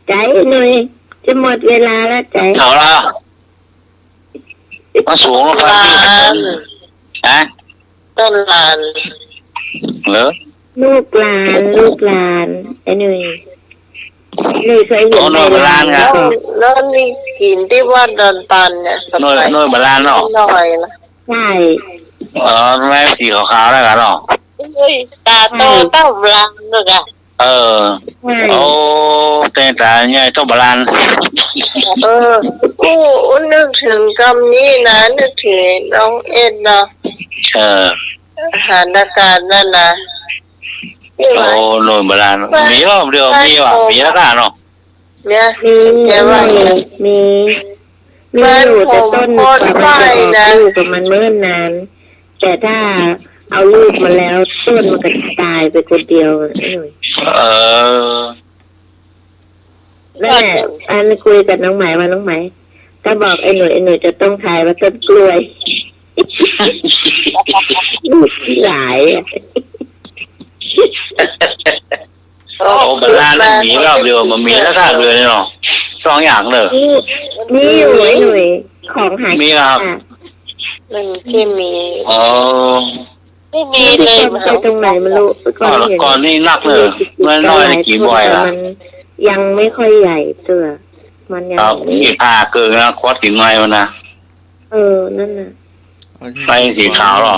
ใจหนุ่ยจะหมดเวลาแล้วใจ เอาละมาสูงแล้วครับ ลา พี่ น ฮะ ต้นลาน เหรอ ลูกหลานไอ้หนุ่ยเคยเห็น หน่วยโบราณครับ แล้วนี่กินที่ว่าเดินตันเนี่ย หน่วยโบราณเนาะ หน่อยละ ใช่ แม่สีขาวๆได้กันเนาะ เฮ้ยตาโตเต้าลานเลยอะ เออ ใช่ โอ้เต้นตาใหญ่ต้องโบราณ กูนึกถึงคำนี้นะนึกถึงน้องเอ็ดเนาะ เออ อาหารอากาศนั่นนะใช่ไหม โอ้หน่วยโบราณมีรอบเดียวมีว่ะมีแล้วกันเนาะ เนี่ย มี แต่ว่า มีอยู่แต่ต้นกว่ามันจะออกลูกกับมันเมื่อนาน แต่ถ้าเอาลูกมาแล้วต้นมันก็ตายไปคนเดียวไอ้หนุ่ย เออ นั่นแหละอันคุยกับน้องไหมว่าน้องไหมถ้าบอกไอ้หนุ่ยจะต้องทายว่าต้นกล้วยลูกที่หลายอะ โอ้โบราณมีรอบเดียวมันมีแล้วกันเลยเนาะสองอย่างเลย นี่อยู่ไอ้หนุ่ยของหาย มีครับ อ่ะ มันที่มี อ๋อ ไม่มี ที่ เลย ต้นไปตรงไหนไม่รู้ก่อนเห็น ก่อนนี่นักเลยน้อยๆกี่บ่อยละ มันยังไม่ค่อยใหญ่ตัวมันยัง ครับกี่ผ้าเกินนะควอดถึงไงมันนะ นั่นน่ะ ไปสีขาวหรอ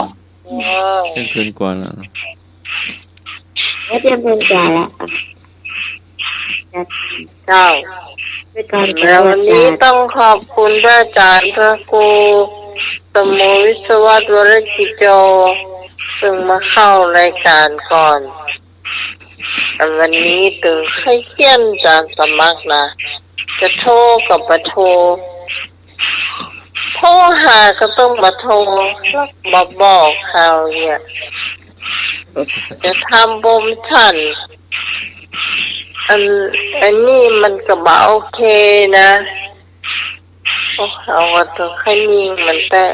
เที่ยงคืนกว่าแล้ว แล้วเตรียมเป็นจ่าละ เจ้า ไปก่อน แล้ววันนี้ต้องขอบคุณพระอาจารย์พระครูสมุวิศวะวรจิโจซึ่งมาเข้ารายการก่อนแต่วันนี้ตึงให้เขียนจานสมัครนะจะโทรกับมาโทรหาก็ต้องมาโทรแล้วมาบอกเขาเนี่ยจะทำโปรโมชั่นอันนี้มันก็บอกโอเคนะเอาว่าตัวแค่นี้มันแต่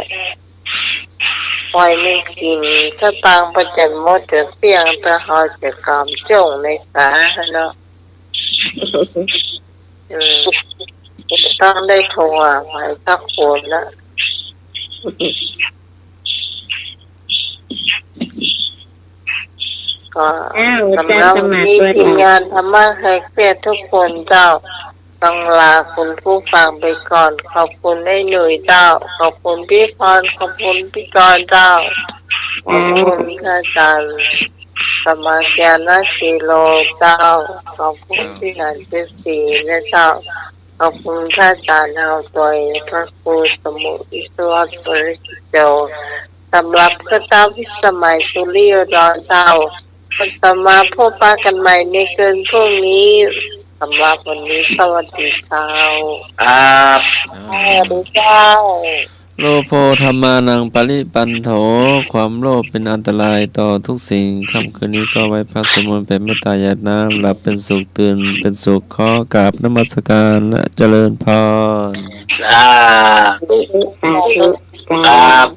ปล่อยไม่กินถ้าตังประจันหมดจะเสี่ยงแต่เขาจะกำจงในสาเนาะต้องได้โทรหมายสักคนละก็สำหรับวันนี้ทีมงานธรรมะให้เสียทุกคนเจ้าต้องลาคุณผู้ฟังไปก่อนขอบคุณไอ้หนุ่ยเจ้าขอบคุณพี่พรขอบคุณพี่กรเจ้าขอบคุณอาจารย์สมาเกียนาสีโลเจ้าขอบคุณพี่นันเจสีและเจ้าขอบคุณพระอาจารย์เอาตัวพระครูสมุอิสวะบริจิโจสำหรับพระเจ้าพิสมัยสุริยดอนเจ้าจะมาพบปะกันใหม่ในคืนพรุ่งนี้สำหรับวันนี้สวัสดีครับ ครับ สวัสดีเจ้า โลโภธรรมานังปริปันโถความโลภเป็นอันตรายต่อทุกสิ่งค่ำคืนนี้ก็ไว้พักสวดมนต์เป็นเมตตาญาติน้ำหลับเป็นสุขตื่นเป็นสุขขอกราบนมัสการและเจริญพร อ่า สาธุ ครับ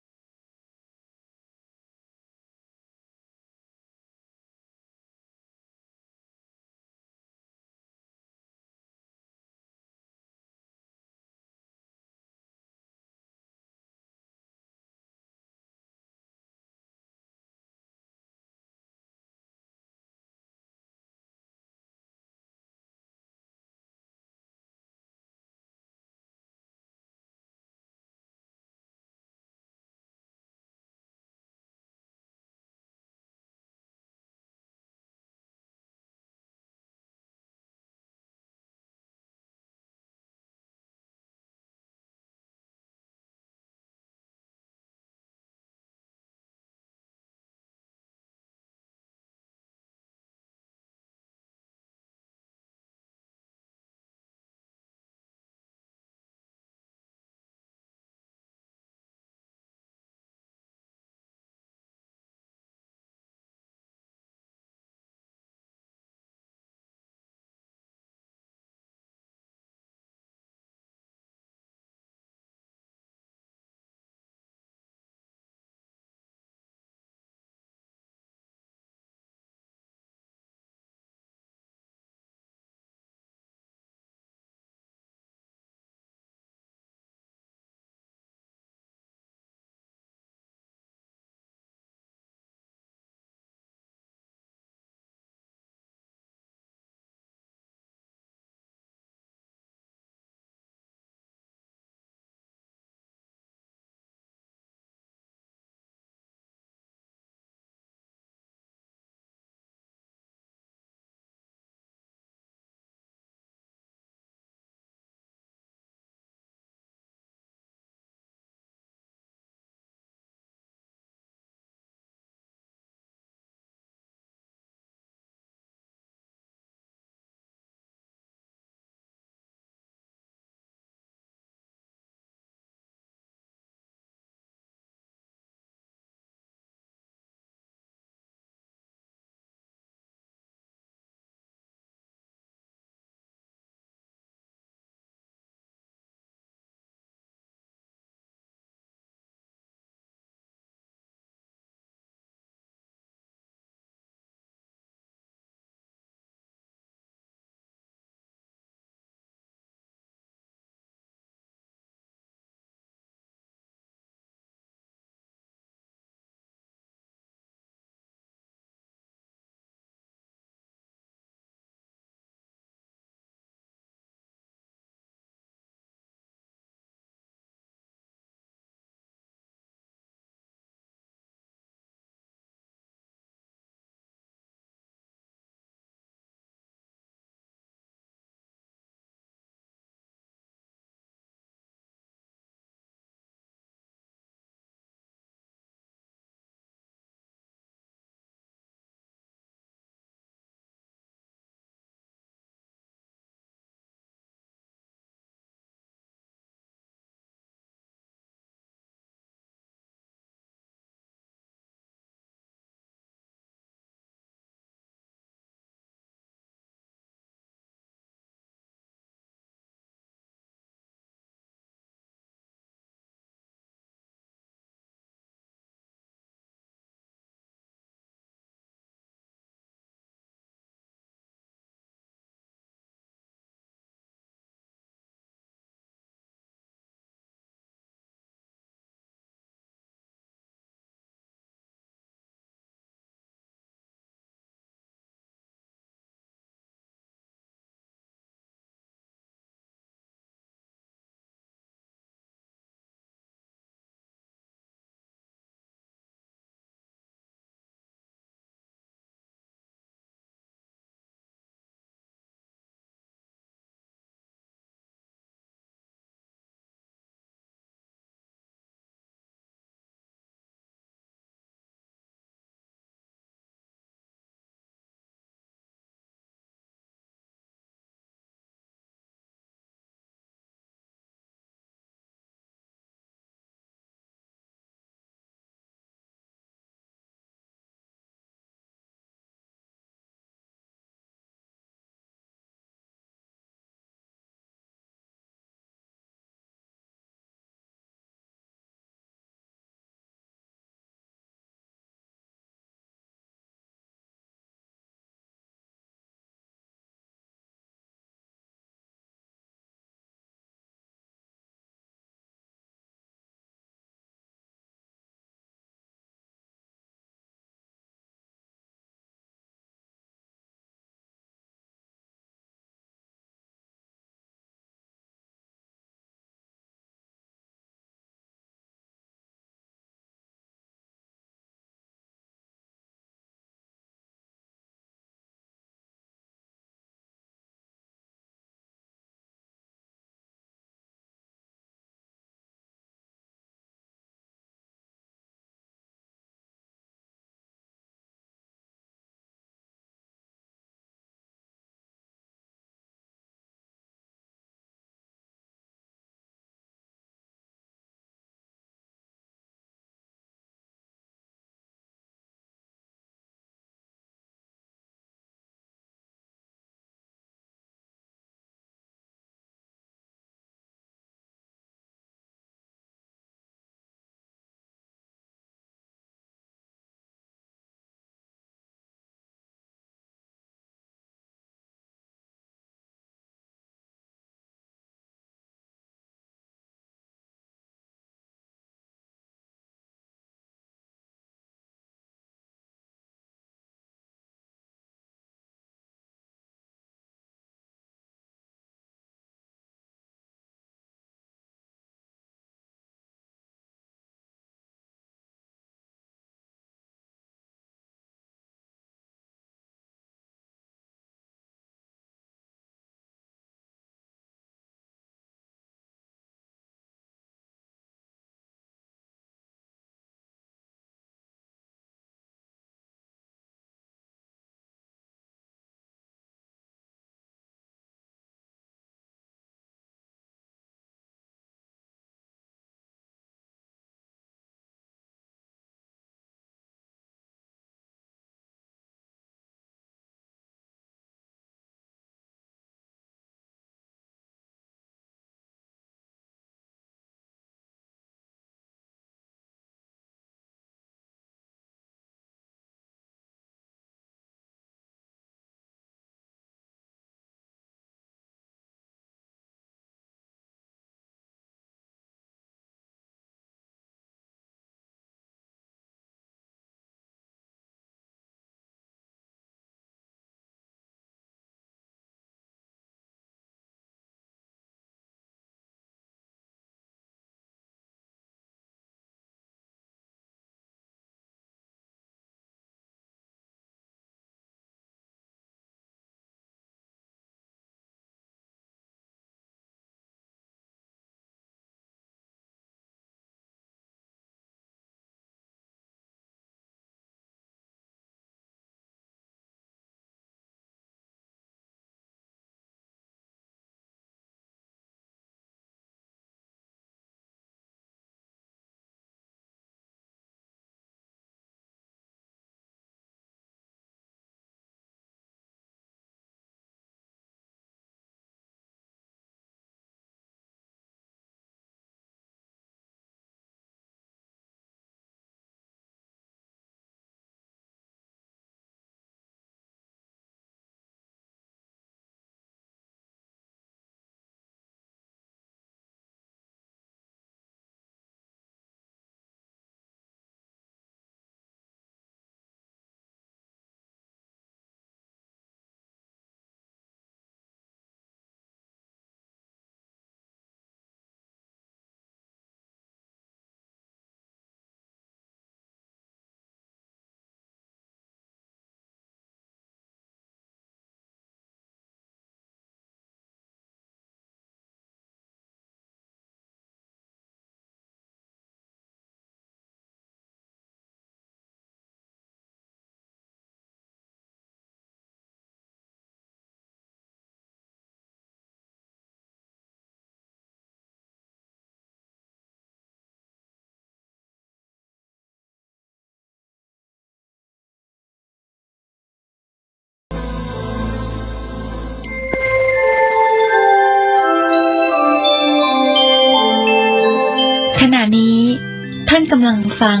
กำลังฟัง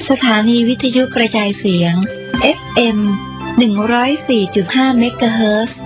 สถานีวิทยุกระจายเสียง FM 104.5 เมกะเฮิรตซ์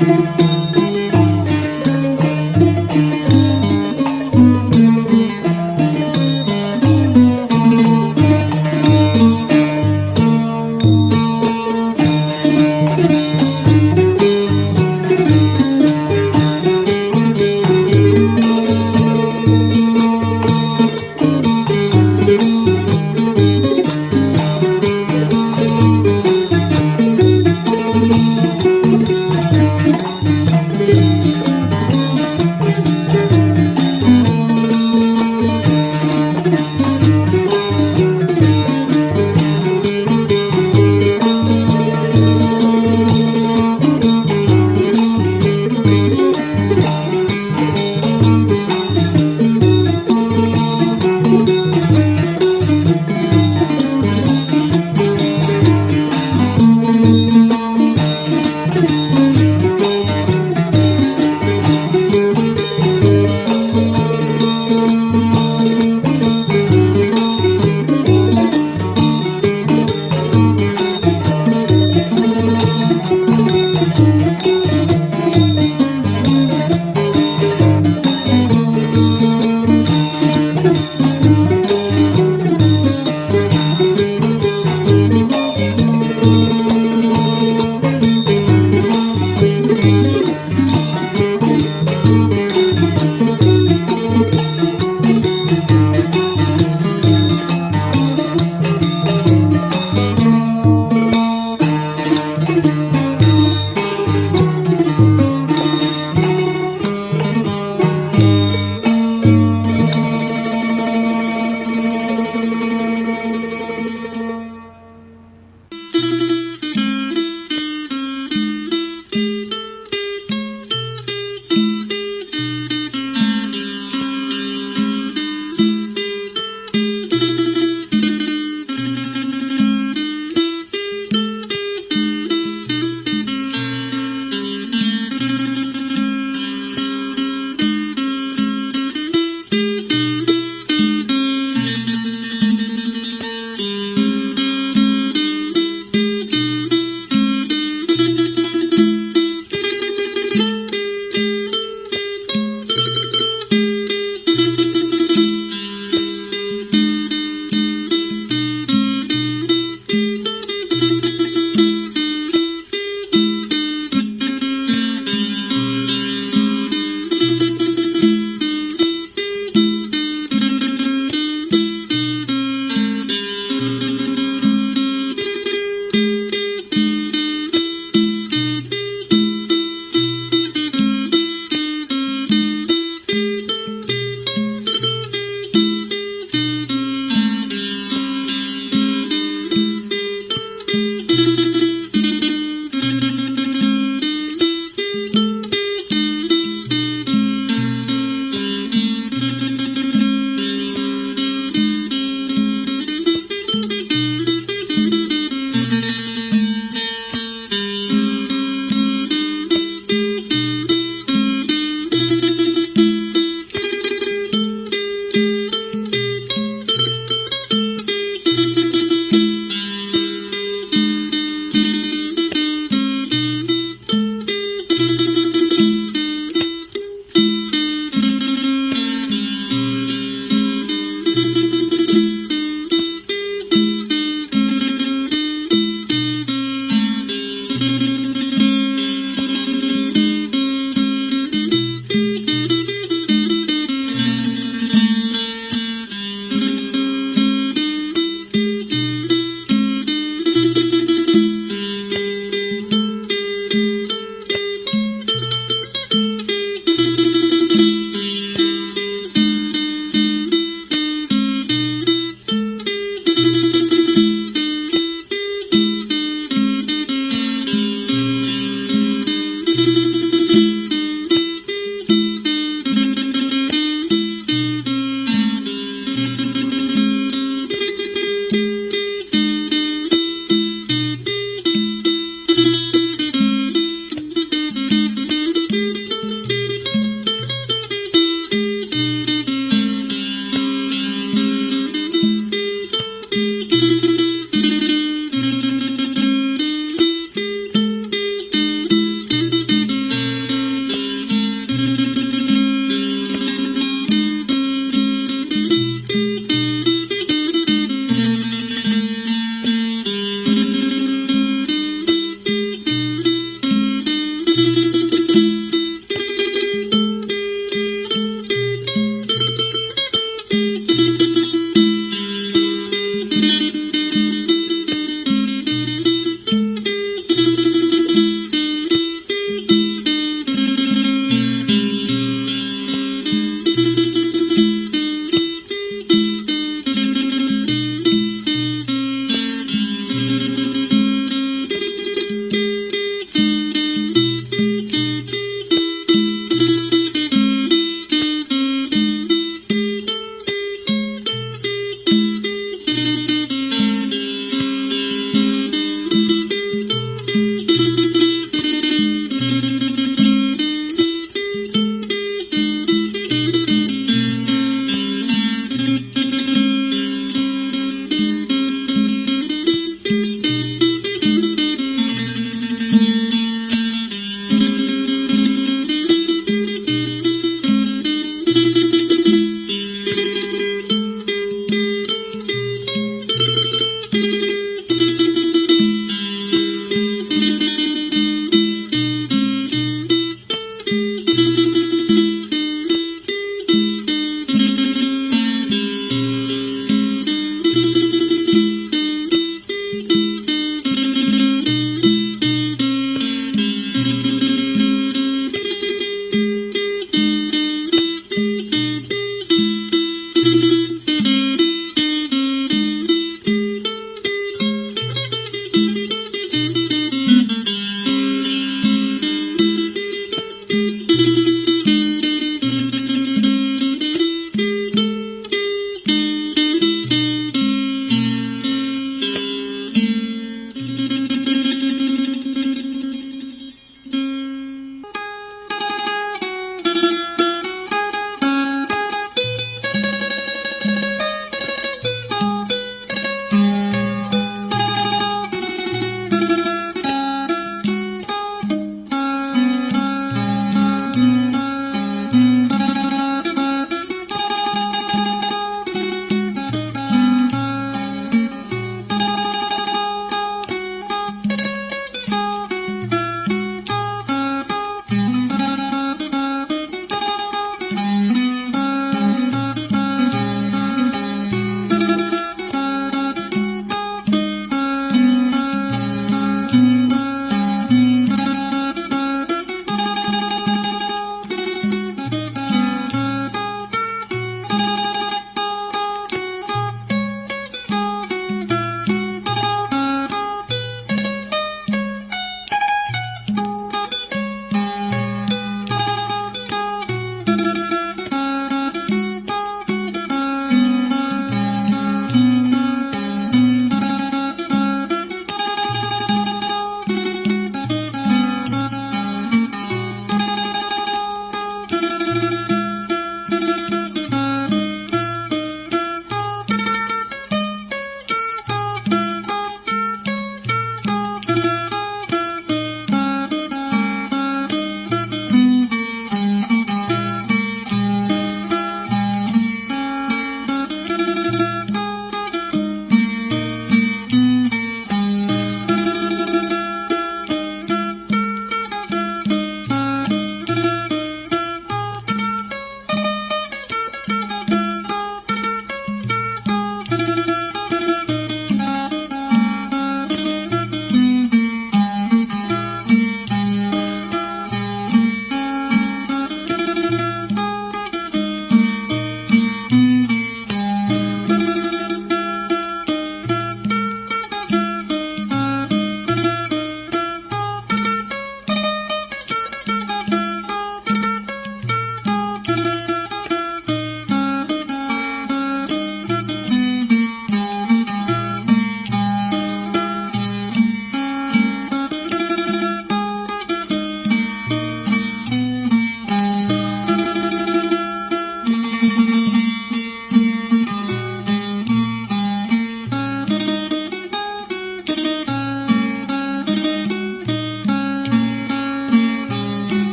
Thank you.